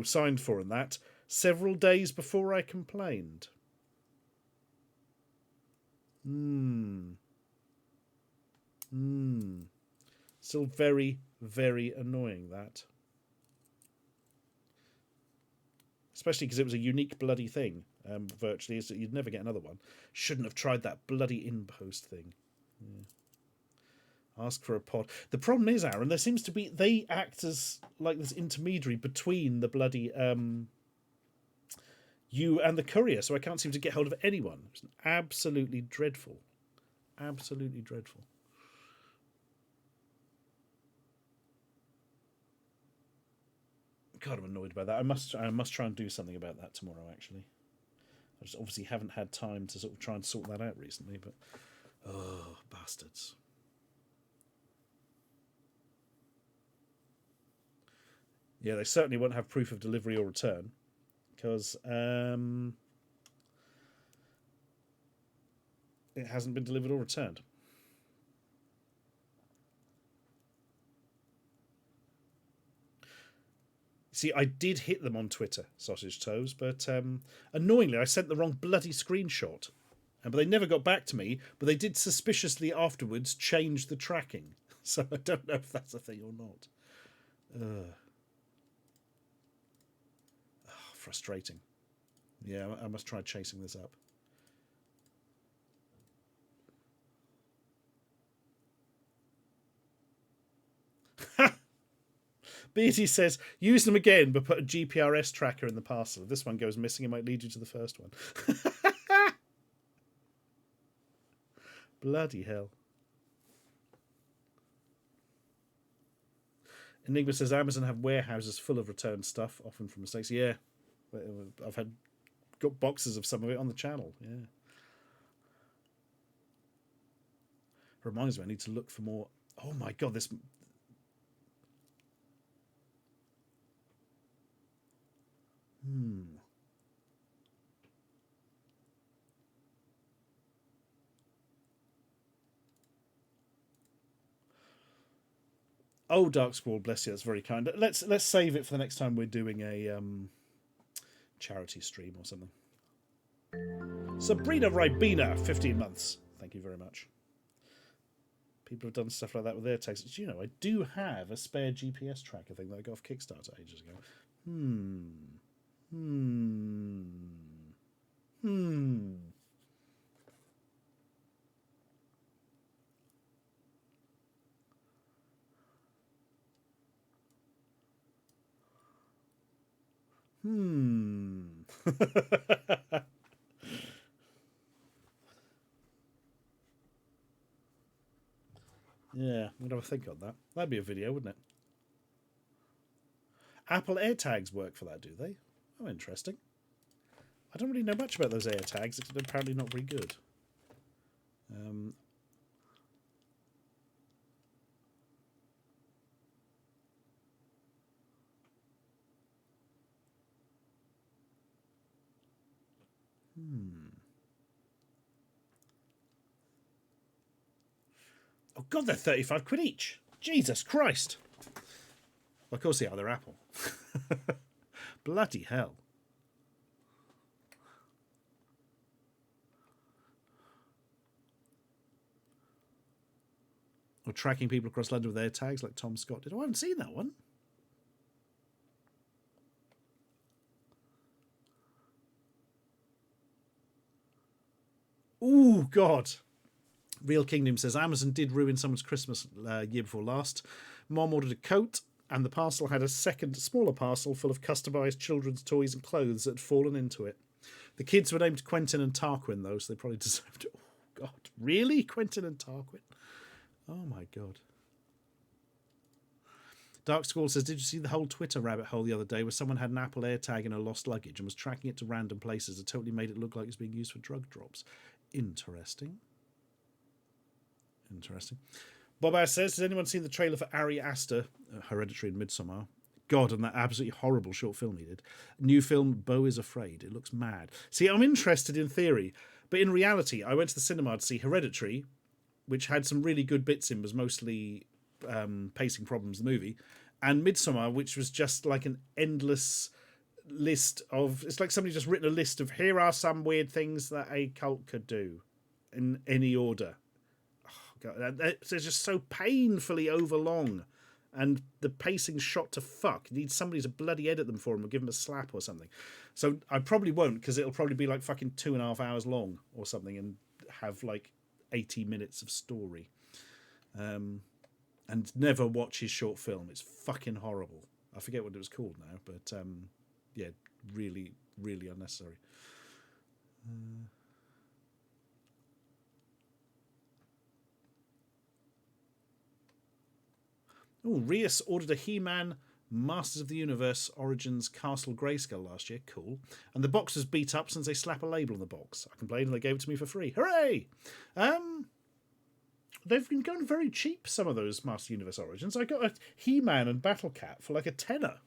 signed for and that, several days before I complained. Still very, very annoying, that. Especially because it was a unique bloody thing, virtually. So you'd never get another one. Shouldn't have tried that bloody InPost thing. Yeah. Ask for a pod. The problem is, Aaron, there seems to be... They act as like this intermediary between the bloody... you and the courier, so I can't seem to get hold of anyone. It's absolutely dreadful. Absolutely dreadful. God, I'm annoyed by that. I must try and do something about that tomorrow, actually. I just obviously haven't had time to sort of try and sort that out recently, but... Oh, bastards. Yeah, they certainly won't have proof of delivery or return, because it hasn't been delivered or returned. See, I did hit them on Twitter, Sausage Toes, but annoyingly, I sent the wrong bloody screenshot. But they never got back to me, but they did suspiciously afterwards change the tracking. So I don't know if that's a thing or not. Frustrating. Yeah, I must try chasing this up. Beardy says, use them again, but put a GPRS tracker in the parcel. If this one goes missing, it might lead you to the first one. Bloody hell. Enigma says, Amazon have warehouses full of returned stuff, often from mistakes. Yeah, I've got boxes of some of it on the channel. Yeah. Reminds me, I need to look for more. Oh my god, this. Oh, Dark Squall, bless you, that's very kind. Let's save it for the next time we're doing a charity stream or something. Sabrina Ribena, 15 months. Thank you very much. People have done stuff like that with their tags. Do you know, I do have a spare GPS tracker thing that I got off Kickstarter ages ago. Yeah, I'm going to have a think on that. That'd be a video, wouldn't it? Apple AirTags work for that, do they? Oh, interesting. I don't really know much about those AirTags. They're apparently not very good. Oh god, they're 35 quid each. Jesus Christ. Well, of course they are, they're Apple. Bloody hell. Or tracking people across London with their tags like Tom Scott did. Oh, I haven't seen that one. Ooh, God. Real Kingdom says, Amazon did ruin someone's Christmas year before last. Mom ordered a coat, and the parcel had a second, smaller parcel full of customised children's toys and clothes that had fallen into it. The kids were named Quentin and Tarquin, though, so they probably deserved it. Oh, God. Really? Quentin and Tarquin? Oh, my God. Dark Squall says, did you see the whole Twitter rabbit hole the other day where someone had an Apple AirTag in a lost luggage and was tracking it to random places that totally made it look like it was being used for drug drops? Interesting. Interesting. Bob Ass says, has anyone seen the trailer for Ari Aster, Hereditary and Midsommar? God, and that absolutely horrible short film he did. New film, Beau is Afraid. It looks mad. See, I'm interested in theory, but in reality, I went to the cinema to see Hereditary, which had some really good bits in, was mostly pacing problems, the movie, and Midsommar, which was just like an endless list of... It's like somebody just written a list of, here are some weird things that a cult could do in any order. It's just so painfully overlong, and the pacing's shot to fuck. You need somebody to bloody edit them for him or give him a slap or something. So I probably won't, because it'll probably be like fucking 2.5 hours long or something and have like 80 minutes of story. And never watch his short film. It's fucking horrible. I forget what it was called now, but yeah, really, really unnecessary. Oh, Rias ordered a He-Man Masters of the Universe Origins Castle Grayskull last year. Cool. And the box was beat up since they slap a label on the box. I complained and they gave it to me for free. Hooray! They've been going very cheap, some of those Master Universe Origins. I got a He-Man and Battle Cat for like a tenner.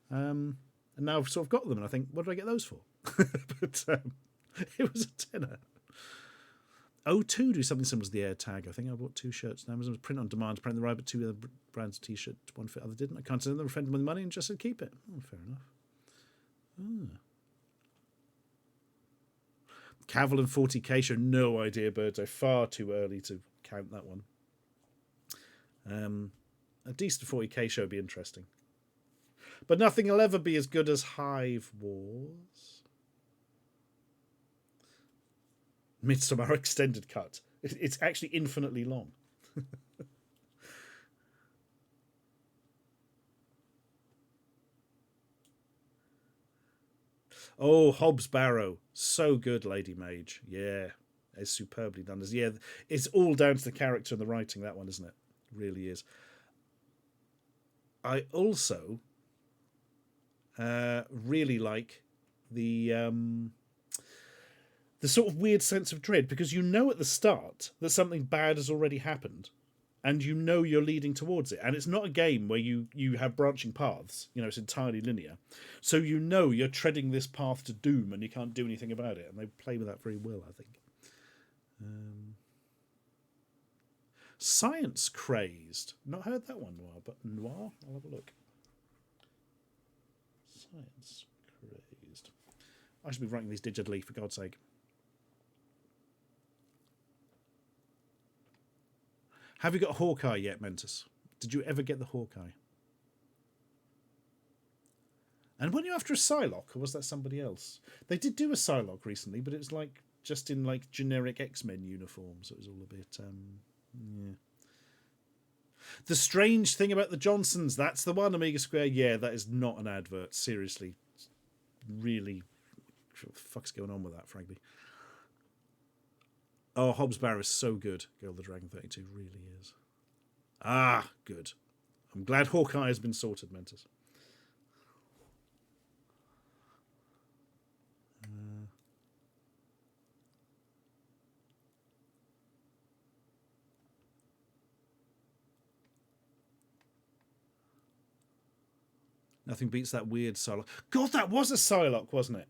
And now I've sort of got them and I think, what did I get those for? But it was a tenner. O2 do something similar to the AirTag. I think I bought 2 shirts. Amazon was print on demand, print the right, but 2 other brands of t-shirt, one fit, other didn't. I can't send them, refund them with money and just said keep it. Oh, fair enough. Cavill and 40k show, no idea, Birdo. Far too early to count that one. A decent 40k show would be interesting. But nothing will ever be as good as Hive Wars. Midsommar extended cut. It's actually infinitely long. Oh, Hobbs Barrow. So good, Lady Mage. Yeah. It's superbly done. Yeah, it's all down to the character and the writing, that one, isn't it? It really is. I also really like the sort of weird sense of dread, because you know at the start that something bad has already happened, and you know you're leading towards it. And it's not a game where you have branching paths. You know, it's entirely linear. So you know you're treading this path to doom and you can't do anything about it. And they play with that very well, I think. Science Crazed. Not heard that one, Noir, but Noir? I'll have a look. Science Crazed. I should be writing these digitally, for God's sake. Have you got Hawkeye yet, Mentis? Did you ever get the Hawkeye? And weren't you after a Psylocke, or was that somebody else? They did do a Psylocke recently, but it was like just in like generic X-Men uniforms. So it was all a bit, yeah. The Strange Thing About the Johnsons. That's the one, Amiga Square. Yeah, that is not an advert. Seriously, really, what the fuck's going on with that? Frankly. Oh, Hobbs Barrow is so good. Girl the Dragon 32 really is. Ah, good. I'm glad Hawkeye has been sorted, Mentis. Nothing beats that weird Psylocke. God, that was a Psylocke, wasn't it?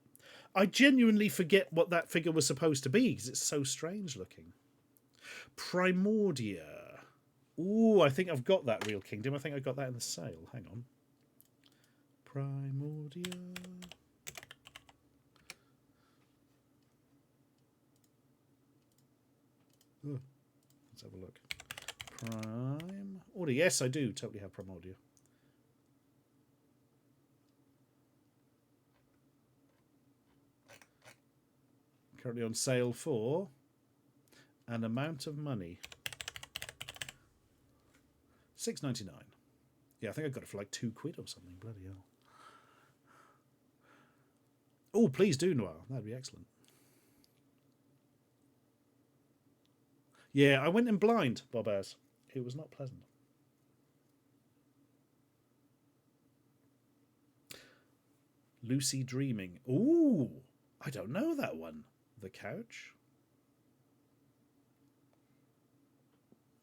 I genuinely forget what that figure was supposed to be because it's so strange looking. Primordia. Ooh, I think I've got that Real Kingdom. I think I got that in the sale. Hang on. Primordia. Oh, let's have a look. Primordia. Yes, I do totally have Primordia. Currently on sale for an amount of money. $6.99. Yeah, I think I got it for like £2 or something. Bloody hell. Oh, please do, Noir. That'd be excellent. Yeah, I went in blind, Bob Az. It was not pleasant. Lucy Dreaming. Ooh, I don't know that one. The Couch.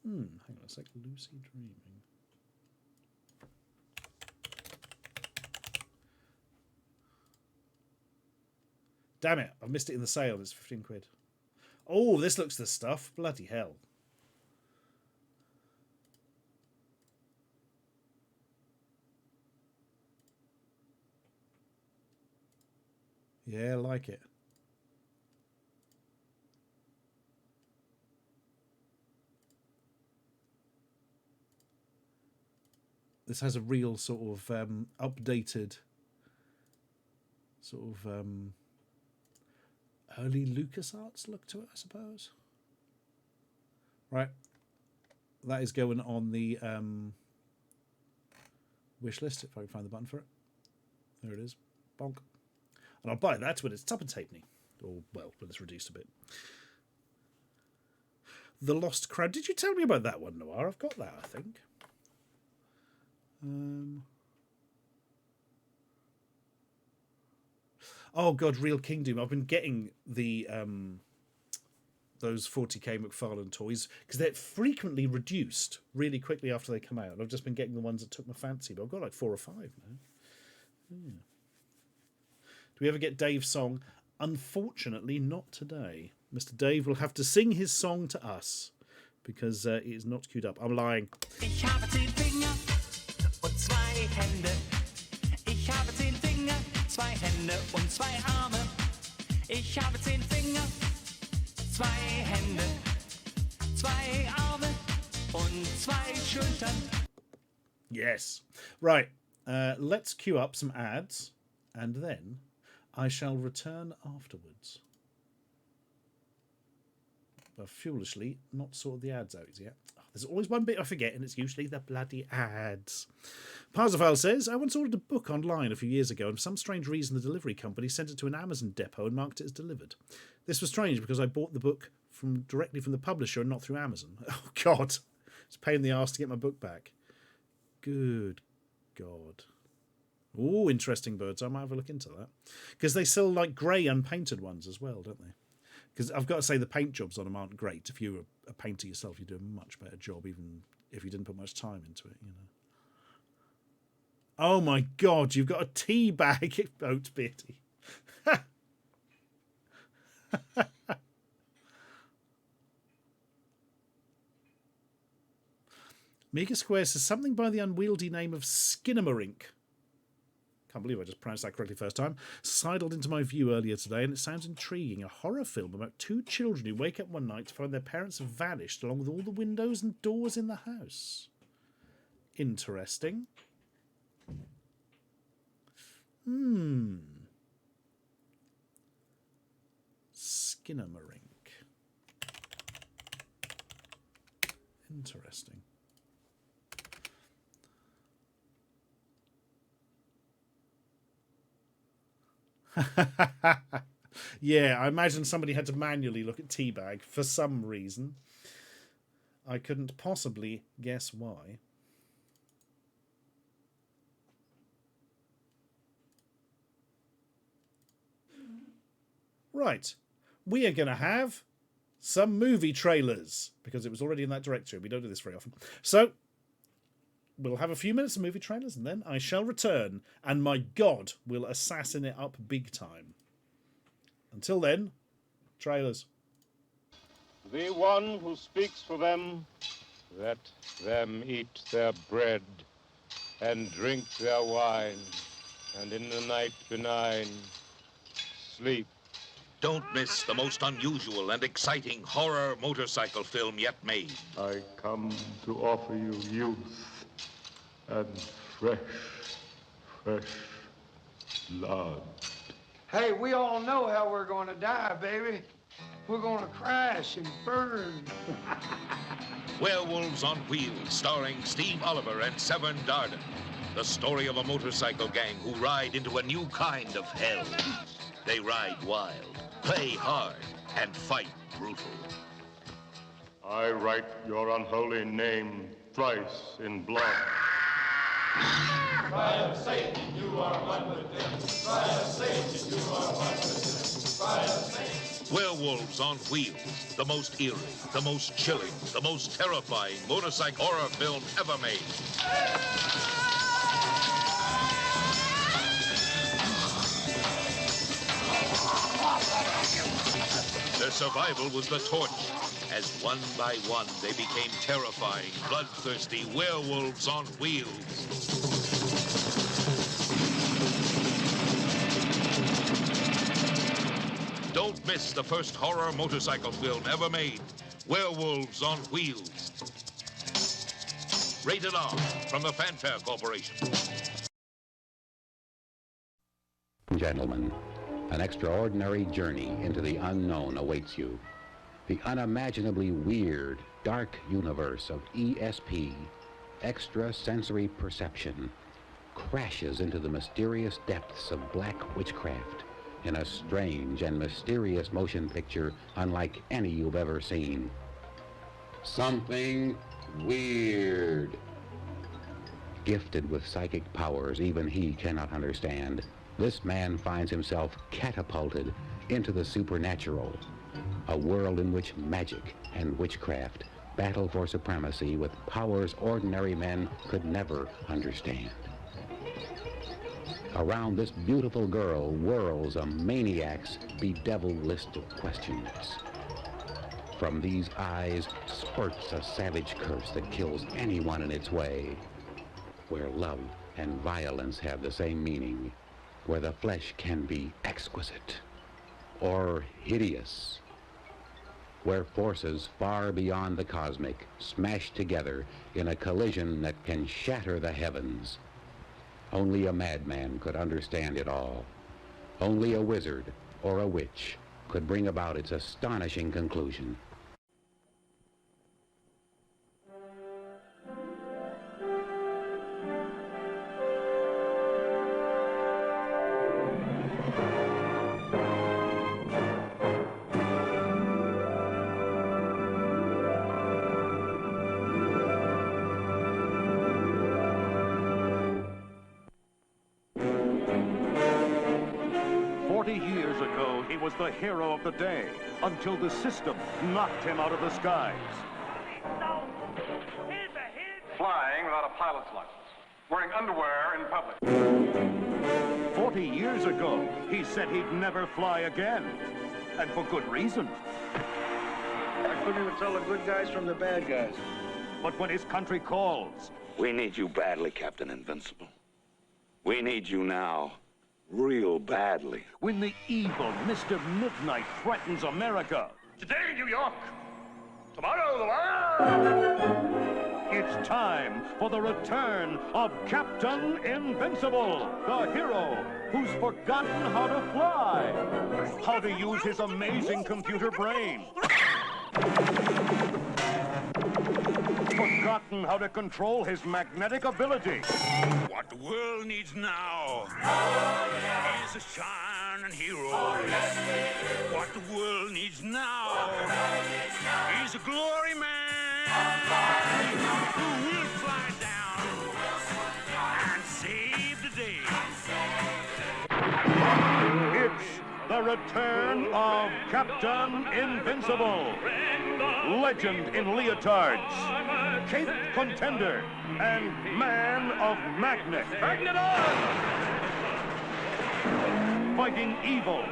Hang on a sec. Lucy Dreaming. Damn it, I've missed it in the sale. It's £15. Oh, this looks the stuff. Bloody hell. Yeah, I like it. This has a real sort of updated sort of early LucasArts look to it, I suppose. Right. That is going on the wish list, if I can find the button for it. There it is. Bonk. And I'll buy that when it's tuppence halfpenny. Or, well, when it's reduced a bit. The Lost Crowd. Did you tell me about that one, Noir? I've got that, I think. Oh God, Real Kingdom. I've been getting the those 40k McFarlane toys because they're frequently reduced really quickly after they come out. I've just been getting the ones that took my fancy, but I've got like 4 or 5 now. Yeah. Do we ever get Dave's song? Unfortunately, not today. Mr. Dave will have to sing his song to us because it is not queued up. I'm lying. Ich habe 10 Finger und 2 Hände. Ich habe 10 Finger, 2 Hände und 2 Arme. Ich habe 10 Finger, 2 Hände, 2 Arme und 2 Schultern. Yes. Right. Let's queue up some ads and then I shall return afterwards. I've foolishly not sorted the ads out yet. Oh, There's always one bit I forget, and it's usually the bloody ads. Parzophile says, I once ordered a book online a few years ago, and for some strange reason the delivery company sent it to an Amazon depot and marked it as delivered. This was strange because I bought the book directly from the publisher and not through Amazon. Oh, God. It's a pain in the arse to get my book back. Good God. Oh, interesting, Birds. I might have a look into that. Because they sell, like, grey unpainted ones as well, don't they? Because I've got to say the paint jobs on them aren't great. If you're a painter yourself, you do a much better job, even if you didn't put much time into it, you know. Oh my God, you've got a tea bag, Oat Beatty. Mega Square says something by the unwieldy name of Skinnamarink. Can't believe I just pronounced that correctly first time. Sidled into my view earlier today, and it sounds intriguing. A horror film about two children who wake up one night to find their parents have vanished, along with all the windows and doors in the house. Interesting. Skinnamarink. Interesting. Yeah, I imagine somebody had to manually look at Teabag for some reason. I couldn't possibly guess why. Right, we are going to have some movie trailers, because it was already in that directory. We don't do this very often. So, we'll have a few minutes of movie trailers, and then I shall return, and my God, we'll assassin it up big time. Until then, trailers. The one who speaks for them, let them eat their bread and drink their wine, and in the night benign, sleep. Don't miss the most unusual and exciting horror motorcycle film yet made. I come to offer you youth and fresh blood. Hey, we all know how we're gonna die, baby. We're gonna crash and burn. Werewolves on Wheels, starring Steve Oliver and Severn Darden. The story of a motorcycle gang who ride into a new kind of hell. They ride wild, play hard, and fight brutal. I write your unholy name thrice in blood. Cry of Satan, you are one with them. Cry of Satan, you are one with them. Cry of Satan. Werewolves on Wheels, the most eerie, the most chilling, the most terrifying motorcycle horror film ever made. Their survival was the torch, as one by one they became terrifying, bloodthirsty werewolves on wheels. Don't miss the first horror motorcycle film ever made, Werewolves on Wheels. Rated R from the Fanfare Corporation. Gentlemen, an extraordinary journey into the unknown awaits you. The unimaginably weird, dark universe of ESP, extrasensory perception, crashes into the mysterious depths of black witchcraft in a strange and mysterious motion picture unlike any you've ever seen. Something weird. Gifted with psychic powers even he cannot understand, this man finds himself catapulted into the supernatural, a world in which magic and witchcraft battle for supremacy with powers ordinary men could never understand. Around this beautiful girl whirls a maniac's bedeviled list of questions. From these eyes spurts a savage curse that kills anyone in its way. Where love and violence have the same meaning, where the flesh can be exquisite or hideous, where forces far beyond the cosmic smash together in a collision that can shatter the heavens. Only a madman could understand it all. Only a wizard or a witch could bring about its astonishing conclusion. was the hero of the day until the system knocked him out of the skies. Flying without a pilot's license. Wearing underwear in public. 40 years ago, he said he'd never fly again. And for good reason. I couldn't even tell the good guys from the bad guys. But when his country calls... We need you badly, Captain Invincible. We need you now. Real badly. When the evil Mr. Midnight threatens America. Today, New York. Tomorrow, the world. It's time for the return of Captain Invincible, the hero who's forgotten how to fly, how to use his amazing computer brain, forgotten how to control his magnetic ability. What the world needs now is a shining hero. What the world needs now is a glory man. Who will fly down and save the day? It's the return of Captain Invincible, legend in leotards, cape contender, and man of magnet. Magnet on! Fighting evil.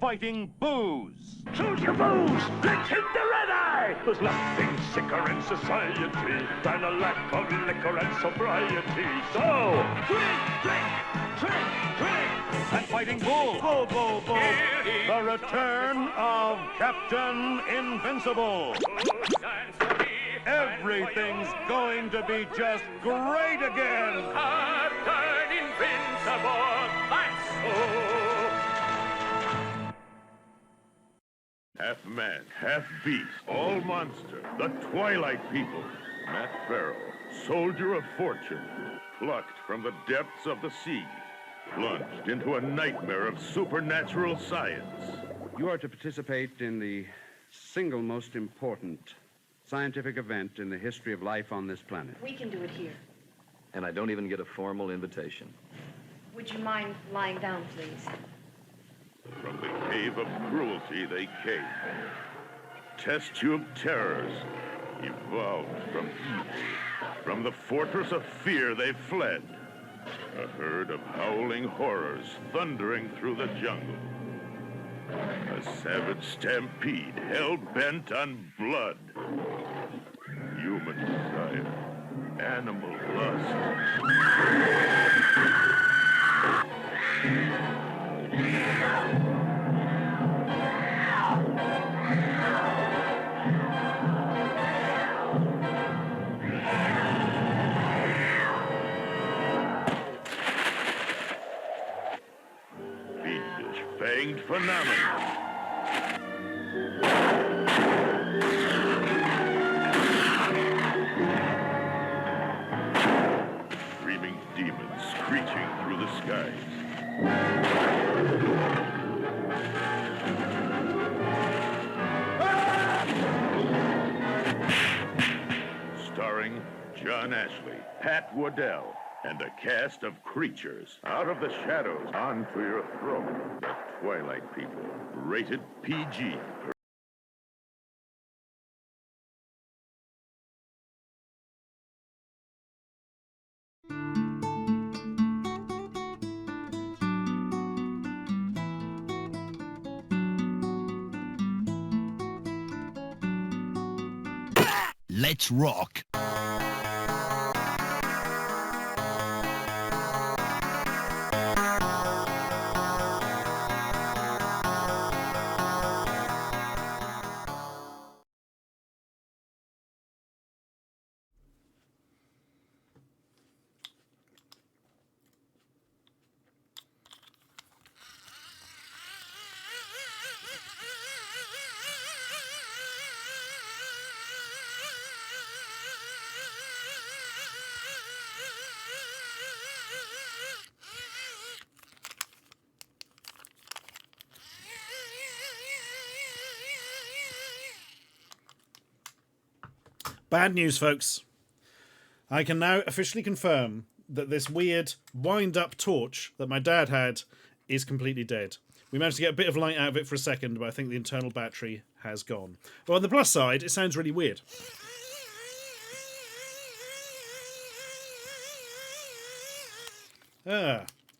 Fighting booze. Choose your booze! Let's hit the red eye! There's nothing sicker in society than a lack of liquor and sobriety. So, drink, drink, drink, drink! And fighting bull. Bull, bull, bull. The return of Captain Invincible. Everything's going to be just great again. Captain Invincible, that's so. Half man, half beast, all monster, the Twilight People. Matt Farrell, soldier of fortune, plucked from the depths of the sea, plunged into a nightmare of supernatural science. You are to participate in the single most important scientific event in the history of life on this planet. We can do it here. And I don't even get a formal invitation. Would you mind lying down, please? From the cave of cruelty they came. Test tube terrors evolved from evil. From the fortress of fear they fled. A herd of howling horrors thundering through the jungle. A savage stampede hell-bent on blood. Human desire. Animal lust. Fiendish, fanged phenomenon. Screaming demons screeching through the skies. Starring John Ashley, Pat Waddell, and a cast of creatures out of the shadows onto your throne. The Twilight People, rated PG. Let's rock. Bad news, folks. I can now officially confirm that this weird wind-up torch that my dad had is completely dead. We managed to get a bit of light out of it for a second, but I think the internal battery has gone. But on the plus side, it sounds really weird.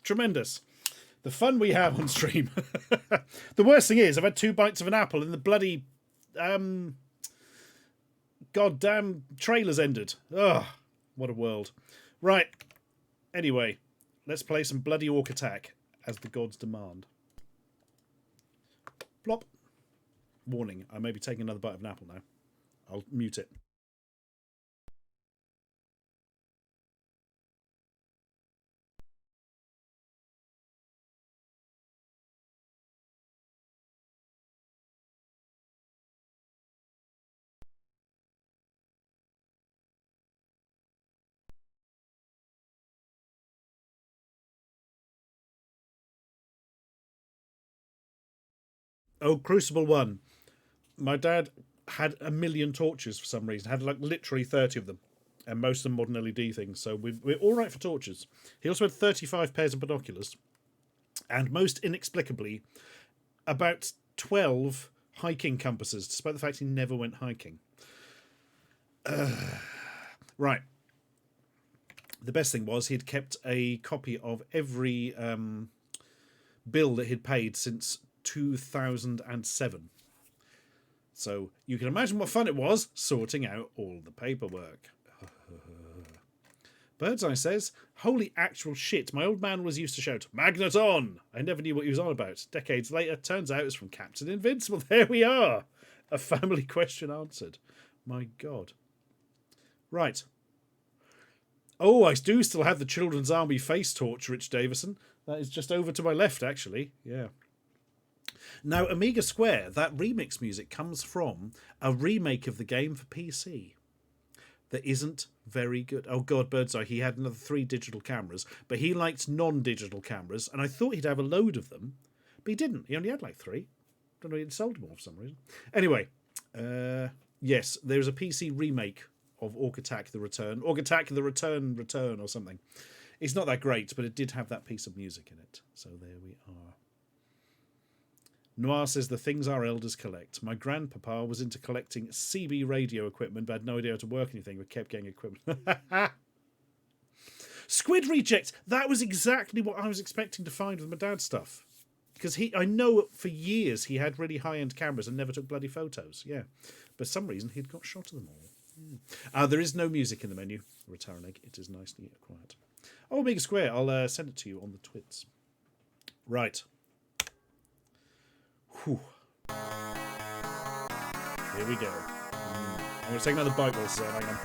Tremendous. The fun we have on stream. The worst thing is, I've had 2 bites of an apple and the bloody goddamn trailer's ended. Ugh, what a world. Right. Anyway, let's play some bloody Orc Attack as the gods demand. Plop. Warning, I may be taking another bite of an apple now. I'll mute it. Oh, Crucible 1. My dad had a million torches for some reason. Had like literally 30 of them. And most of them modern LED things. So we're all right for torches. He also had 35 pairs of binoculars. And most inexplicably, about 12 hiking compasses, despite the fact he never went hiking. Right. The best thing was he'd kept a copy of every bill that he'd paid since 2007. So you can imagine what fun it was sorting out all the paperwork. Birdseye says, holy actual shit, my old man was used to shout, Magnet on! I never knew what he was on about. Decades later, turns out it's from Captain Invincible. There we are! A family question answered. My God. Right. Oh, I do still have the Children's Army face torch, Rich Davison. That is just over to my left, actually. Yeah. Now, Amiga Square, that remix music comes from a remake of the game for PC that isn't very good. Oh, God, Birdseye, he had another 3 digital cameras, but he liked non-digital cameras, and I thought he'd have a load of them, but he didn't. He only had like 3. Don't know, he'd sold them all for some reason. Anyway, yes, there's a PC remake of Orc Attack the Return. Orc Attack the Return or something. It's not that great, but it did have that piece of music in it. So there we are. Noir says, the things our elders collect. My grandpapa was into collecting CB radio equipment, but had no idea how to work anything, but kept getting equipment. Squid Reject! That was exactly what I was expecting to find with my dad's stuff. Because I know for years he had really high-end cameras and never took bloody photos. Yeah. But for some reason he'd got shot of them all. There is no music in the menu. Return egg. It is nicely quiet. Oh, Amiga Square. I'll send it to you on the twits. Right. Whew. Here we go. I'm going to take another bite while this is on. Hang on.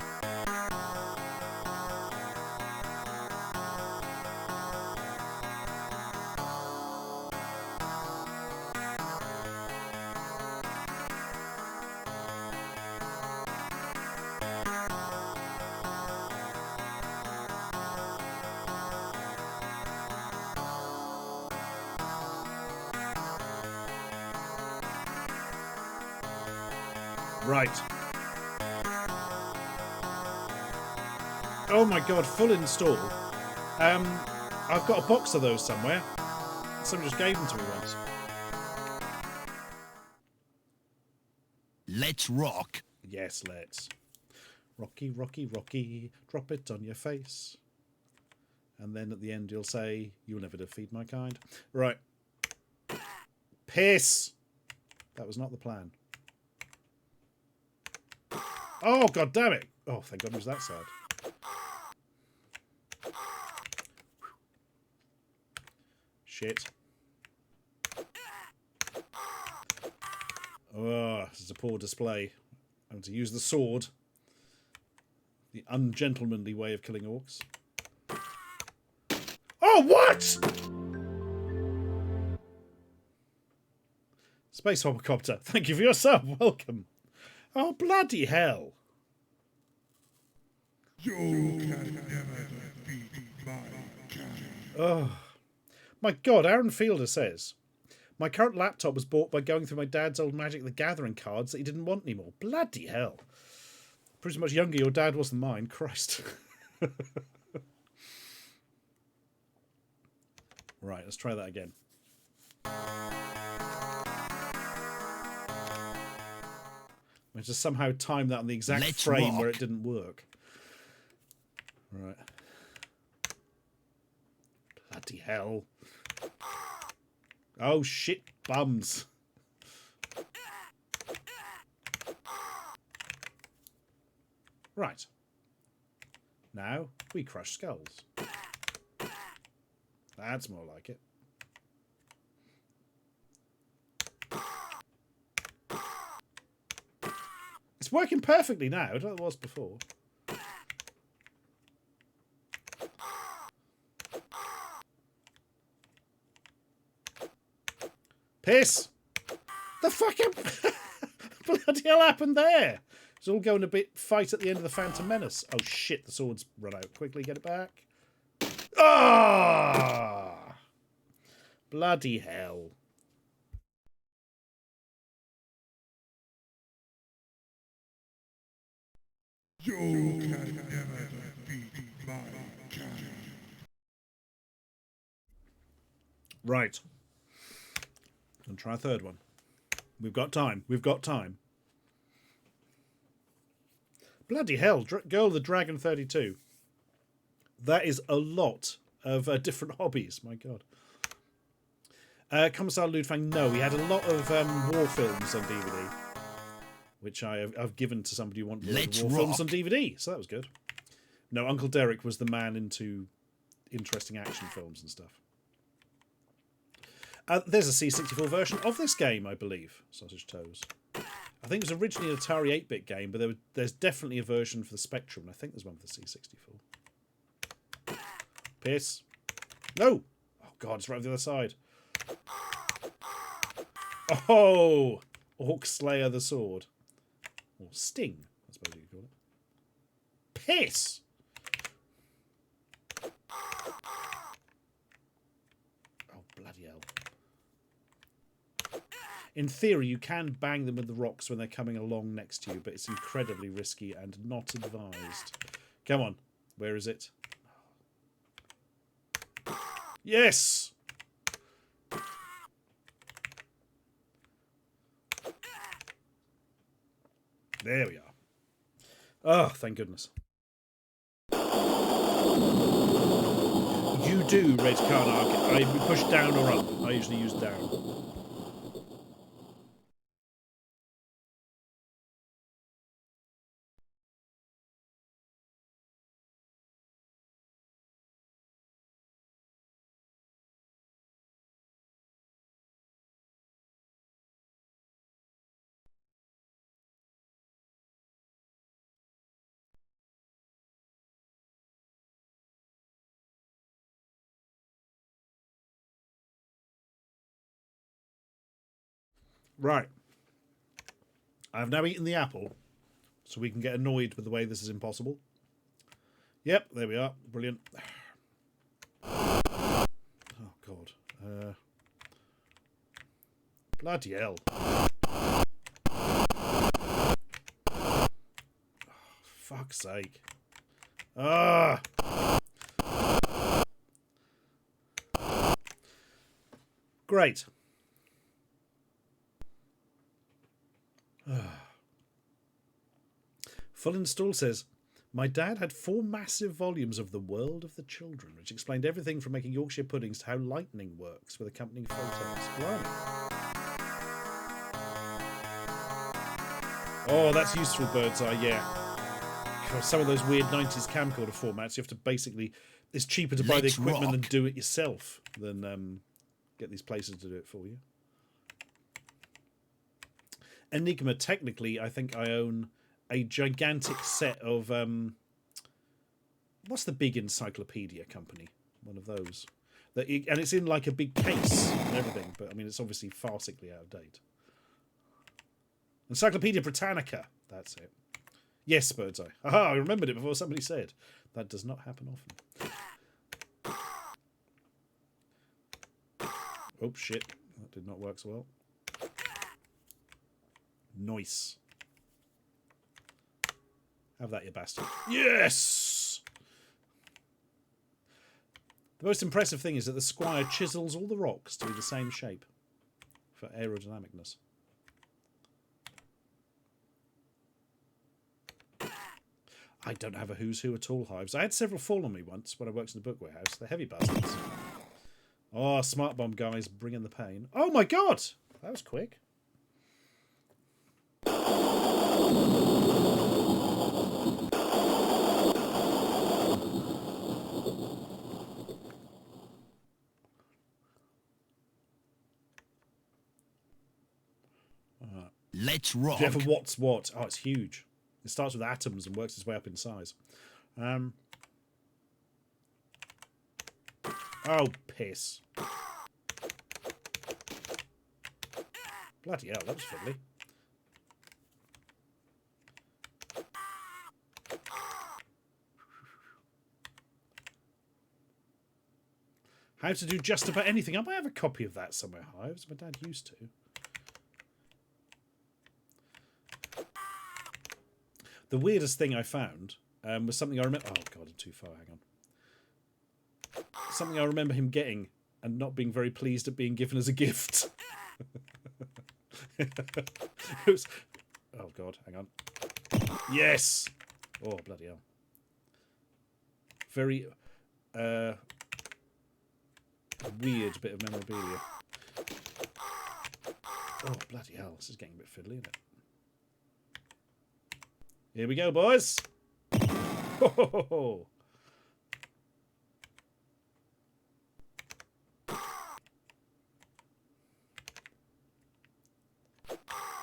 Right. Oh my God, full install. I've got a box of those somewhere. Someone just gave them to me once. Let's rock. Yes, let's. Rocky, Rocky, Rocky, drop it on your face. And then at the end you'll say, you'll never defeat my kind. Right. Piss! That was not the plan. Oh, God damn it. Oh, thank God it was that side. Shit. Oh, this is a poor display. I'm going to use the sword. The ungentlemanly way of killing orcs. Oh, what?! Space Homicopter, thank you for your sub. Welcome. Oh, bloody hell. You can never defeat my kind. Oh. My God, Aaron Fielder says, my current laptop was bought by going through my dad's old Magic the Gathering cards that he didn't want anymore. Bloody hell. Pretty much younger your dad was than mine. Christ. Right, let's try that again. I just somehow timed that on the exact frame where it didn't work. Right. Bloody hell. Oh, shit, bums. Right. Now, we crush skulls. That's more like it. It's working perfectly now, like it was before. Piss! The fucking bloody hell happened there? It's all going a bit fight at the end of the Phantom Menace. Oh shit, the sword's run out. Quickly get it back. Ah! Bloody hell. You can never beat my cannon. Right. And try a third one. We've got time. We've got time. Bloody hell. Girl of the Dragon 32. That is a lot of different hobbies. My God. Commissar Ludfang, no. We had a lot of war films on DVD, which I've given to somebody who wanted war films on DVD. So that was good. No, Uncle Derek was the man into interesting action films and stuff. There's a C64 version of this game, I believe. Sausage Toes. I think it was originally an Atari 8-bit game, but there's definitely a version for the Spectrum. And I think there's one for the C64. Piss. No! Oh, God, it's right on the other side. Oh! Orc Slayer the Sword. Or Sting, I suppose you could call it. Piss! Oh, bloody hell. In theory, you can bang them with the rocks when they're coming along next to you, but it's incredibly risky and not advised. Come on. Where is it? Yes! There we are. Oh, thank goodness. You do, Red Karnak. I push down or up. I usually use down. Right. I've now eaten the apple, so we can get annoyed with the way this is impossible. Yep, there we are. Brilliant. Oh, God. Bloody hell. Oh, fuck's sake. Ah! Great. Full Install says, my dad had 4 massive volumes of The World of the Children, which explained everything from making Yorkshire puddings to how lightning works with accompanying photos. Blimey. Oh, that's useful, Birdseye, yeah. God, some of those weird 90s camcorder formats, you have to basically... It's cheaper to buy the equipment than do it yourself than get these places to do it for you. Enigma, technically, I think I own a gigantic set of... what's the big encyclopedia company? One of those. And it's in like a big case and everything, but I mean, it's obviously farcically out of date. Encyclopedia Britannica. That's it. Yes, Birdseye. Aha, I remembered it before somebody said. That does not happen often. Oh, shit. That did not work so well. Nice. Have that, you bastard. Yes! The most impressive thing is that the Squire chisels all the rocks to be the same shape for aerodynamicness. I don't have a who's who at all, Hives. I had several fall on me once when I worked in the book warehouse. They're heavy bastards. Oh, smart bomb guys bringing the pain. Oh my god! That was quick. Let's rock. Jeff, what's what? Oh, it's huge. It starts with atoms and works its way up in size. Oh, piss. Bloody hell, that was fiddly. How to do just about anything. I might have a copy of that somewhere, Hives. My dad used to. The weirdest thing I found was something I remember... Oh, God, I'm too far. Hang on. Something I remember him getting and not being very pleased at being given as a gift. It was... Oh, God, hang on. Yes! Oh, bloody hell. Very weird bit of memorabilia. Oh, bloody hell. This is getting a bit fiddly, isn't it? Here we go, boys. Oh,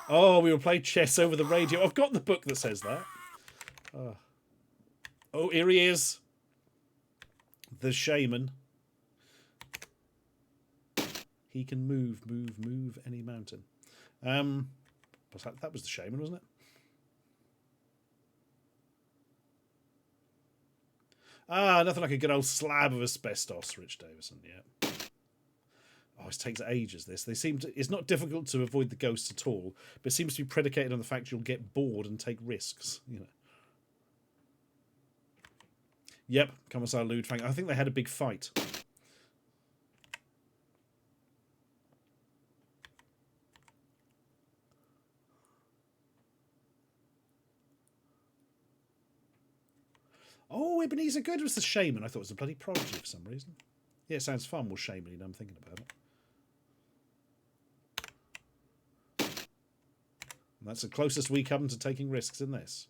oh, we will play chess over the radio. I've got the book that says that. Oh, here he is. The shaman. He can move any mountain. That was the shaman, wasn't it? Ah, nothing like a good old slab of asbestos, Rich Davison, yeah. Oh, it takes ages, this. It's not difficult to avoid the ghosts at all, but it seems to be predicated on the fact you'll get bored and take risks, you know. Yep, Commissar Ludfang. I think they had a big fight. Oh, Ebenezer Good was the shaman. I thought it was a bloody prodigy for some reason. Yeah, it sounds far more shamany now I'm thinking about it. And that's the closest we come to taking risks in this.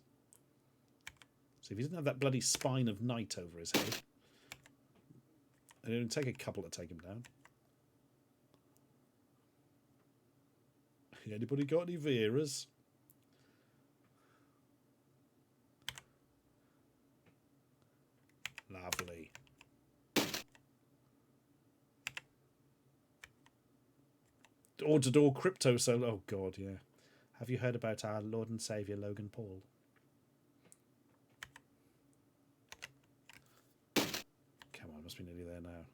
So if he didn't have that bloody spine of night over his head, it would take a couple to take him down. Anybody got any Veras? Lovely. Door-to-door crypto solo. Oh, God, yeah. Have you heard about our Lord and Saviour, Logan Paul? Come on, must be nearly there now.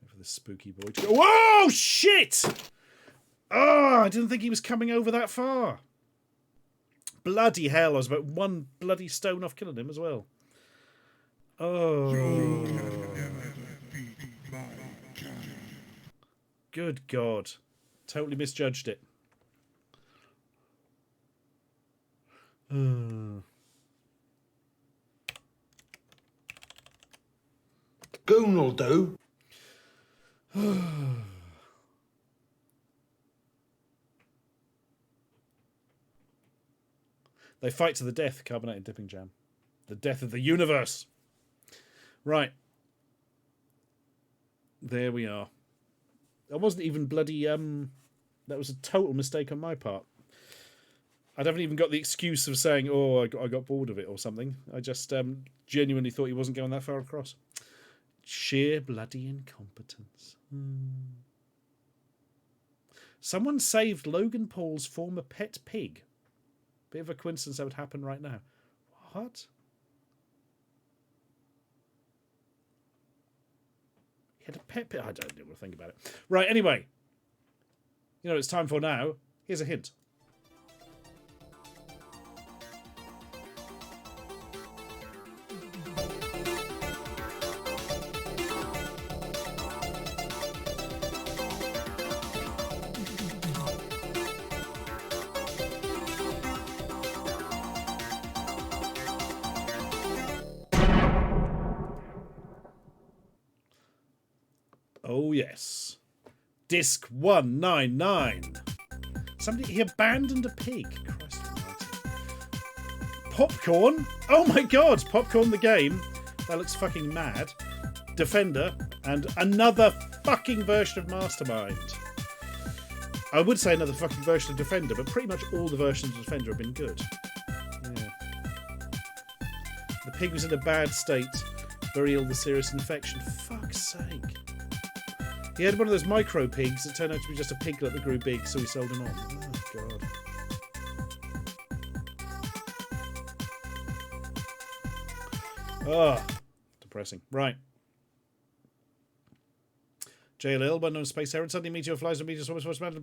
Wait for this spooky boy to go. Whoa, shit! Oh, I didn't think he was coming over that far. Bloody hell, I was about one bloody stone off killing him as well. Oh. Good God. Totally misjudged it. Goon will do. They fight to the death, carbonated dipping jam. The death of the universe. Right. There we are. That wasn't even bloody... that was a total mistake on my part. I haven't even got the excuse of saying, oh, I got bored of it or something. I just genuinely thought he wasn't going that far across. Sheer bloody incompetence. Someone saved Logan Paul's former pet pig. Bit of a coincidence that would happen right now. What? He had a pet pig? I don't even want to think about it. Right, anyway. You know what it's time for now? Here's a hint. Yes. Disc 199. Somebody, he abandoned a pig. Christ almighty. Popcorn. Oh my god. Popcorn the game. That looks fucking mad. Defender. And another fucking version of Mastermind. I would say another fucking version of Defender, but pretty much all the versions of Defender have been good. Yeah. The pig was in a bad state. Very ill with serious infection. Fuck's sake. He had one of those micro pigs that turned out to be just a piglet that grew big, so he sold him on. Oh, God. Oh, depressing. Right. JLL, one known space heron, suddenly meteor flies and meteor swarms, flies to the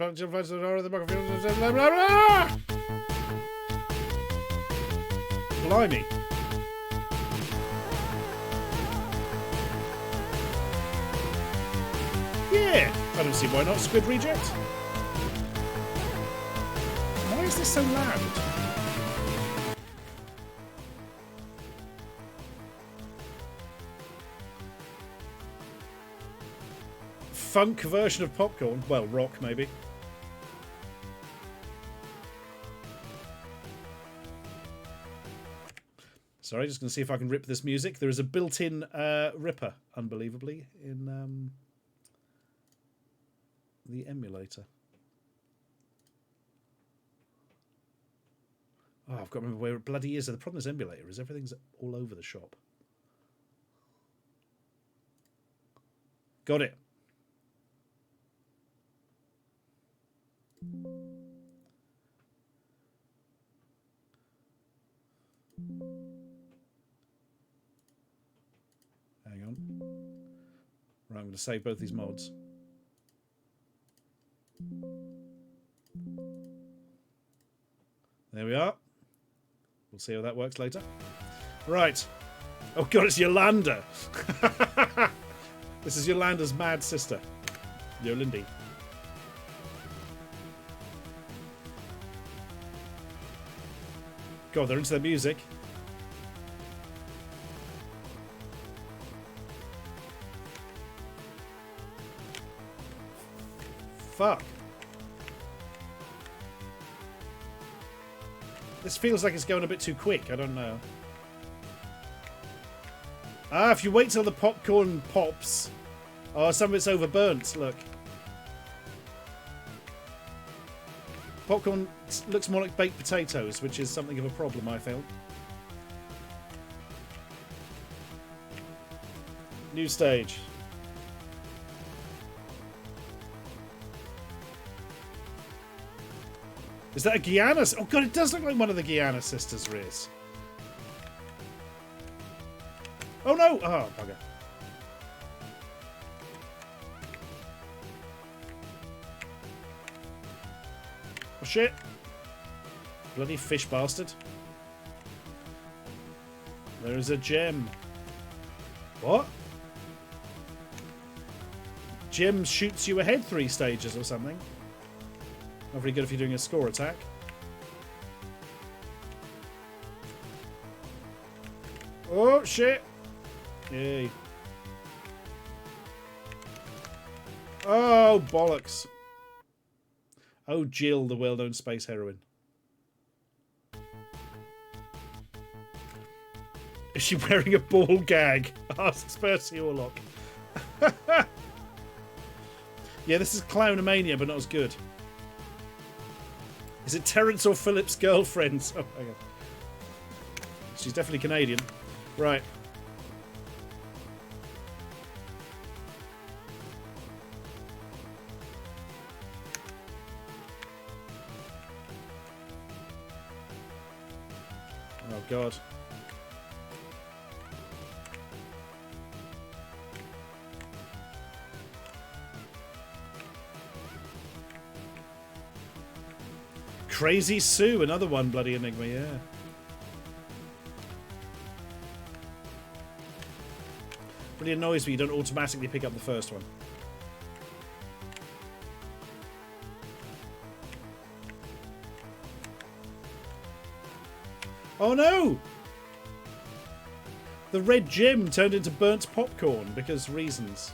Blimey. Yeah, I don't see why not. Squid Reject. Why is this so loud? Funk version of Popcorn. Well, rock maybe. Sorry, just going to see if I can rip this music. There is a built-in ripper, unbelievably, in the emulator. Oh, I've got to remember where it bloody is. The problem is emulator is everything's all over the shop. Got it. Hang on. Right, I'm going to save both these mods. There we are. We'll see how that works later. Right. Oh god, it's Yolanda. This is Yolanda's mad sister. Yolandi. God, they're into their music. Fuck. This feels like it's going a bit too quick. I don't know. Ah, if you wait till the popcorn pops. Oh, some of it's overburnt. Look. Popcorn looks more like baked potatoes, which is something of a problem, I feel. New stage. Is that a Guyana? Oh god, it does look like one of the Guyana sisters, Riz. Oh no! Oh, bugger. Oh shit. Bloody fish bastard. There is a gem. What? Gem shoots you ahead 3 stages or something. Not very good if you're doing a score attack. Oh, shit. Yay. Oh, bollocks. Oh, Jill, the well-known space heroine. Is she wearing a ball gag? Asks Percy Orlock. Yeah, this is Clownomania, but not as good. Is it Terence or Philip's girlfriend? Oh my god. She's definitely Canadian. Right. Oh god. Crazy Sue, another one bloody enigma, yeah. Really annoys me you don't automatically pick up the first one. Oh no! The red gem turned into burnt popcorn because reasons.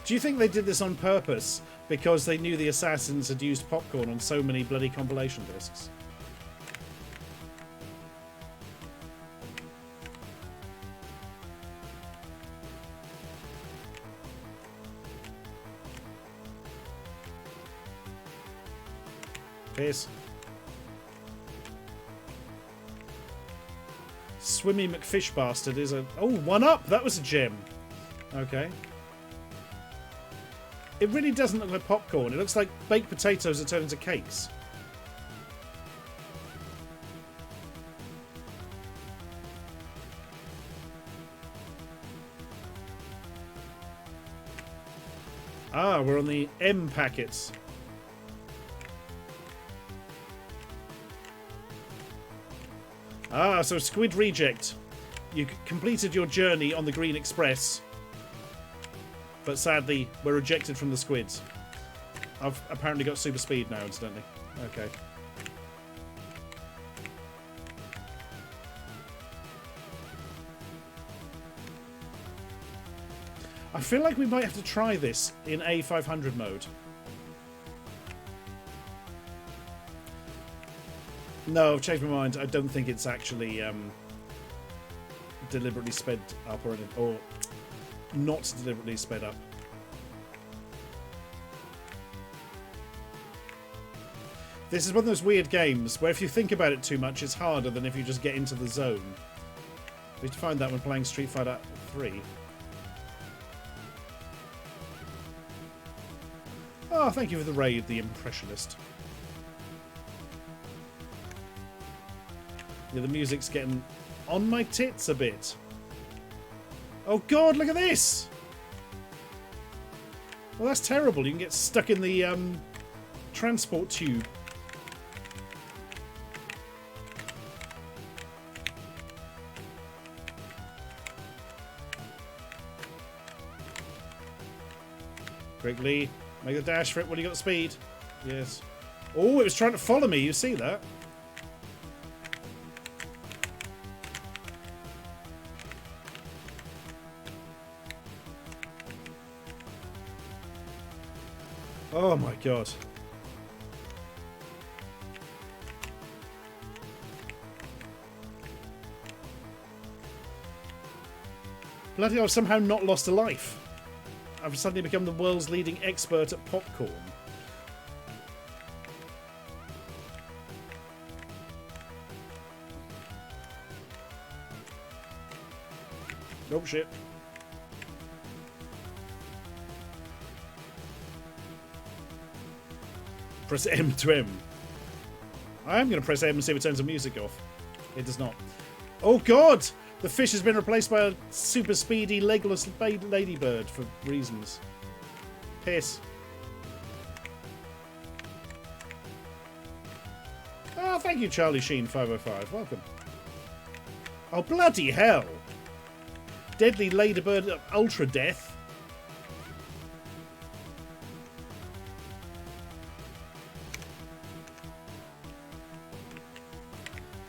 Do you think they did this on purpose because they knew the assassins had used popcorn on so many bloody compilation discs? Pierce. Swimmy McFish Bastard is a... Oh, 1-up! That was a gem. Okay. It really doesn't look like popcorn. It looks like baked potatoes that turn into cakes. Ah, we're on the M packets. Ah, so Squid Reject. You completed your journey on the Green Express. But sadly, we're rejected from the squids. I've apparently got super speed now, incidentally. Okay. I feel like we might have to try this in A500 mode. No, I've changed my mind. I don't think it's actually deliberately sped up or anything, or not deliberately sped up. This is one of those weird games where if you think about it too much, it's harder than if you just get into the zone. We have to find that when playing Street Fighter 3. Oh, thank you for the raid, the Impressionist. Yeah, the music's getting on my tits a bit. Oh god, look at this! Well, that's terrible. You can get stuck in the transport tube. Quickly, make the dash for it when you got speed. Yes. Oh, it was trying to follow me. You see that? Oh my god. Bloody hell, I've somehow not lost a life. I've suddenly become the world's leading expert at popcorn. Oh shit. Press M to M. I am going to press M and see if it turns the music off. It does not. Oh god! The fish has been replaced by a super speedy legless ladybird for reasons. Piss. Oh, thank you, Charlie Sheen 505. Welcome. Oh, bloody hell! Deadly ladybird ultra death.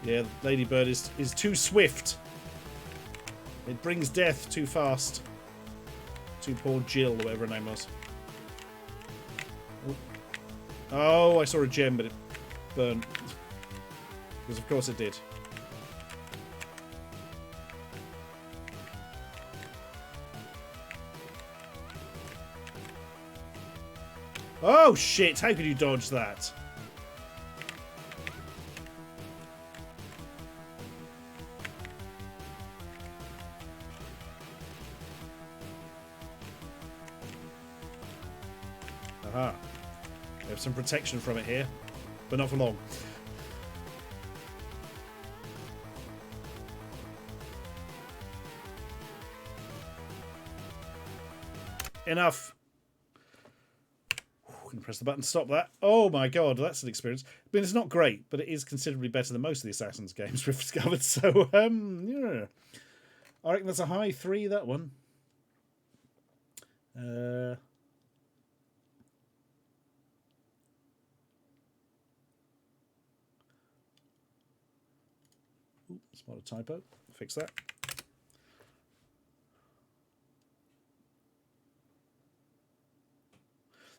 Yeah, ladybird is too swift. It brings death too fast. To poor Jill, whatever her name was. Oh, I saw a gem, but it burned. Because of course it did. Oh shit, how could you dodge that? Aha. We have some protection from it here, but not for long. Enough. We can press the button to stop that. Oh my god, that's an experience. I mean, it's not great, but it is considerably better than most of the Assassin's games we've discovered. So, yeah. I reckon that's a high 3, that one. Spot a typo. Fix that.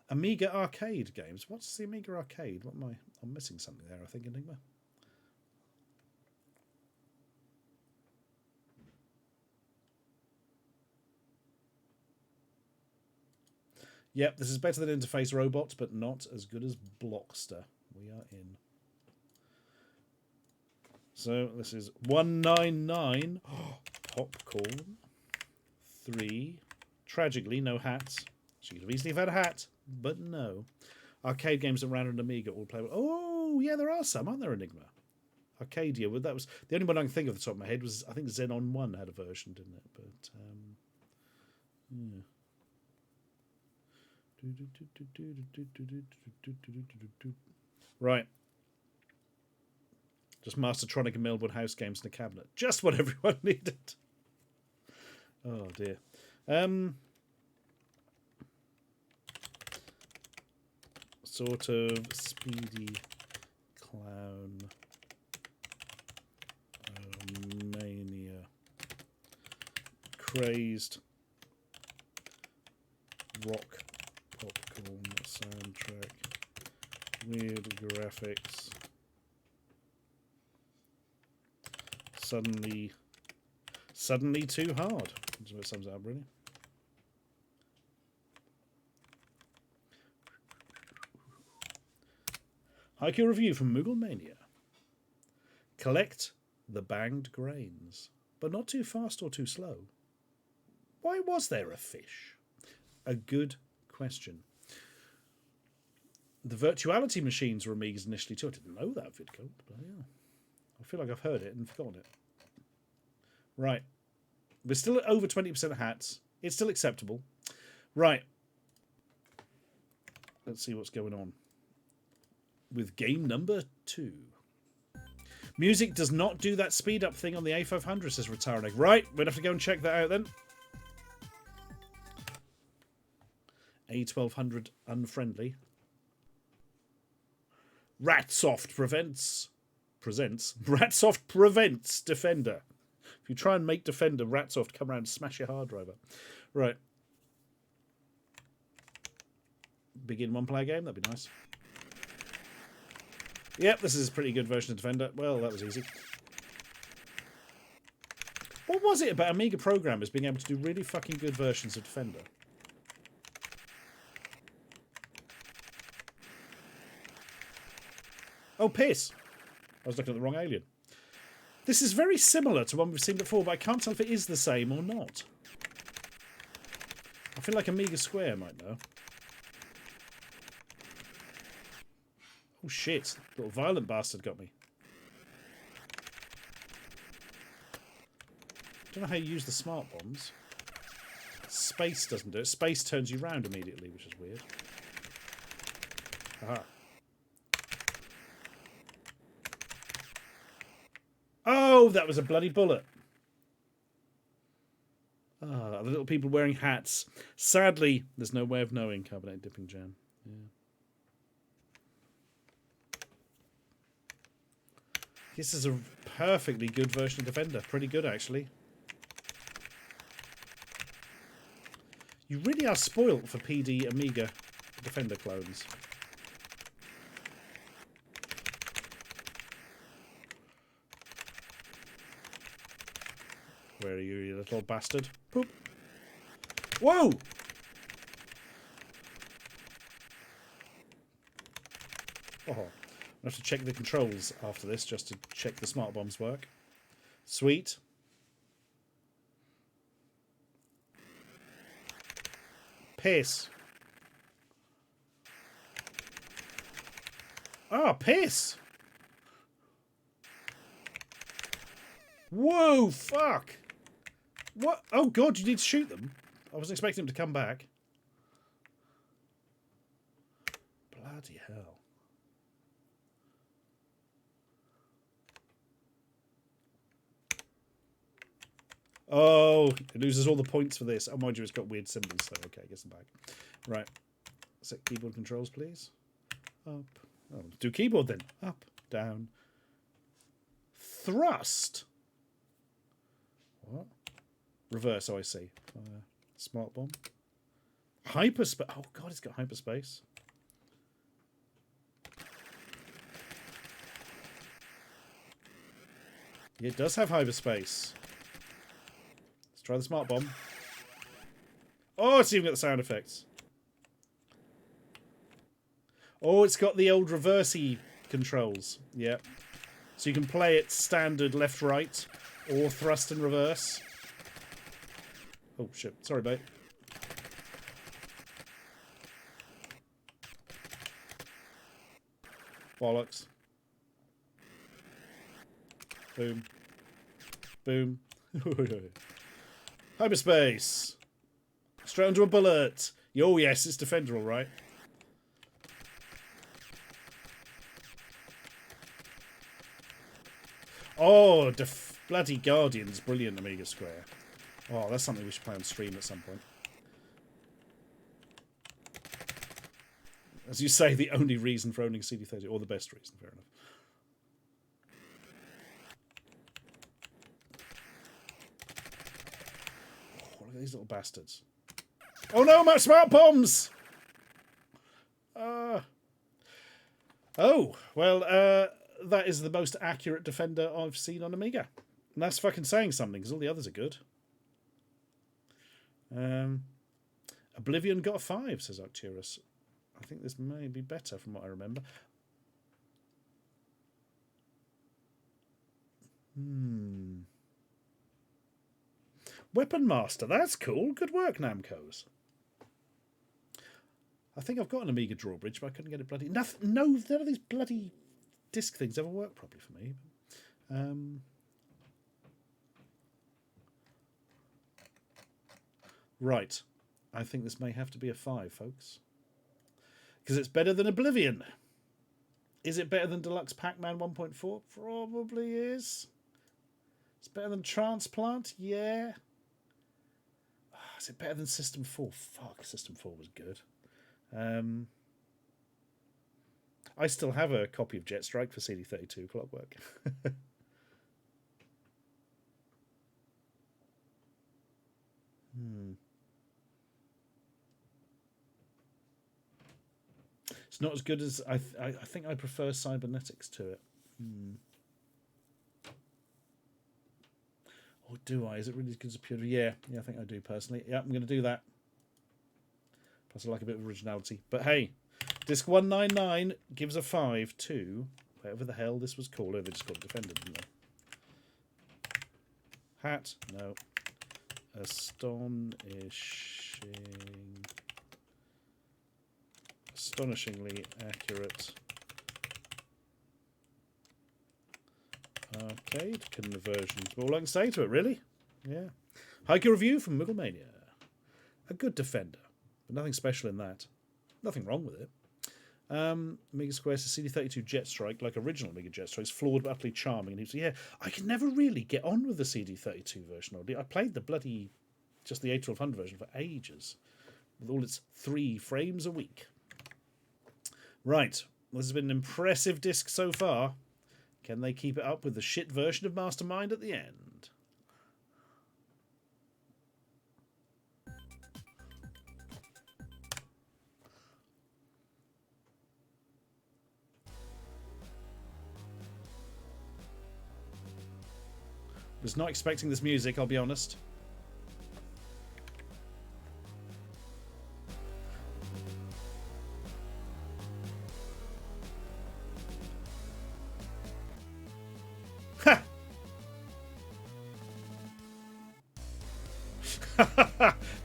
Amiga arcade games. What's the Amiga arcade? What am I? I'm missing something there, I think, Enigma. Yep, this is better than Interface Robots, but not as good as Blockster. We are in. So this is 199. Popcorn. 3. Tragically, no hats. She could have easily had a hat, but no. Arcade games that ran on Amiga all playable. Oh, yeah, there are some, aren't there, Enigma? Arcadia. Well, that was the only one I can think of off the top of my head was I think Xenon 1 had a version, didn't it? But yeah. Right. Just Mastertronic and Melbourne House games in a cabinet. Just what everyone needed. Oh dear. Sort of Speedy Clown Mania. Crazed Rock Popcorn soundtrack. Weird graphics. Suddenly too hard. That's what it sums up, really. Haiku review from Moogle Mania. Collect the banged grains, but not too fast or too slow. Why was there a fish? A good question. The virtuality machines were Amigas initially too. I didn't know that, Vidco, but yeah. I feel like I've heard it and forgotten it. Right. We're still at over 20% hats. It's still acceptable. Right. Let's see what's going on with game number 2. Music does not do that speed up thing on the A500, says Retiring. Right, we'll have to go and check that out then. A1200 unfriendly. Ratsoft presents Ratsoft prevents Defender. If you try and make Defender, Ratsoft come around and smash your hard drive up. Right. Begin one-player game, that'd be nice. Yep, this is a pretty good version of Defender. Well, that was easy. What was it about Amiga programmers being able to do really fucking good versions of Defender? Oh, piss! I was looking at the wrong alien. This is very similar to one we've seen before, but I can't tell if it is the same or not. I feel like Amiga Square might know. Oh shit, little violent bastard got me. Don't know how you use the smart bombs. Space doesn't do it. Space turns you round immediately, which is weird. Aha. Oh, that was a bloody bullet. Ah, the little people wearing hats. Sadly, there's no way of knowing carbonate dipping jam. Yeah. This is a perfectly good version of Defender. Pretty good, actually. You really are spoilt for PD Amiga Defender clones. Where are you, you little bastard? Poop. Whoa! Oh. I have to check the controls after this just to check the smart bombs work. Sweet. Piss. Ah, piss! Whoa, fuck! What? Oh god, you need to shoot them? I wasn't expecting them to come back. Bloody hell. Oh, it loses all the points for this. Oh, mind you, it's got weird symbols, so okay, I guess I'm back. Right. Set keyboard controls, please. Up. Oh, do keyboard then. Up, down. Thrust. What? Reverse, oh, I see. Smart bomb. Hyperspace. Oh, God, it's got hyperspace. It does have hyperspace. Let's try the smart bomb. Oh, it's even got the sound effects. Oh, it's got the old reversey controls. Yeah. So you can play it standard left-right or thrust and reverse. Oh, shit. Sorry, mate. Bollocks. Boom. Boom. Hyperspace. Straight onto a bullet. Oh, yes, it's Defender, all right. Oh, bloody Guardian's brilliant, Amiga Square. Oh, that's something we should play on stream at some point. As you say, the only reason for owning CD30, or the best reason, fair enough. Oh, look at these little bastards. Oh no, my smart bombs! Oh, well, that is the most accurate Defender I've seen on Amiga. And that's fucking saying something, because all the others are good. Oblivion got a 5, says Arcturus. I think this may be better from what I remember. Weapon Master, that's cool. Good work, Namco's. I think I've got an Amiga drawbridge, but I couldn't get it bloody... none of these bloody disc things ever work properly for me. Right. I think this may have to be a 5, folks. Because it's better than Oblivion. Is it better than Deluxe Pac-Man 1.4? Probably is. It's better than Transplant? Yeah. Is it better than System 4? Fuck, System 4 was good. I still have a copy of Jet Strike for CD32 Clockwork. It's not as good as... I think I prefer Cybernetics to it. Or do I? Is it really as good as Pewter? Yeah, I think I do personally. Yeah, I'm going to do that. Plus I like a bit of originality. But hey, Disc 199 gives a 5 to whatever the hell this was called. Oh, they just called it Defender, didn't they? Hat? No. Astonishingly accurate arcade conversions. All I can say to it, really. Yeah. Haiku review from Mugglemania. A good Defender, but nothing special in that. Nothing wrong with it. Amiga Square says CD32 Jet Strike, like original Amiga Jet Strike, is flawed but utterly charming. And he said, yeah, I can never really get on with the CD32 version. I played the bloody, just the A1200 version for ages, with all its 3 frames a week. Right, this has been an impressive disc so far. Can they keep it up with the shit version of Mastermind at the end? Was not expecting this music, I'll be honest. Ha!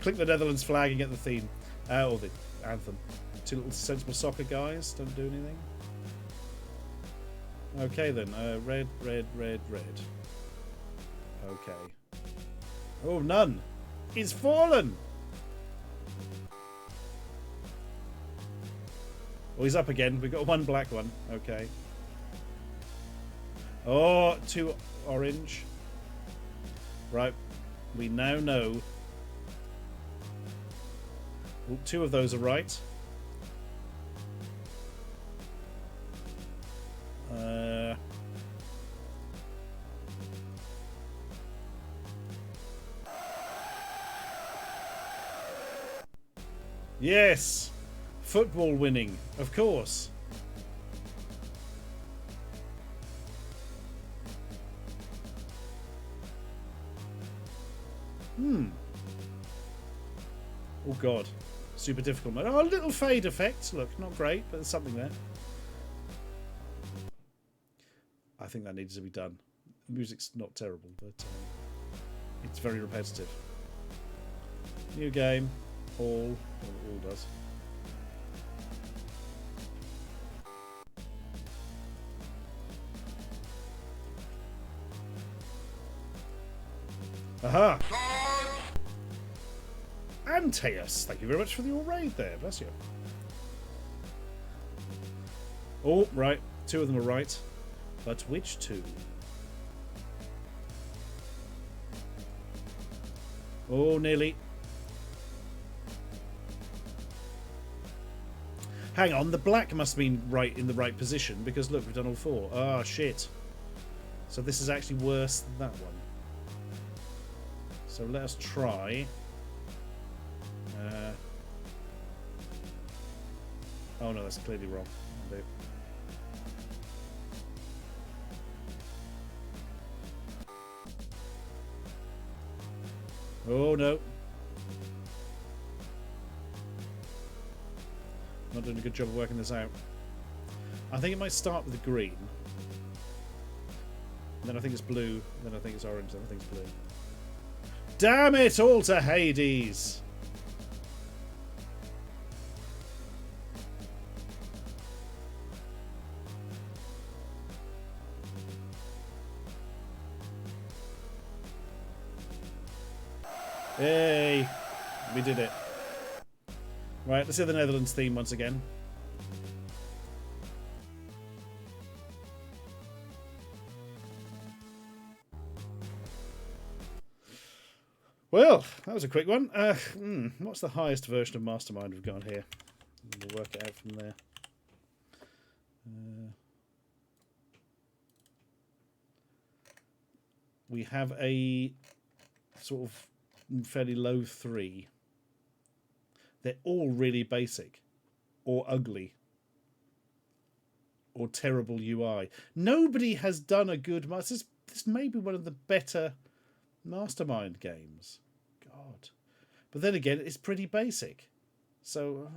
Click the Netherlands flag and get the theme. Or the anthem. 2 little sensible soccer guys. Don't do anything. Okay then. Red, red, red, red. Okay. Oh, none. He's fallen. Oh, he's up again. We've got 1 black one. Okay. Oh, 2 orange. Right. We now know. Well, 2 of those are right. Yes! Football winning, of course. Oh god. Super difficult mode. Oh, a little fade effect. Look, not great, but there's something there. I think that needs to be done. The music's not terrible, but it's very repetitive. New game. All does. Aha! Antaeus, thank you very much for your raid there. Bless you. Oh, right. 2 of them are right. But which 2? Oh, nearly. Hang on, the black must have been right in the right position because look, we've done all 4. Ah, shit. So this is actually worse than that one. So let us try. Oh no, that's clearly wrong. Oh no. Not doing a good job of working this out. I think it might start with the green. Then I think it's blue. Then I think it's orange. Then I think it's blue. Damn it all to Hades! Hey! We did it. Right, let's hear the Netherlands theme once again. Well, that was a quick one. What's the highest version of Mastermind we've got here? We'll work it out from there. We have a sort of fairly low 3. They're all really basic or ugly or terrible UI. Nobody has done a good... This may be one of the better Mastermind games. God. But then again, it's pretty basic. So...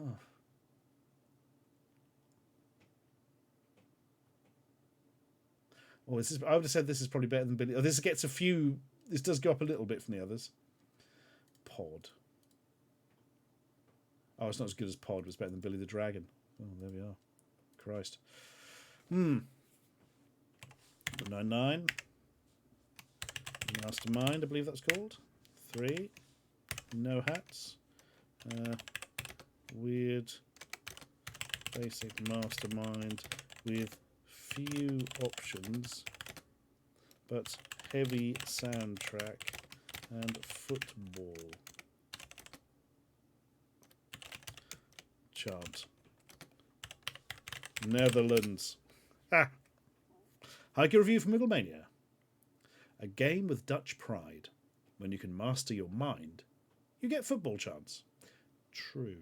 Oh, this is, I would have said this is probably better than Billy. Oh, this gets a few... This does go up a little bit from the others. Pod. Oh, it's not as good as Pod. It's better than Billy the Dragon. Oh, there we are. Christ. 99. Mastermind, I believe that's called. 3. No hats. Weird. Basic Mastermind with few options, but heavy soundtrack and football. Chant. Netherlands. Ha! Hiker review from Middlemania. A game with Dutch pride. When you can master your mind, you get football chants. True.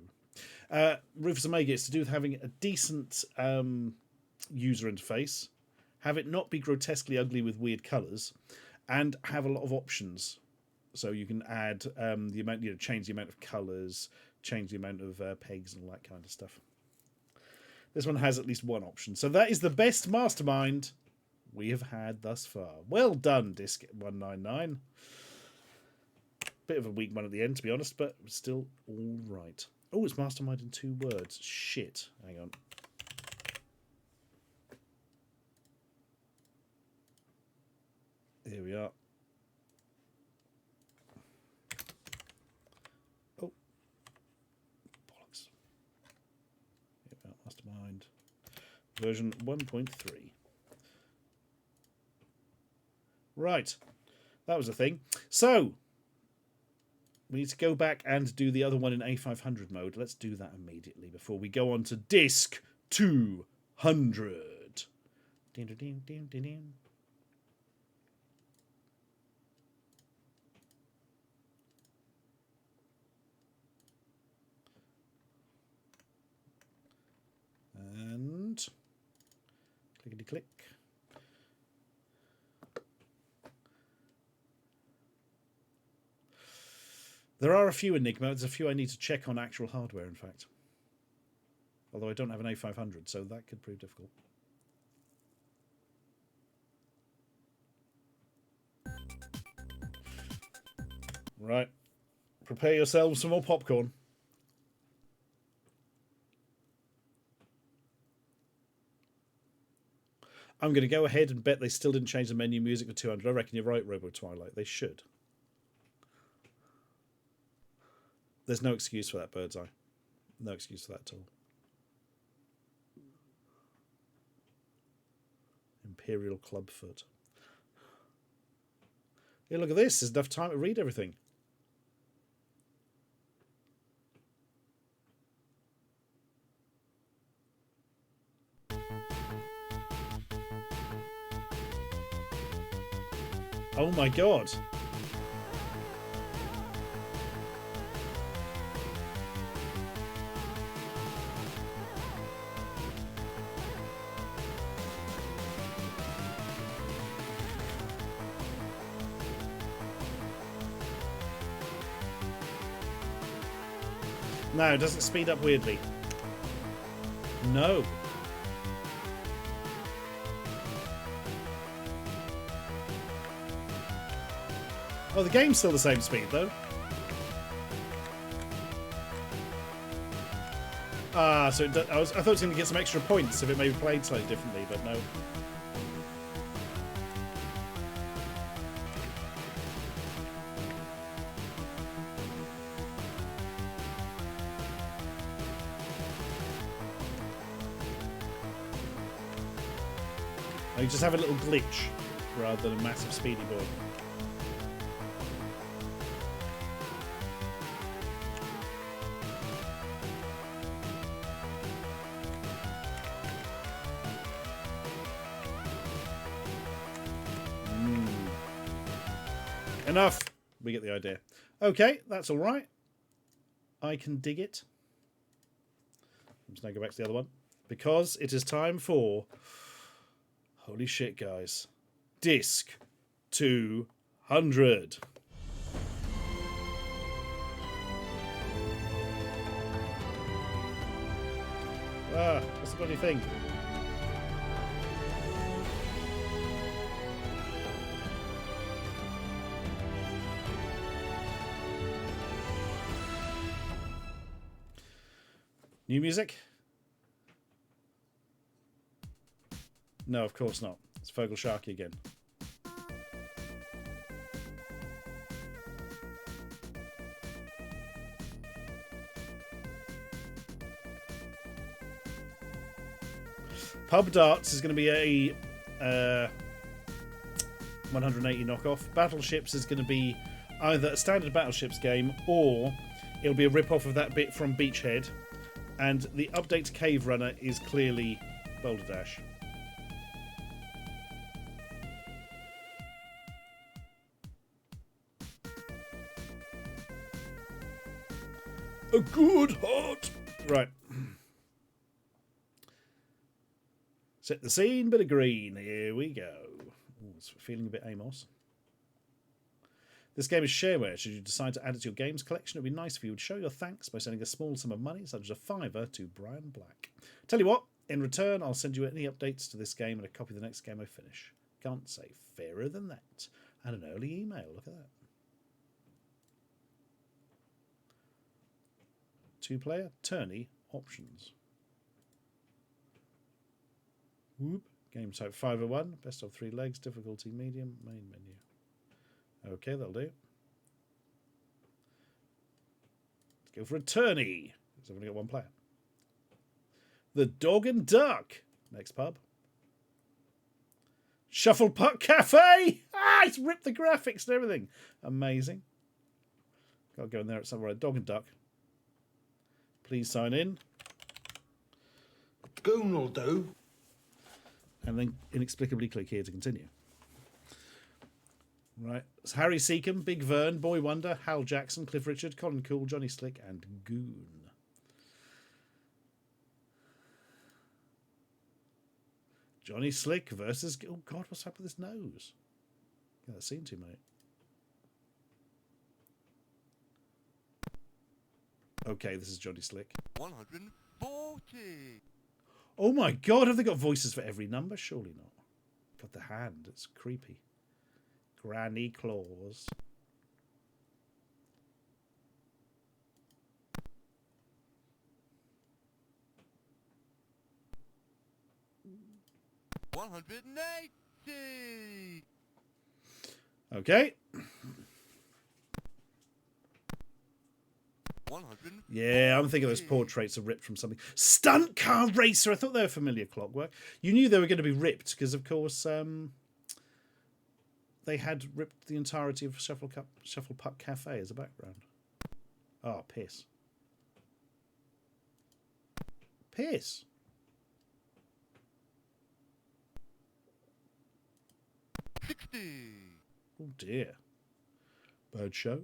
Rufus Omega, it's to do with having a decent user interface, have it not be grotesquely ugly with weird colours, and have a lot of options. So you can add the amount, change the amount of colours, change the amount of pegs and all that kind of stuff. This one has at least one option. So that is the best Mastermind we have had thus far. Well done, Disc 199. Bit of a weak one at the end, to be honest, but still all right. Oh, it's Mastermind in 2 words. Shit. Hang on. Here we are. Oh. Bollocks. Here we are. Mastermind. Version 1.3. Right. That was a thing. So, we need to go back and do the other one in A500 mode. Let's do that immediately before we go on to Disc 200. Ding, ding, ding, ding, ding. Clickety click. There are a few Enigma. There's a few I need to check on actual hardware, in fact. Although I don't have an A500, so that could prove difficult. Right. Prepare yourselves some more popcorn. I'm going to go ahead and bet they still didn't change the menu music for 200. I reckon you're right, Robo Twilight. They should. There's no excuse for that, Bird's Eye. No excuse for that at all. Imperial Clubfoot. Hey, look at this. There's enough time to read everything. Oh my god. No, it doesn't speed up weirdly. No. Oh, the game's still the same speed, though. Ah, so I thought it was going to get some extra points if it maybe played slightly differently, but no. Oh, you just have a little glitch rather than a massive speedy boy. Enough. We get the idea. Okay, that's all right. I can dig it. I'm just going to go back to the other one. Because it is time for... Holy shit, guys. Disc 200. Ah, what's the bloody thing? New music? No, of course not. It's Fogel Sharky again. Pub Darts is going to be a 180 knockoff. Battleships is going to be either a standard Battleships game or it'll be a rip-off of that bit from Beachhead. And the update to Cave Runner is clearly Boulder Dash. A good heart. Right. Set the scene, bit of green. Here we go. Ooh, it's feeling a bit Amos. This game is shareware. Should you decide to add it to your games collection, it would be nice if you would show your thanks by sending a small sum of money, such as a £5 to Brian Black. Tell you what, in return, I'll send you any updates to this game and a copy of the next game I finish. Can't say fairer than that. And an early email. Look at that. 2-player, tourney, options. Whoop. Game type 501, best of 3 legs, difficulty medium, main menu. Okay, that'll do. Let's go for a tourney. Because I've only got 1 player. The Dog and Duck. Next pub. Shuffle Puck Cafe. Ah, it's ripped the graphics and everything. Amazing. Got to go in there at somewhere. Dog and Duck. Please sign in. Goon will do. And then inexplicably click here to continue. Right. It's Harry Seacombe, Big Vern, Boy Wonder, Hal Jackson, Cliff Richard, Colin Cool, Johnny Slick, and Goon. Johnny Slick versus... Oh, God, what's happened with his nose? Yeah, that seemed to, mate. Okay, this is Johnny Slick. 140. Oh, my God, have they got voices for every number? Surely not. Got the hand. It's creepy. Granny Claus. $180. Okay. 100. Yeah, I'm thinking those portraits are ripped from something. Stunt car racer. I thought they were familiar. Clockwork. You knew they were going to be ripped because, of course, they had ripped the entirety of Shufflepuck Cafe as a background. Oh, piss. Piss. Oh dear. Bad show.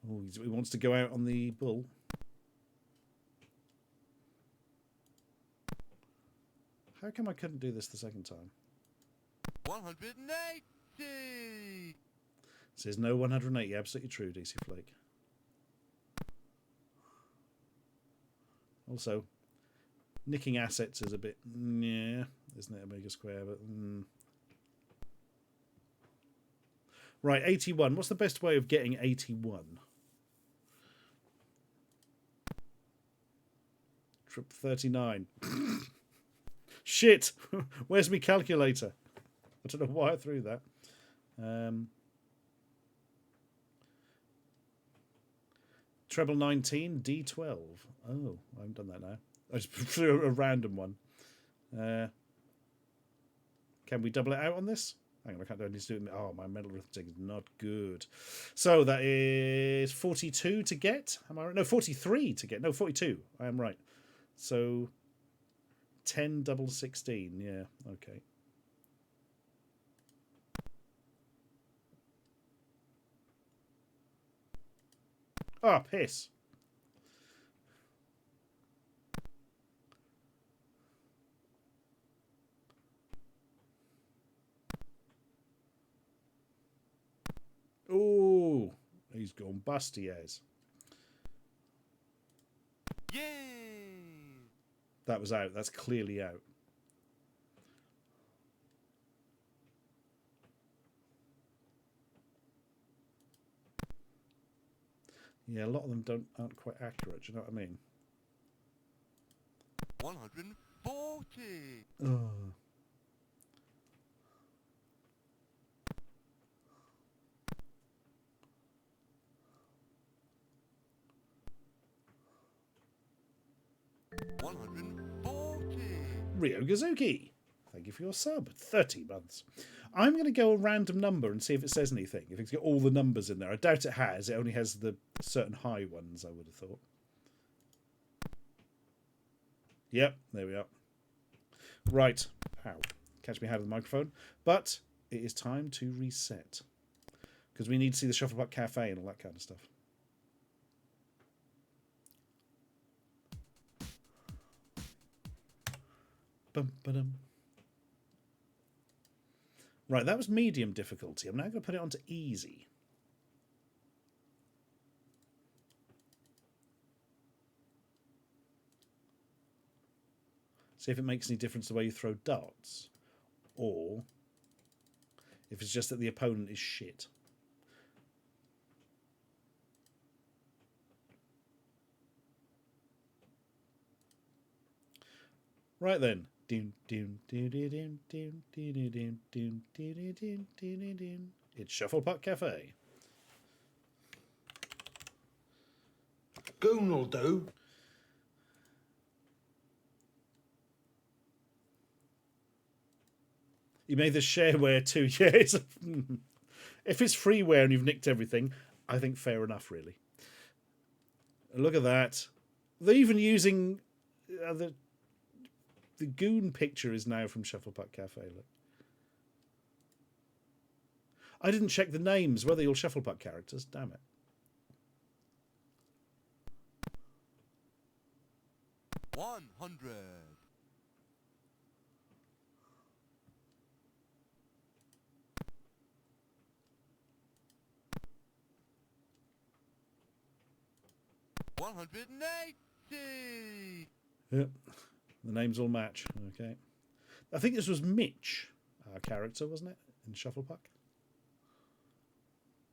Oh, he wants to go out on the bull. How come I couldn't do this the second time? 180. Says no 180. Absolutely true, DC Flake. Also, nicking assets is a bit, yeah, isn't it, a mega square? But right, 81. What's the best way of getting 81? Trip 39. Shit! Where's my calculator? I don't know why I threw that. Treble 19, D12. Oh, I haven't done that now. I just threw a random one. Can we double it out on this? Hang on, I can't do it. Oh, my mental arithmetic is not good. So that is 42 to get. Am I right? No, 43 to get. No, 42. I am right. So 10 double 16. Yeah, okay. Oh, piss. Oh, he's gone busty as. Yay! That was out. That's clearly out. Yeah, a lot of them aren't quite accurate. Do you know what I mean? 140. Oh. Rio Gazuki, thank you for your sub. 30 months. I'm going to go a random number and see if it says anything. If it's got all the numbers in there. I doubt it has. It only has the certain high ones, I would have thought. Yep, there we are. Right. Ow. Catch me out of the microphone. But it is time to reset. Because we need to see the Shufflepuck Cafe and all that kind of stuff. Bum-ba-dum. Right, that was medium difficulty. I'm now going to put it onto easy. See if it makes any difference the way you throw darts. Or if it's just that the opponent is shit. Right then. It's Shufflepuck Cafe. Goon will do. You made the shareware too. Yeah, it's if it's freeware and you've nicked everything, I think fair enough, really. Look at that. They're even using the goon picture is now from Shufflepuck Cafe. Look. I didn't check the names. Were they all Shufflepuck characters? Damn it. 100. $180. Yep. The names all match. Okay. I think this was Mitch, our character, wasn't it? In Shufflepuck?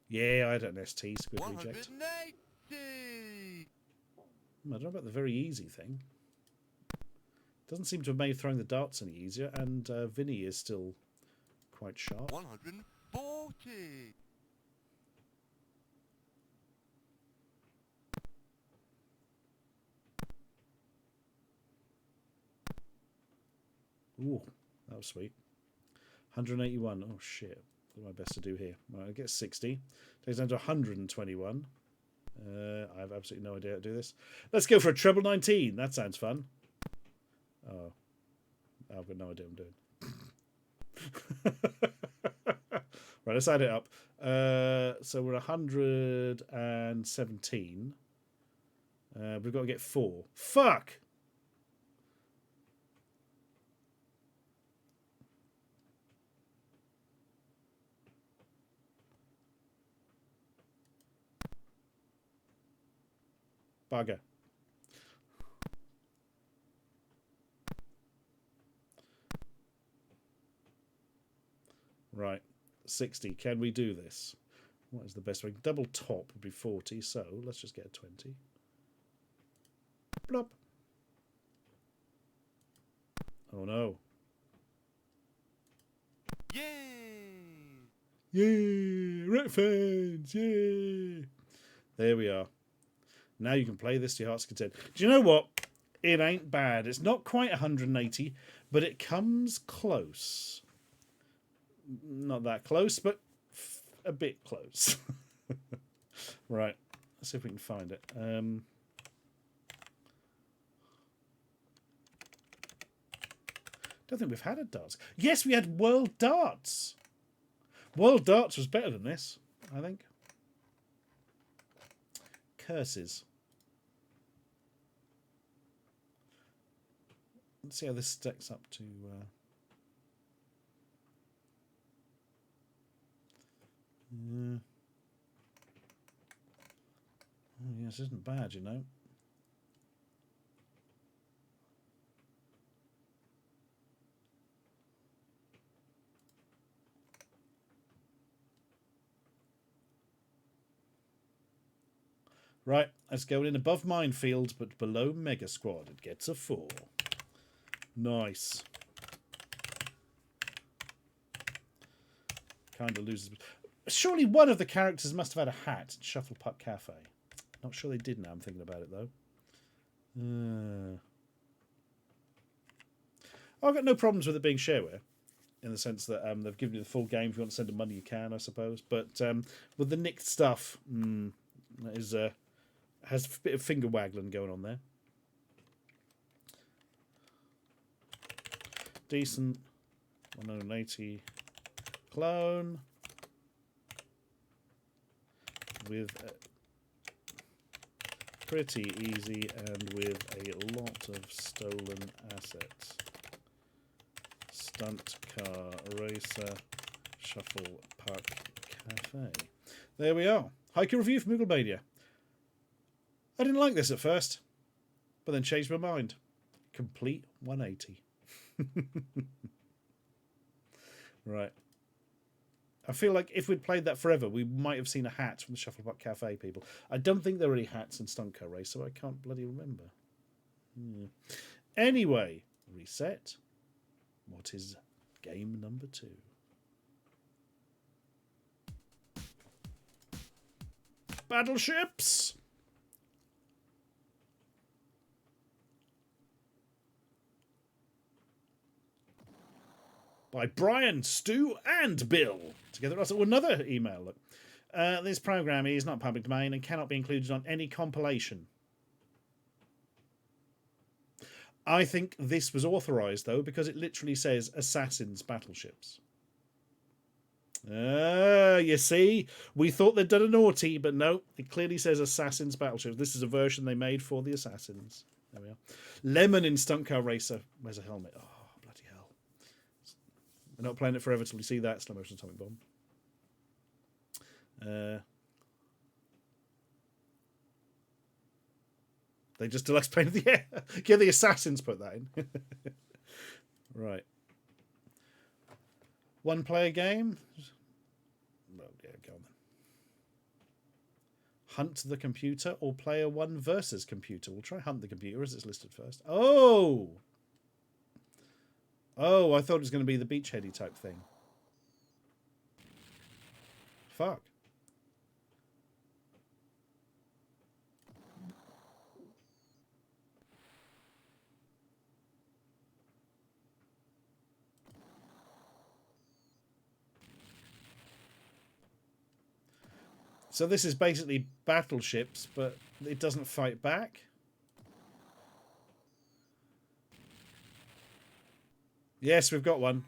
Yeah, I had an ST, Squid Reject. 180. I don't know about the very easy thing. Doesn't seem to have made throwing the darts any easier, and Vinny is still quite sharp. 140. Ooh, that was sweet. 181. Oh shit. What am I best to do here? Right, I get 60. Takes down to 121. I have absolutely no idea how to do this. Let's go for a treble 19. That sounds fun. Oh. I've got no idea what I'm doing. Right, let's add it up. So we're 117. We've got to get 4. Fuck! Bugger. Right. 60. Can we do this? What is the best way? Double top would be 40, so let's just get a 20. Blop. Oh no. Yay! Yay! Rat fans! Yay! There we are. Now you can play this to your heart's content. Do you know what? It ain't bad. It's not quite 180, but it comes close. Not that close, but a bit close. Right. Let's see if we can find it. Don't think we've had a darts. Yes, we had World Darts. World Darts was better than this, I think. Curses. Let's see how this stacks up to... Oh, yes, isn't bad, you know. Right, let's go in above Minefield, but below Mega Squad. It gets a 4. Nice. Kind of loses. Surely one of the characters must have had a hat at Shufflepuck Cafe. Not sure they did now, I'm thinking about it, though. I've got no problems with it being shareware, in the sense that they've given you the full game. If you want to send them money, you can, I suppose. But with the nicked stuff, that is... has a bit of finger waggling going on there. Decent 180 clone with a pretty easy and with a lot of stolen assets. Stunt car racer shuffle puck cafe. There we are. Hiker review from Mooglemania. I didn't like this at first, but then changed my mind. Complete 180. Right. I feel like if we'd played that forever, we might have seen a hat from the Shufflepuck Cafe people. I don't think there were any hats in Stunt Car Race, so I can't bloody remember. Anyway, reset. What is game number 2? Battleships! By Brian, Stu, and Bill. Together also another email. Look. This program is not public domain and cannot be included on any compilation. I think this was authorised, though, because it literally says Assassins Battleships. You see? We thought they'd done a naughty, but no. It clearly says Assassins Battleships. This is a version they made for the Assassins. There we are. Lemon in Stunt Car Racer. Where's a helmet? Oh, bloody hell. We're not playing it forever till we see that. Slow motion atomic bomb. They just deluxe painted the air. Yeah, the assassins put that in. Right. One player game. Well, yeah, go on then. Hunt the computer or player one versus computer. We'll try hunt the computer as it's listed first. Oh! Oh, I thought it was going to be the beachheady type thing. Fuck. So this is basically battleships, but it doesn't fight back. Yes, we've got one.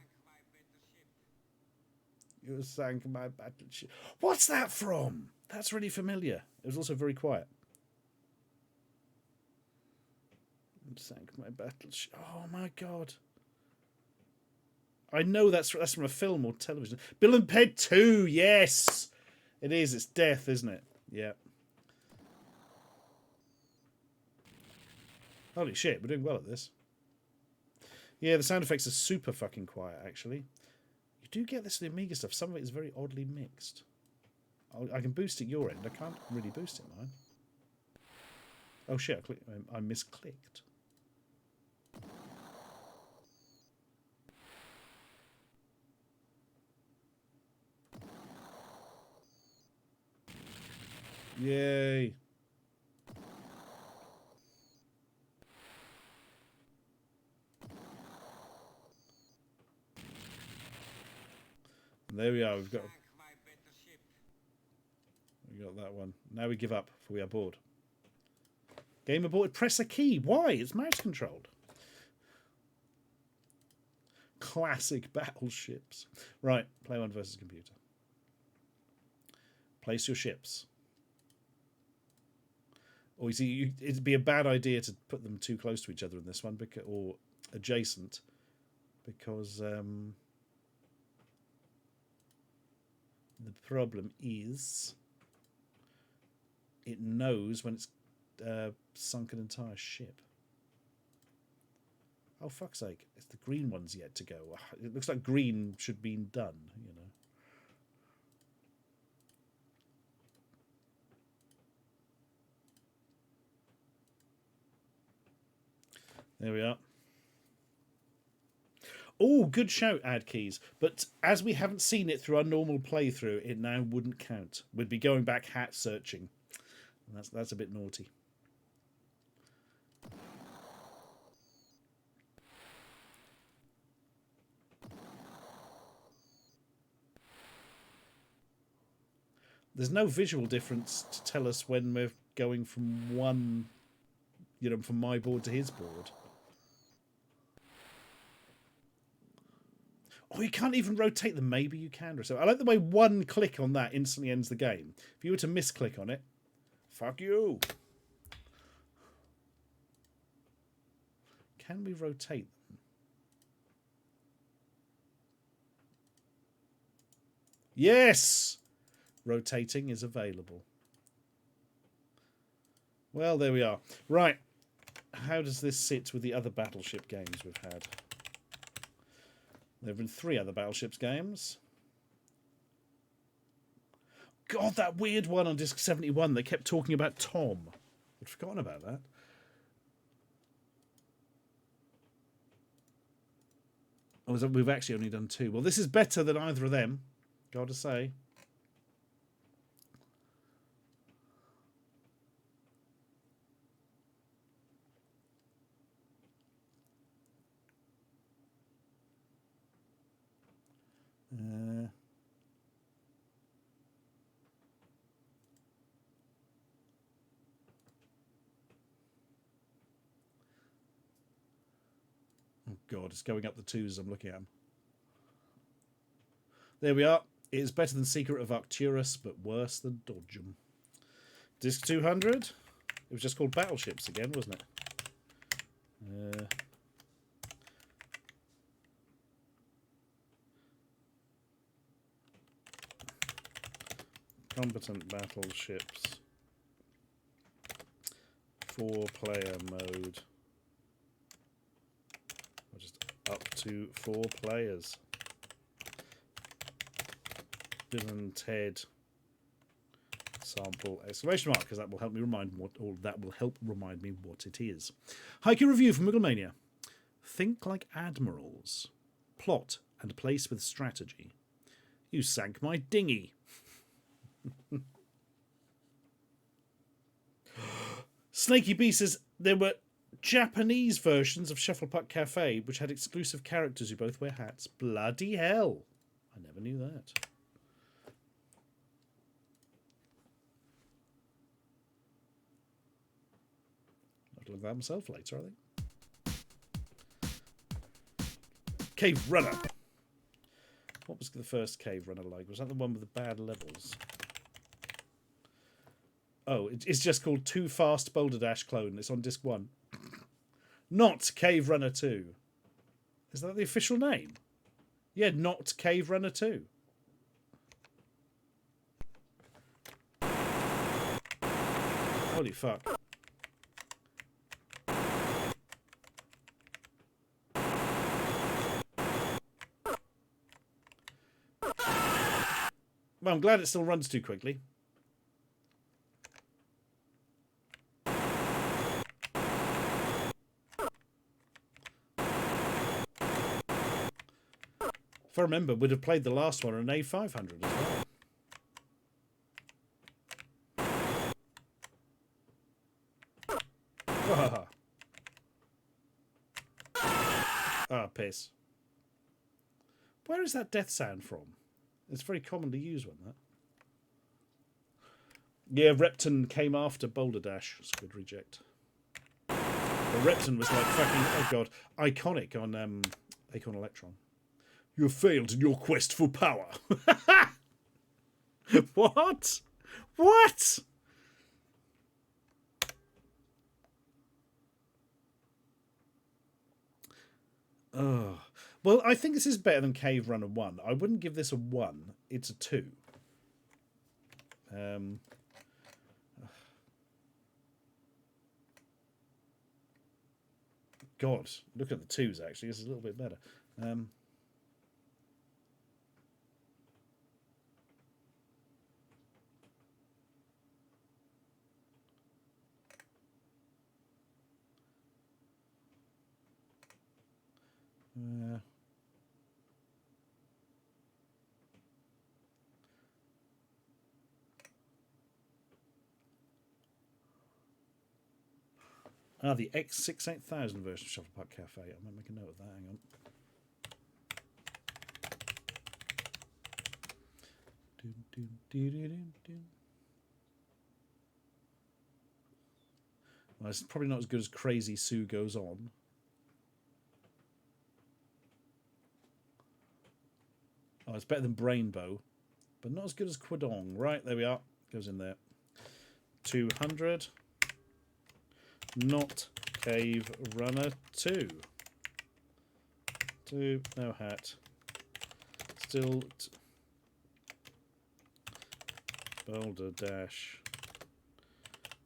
You sank my battleship. What's that from? That's really familiar. It was also very quiet. You sank my battleship. Oh my god. I know that's from a film or television. Bill and Ted 2, yes! It is. It's death, isn't it? Yeah. Holy shit, we're doing well at this. Yeah, the sound effects are super fucking quiet, actually. You do get this with the Amiga stuff. Some of it is very oddly mixed. I can boost it your end. I can't really boost it mine. Oh shit, I misclicked. Yay. And there we are. We got that one. Now we give up, for we are bored. Game aborted. Press a key. Why? It's mouse controlled. Classic battleships. Right. Play one versus computer. Place your ships. Or you see, it'd be a bad idea to put them too close to each other in this one, or adjacent, because the problem is it knows when it's sunk an entire ship. Oh, fuck's sake. It's the green one's yet to go. It looks like green should be done, you know. There we are. Oh, good shout, add keys. But as we haven't seen it through our normal playthrough, it now wouldn't count. We'd be going back hat searching. And that's a bit naughty. There's no visual difference to tell us when we're going from one, you know, from my board to his board. Oh, you can't even rotate them. Maybe you can. Or so. I like the way one click on that instantly ends the game. If you were to misclick on it, fuck you. Can we rotate them? Yes! Rotating is available. Well, there we are. Right. How does this sit with the other Battleship games we've had? There have been 3 other Battleships games. God, that weird one on disc 71. They kept talking about Tom. I'd forgotten about that. Oh, we've actually only done 2. Well, this is better than either of them, gotta say. Oh God, it's going up the 2s as I'm looking at them. There we are. It is better than Secret of Arcturus, but worse than Dodgem. Disc 200. It was just called Battleships again, wasn't it? Competent battleships. 4-player mode. Or just up to 4 players. Bill and Ted sample exclamation mark, because that will help me remind me what it is. Haiku review from Wigglemania. Think like admirals. Plot and place with strategy. You sank my dinghy. Snaky B says there were Japanese versions of Shufflepuck Cafe which had exclusive characters who both wear hats. Bloody hell. I never knew that. I'll look at that myself later, I think. Cave Runner. What was the first Cave Runner like? Was that the one with the bad levels? Oh, it's just called Too Fast Boulder Dash Clone. It's on disc 1. Not Cave Runner 2. Is that the official name? Yeah, not Cave Runner 2. Holy fuck. Well, I'm glad it still runs too quickly. If I remember, we'd have played the last one on an A500 as well. Ah, piss. Where is that death sound from? It's very commonly used one, that. Yeah, Repton came after Boulder Dash. Squid Reject. But Repton was like fucking, oh god, iconic on Acorn Electron. You have failed in your quest for power. What? What? Oh. Well, I think this is better than Cave Runner 1. I wouldn't give this a 1. It's a 2. God, look at the 2s, actually. This is a little bit better. The X68000 version of Shufflepuck Cafe. I might make a note of that. Hang on. Well, it's probably not as good as Crazy Sue Goes On. Oh, it's better than Brainbow, but not as good as Quidong. Right, there we are. Goes in there. 200. Not Cave Runner 2. 2, no hat. Still Boulder Dash.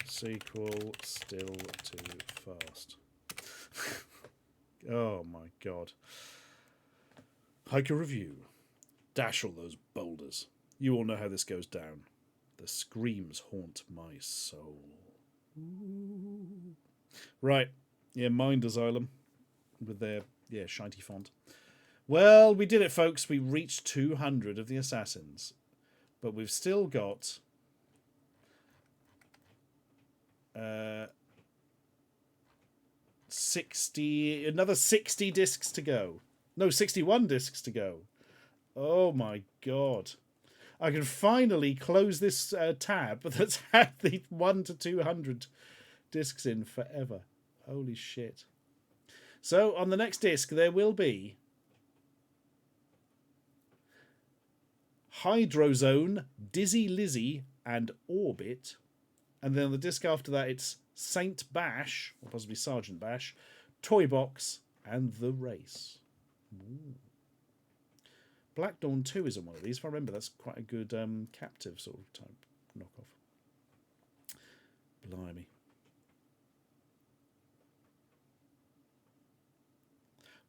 Sequel, still too fast. Oh my god. Hiker review. Dash all those boulders. You all know how this goes down. The screams haunt my soul. Right. Yeah, Mind Asylum. With their, shiny font. Well, we did it, folks. We reached 200 of the Assassins. But we've still got... another 60 discs to go. No, 61 discs to go. Oh my god. I can finally close this tab that's had the 1 to 200 discs in forever. Holy shit. So, on the next disc, there will be Hydrozone, Dizzy Lizzy, and Orbit. And then on the disc after that, it's Saint Bash, or possibly Sergeant Bash, Toy Box, and The Race. Ooh. Black Dawn 2 isn't one of these. If I remember, that's quite a good captive sort of type knockoff. Blimey.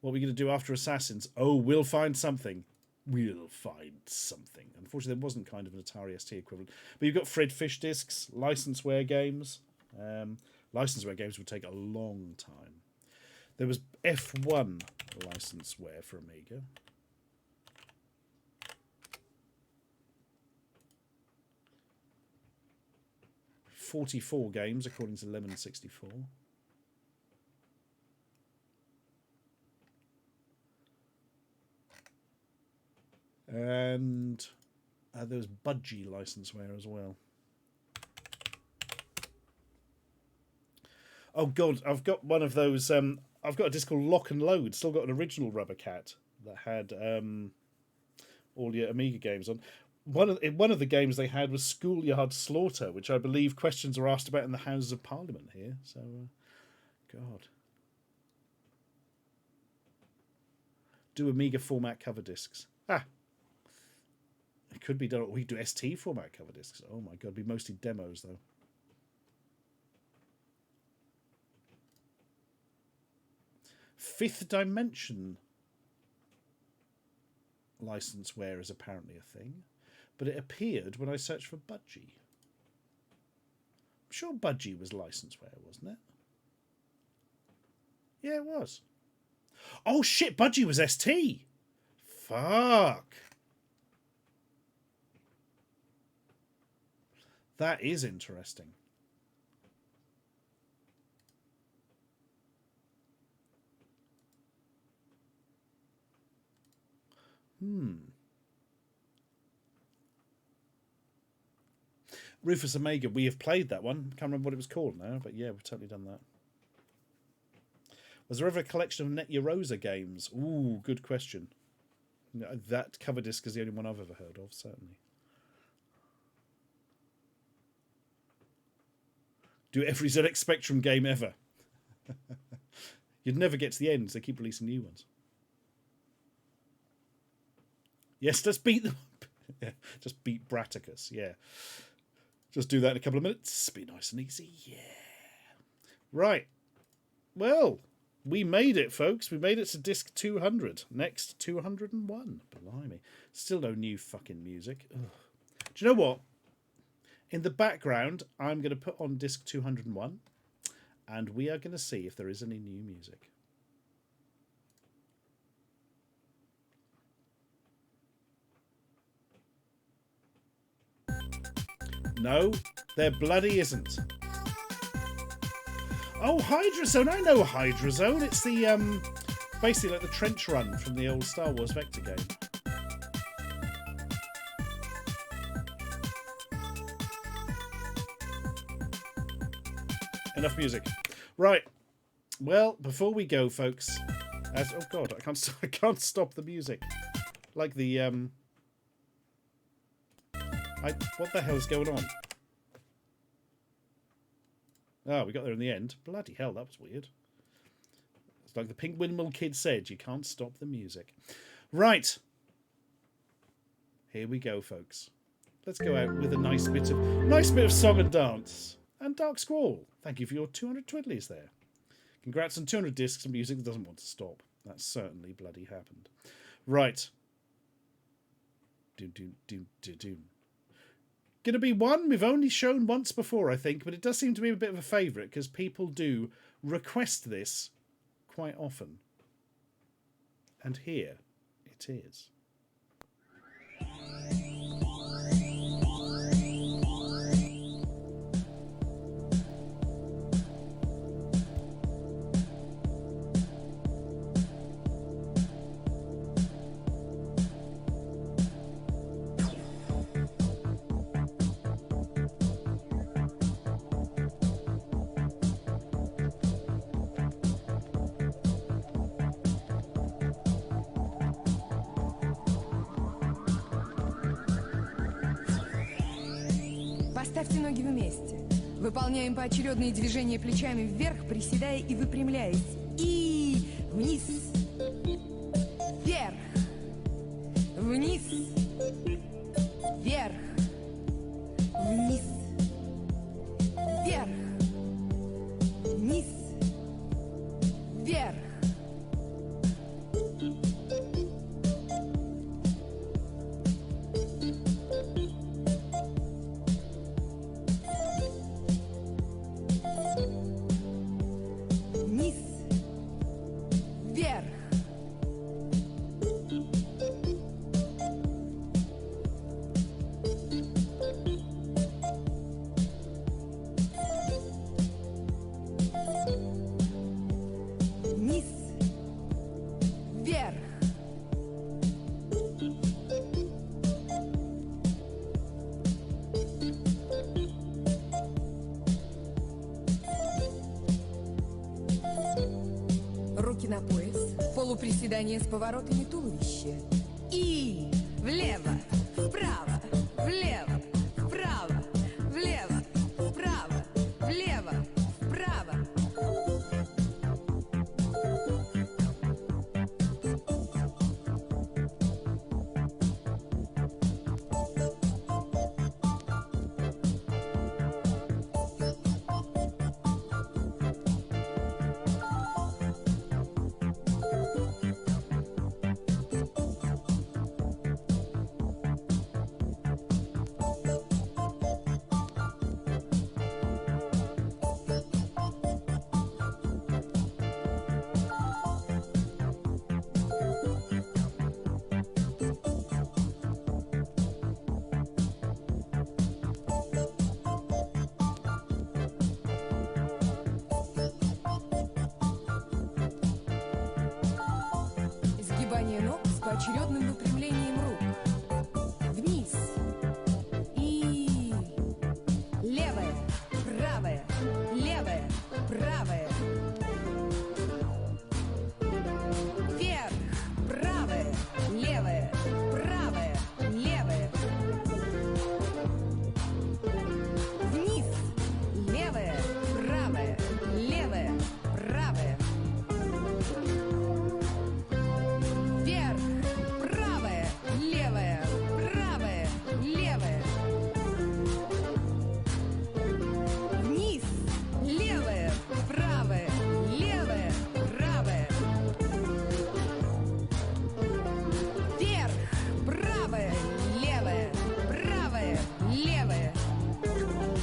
What are we going to do after Assassins? Oh, we'll find something. We'll find something. Unfortunately, there wasn't kind of an Atari ST equivalent. But you've got Fred Fish discs, licenseware games. Licenseware games would take a long time. There was F1 licenseware for Amiga. .44 games, according to Lemon64. And there was Budgie licenseware as well. Oh God, I've got one of those. I've got a disc called Lock and Load. Still got an original rubber cat that had all your Amiga games on. One of the games they had was Schoolyard Slaughter, which I believe questions are asked about in the Houses of Parliament here. So, God. Do Amiga format cover discs. It could be done. We do ST format cover discs. Oh my God, it'd be mostly demos though. Fifth Dimension licenseware is apparently a thing, but it appeared when I searched for Budgie. I'm sure Budgie was licenseware, wasn't it? Yeah, it was. Oh shit, Budgie was ST. Fuck. That is interesting. Rufus Omega, we have played that one. Can't remember what it was called now, but yeah, we've totally done that. Was there ever a collection of Net Rosa games? Ooh, good question. No, that cover disc is the only one I've ever heard of, certainly. Do every ZX Spectrum game ever. You'd never get to the end, so they keep releasing new ones. Yes, let's beat them. Yeah, just beat Braticus, yeah. Just do that in a couple of minutes. Be nice and easy, yeah. Right. Well, we made it, folks. We made it to disc 200. Next, 201. Blimey. Still no new fucking music. Ugh. Do you know what? In the background, I'm going to put on disc 201, and we are going to see if there is any new music. No, there bloody isn't. Oh, Hydrazone. I know Hydrazone. It's the, basically like the trench run from the old Star Wars Vector game. Enough music. Right. Well, before we go, folks, oh God, I can't stop the music. Like the, what the hell is going on? Oh, we got there in the end. Bloody hell, that was weird. It's like the Pink Windmill Kid said, you can't stop the music. Right. Here we go, folks. Let's go out with a nice bit of song and dance. And Dark Squall, thank you for your 200 twiddlies there. Congrats on 200 discs of music that doesn't want to stop. That certainly bloody happened. Right. Doom, doom, doom, doom, doom. Gonna be one we've only shown once before, I think, but it does seem to be a bit of a favourite because people do request this quite often. And here it is. Поставьте ноги вместе. Выполняем поочередные движения плечами вверх, приседая и выпрямляясь. И вниз, вверх, вниз, вверх, вниз, вверх, вниз, вверх. Вниз, вверх. Вниз, вверх. Руки на пояс, полуприседание с поворотами туловища. И влево, вправо, влево, вправо, влево, вправо, влево, вправо. Изгибание ног с поочередным выпрямлением рук. Вниз. И левая, правая, левая, правая. Вверх, правая, левая, правая, левая. Вниз, левая, правая, левая, правая. Вверх, правая, левая, правая, левая. Вниз, левая, правая, левая, правая. Вверх, правая, левая, правая, левая.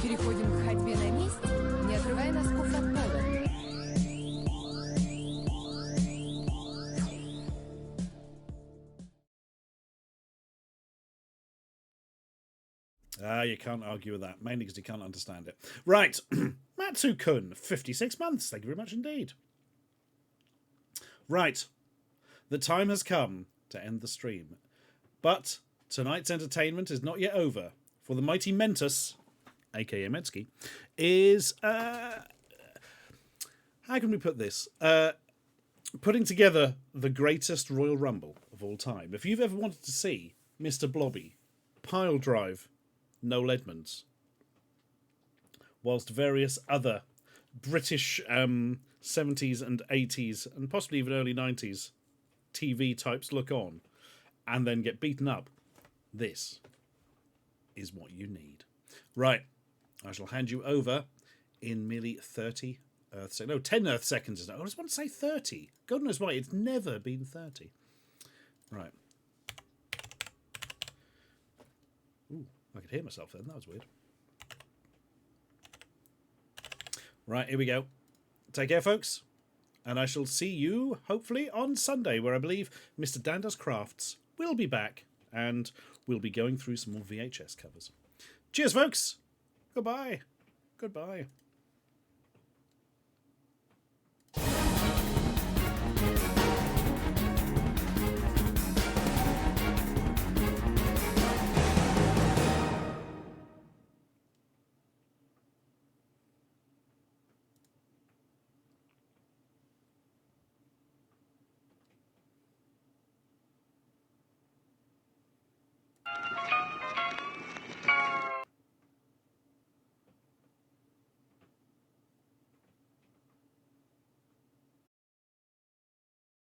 Переходим к ходьбе на месте, не отрывая носков от пола. You can't argue with that, mainly because you can't understand it. Right, Matsu-kun, 56 months. Thank you very much indeed. Right, the time has come to end the stream. But tonight's entertainment is not yet over, for the mighty Mentus, aka Metsky, is... how can we put this? Putting together the greatest Royal Rumble of all time. If you've ever wanted to see Mr. Blobby pile drive Noel Edmonds, whilst various other British 70s and 80s and possibly even early 90s TV types look on and then get beaten up, this is what you need. Right, I shall hand you over in merely 30 Earth seconds. No, 10 Earth seconds. I just want to say 30. God knows why, it's never been 30. Right. Ooh, I could hear myself then. That was weird. Right, here we go. Take care, folks. And I shall see you, hopefully, on Sunday, where I believe Mr. Dandas Crafts will be back, and we'll be going through some more VHS covers. Cheers, folks. Goodbye. Goodbye.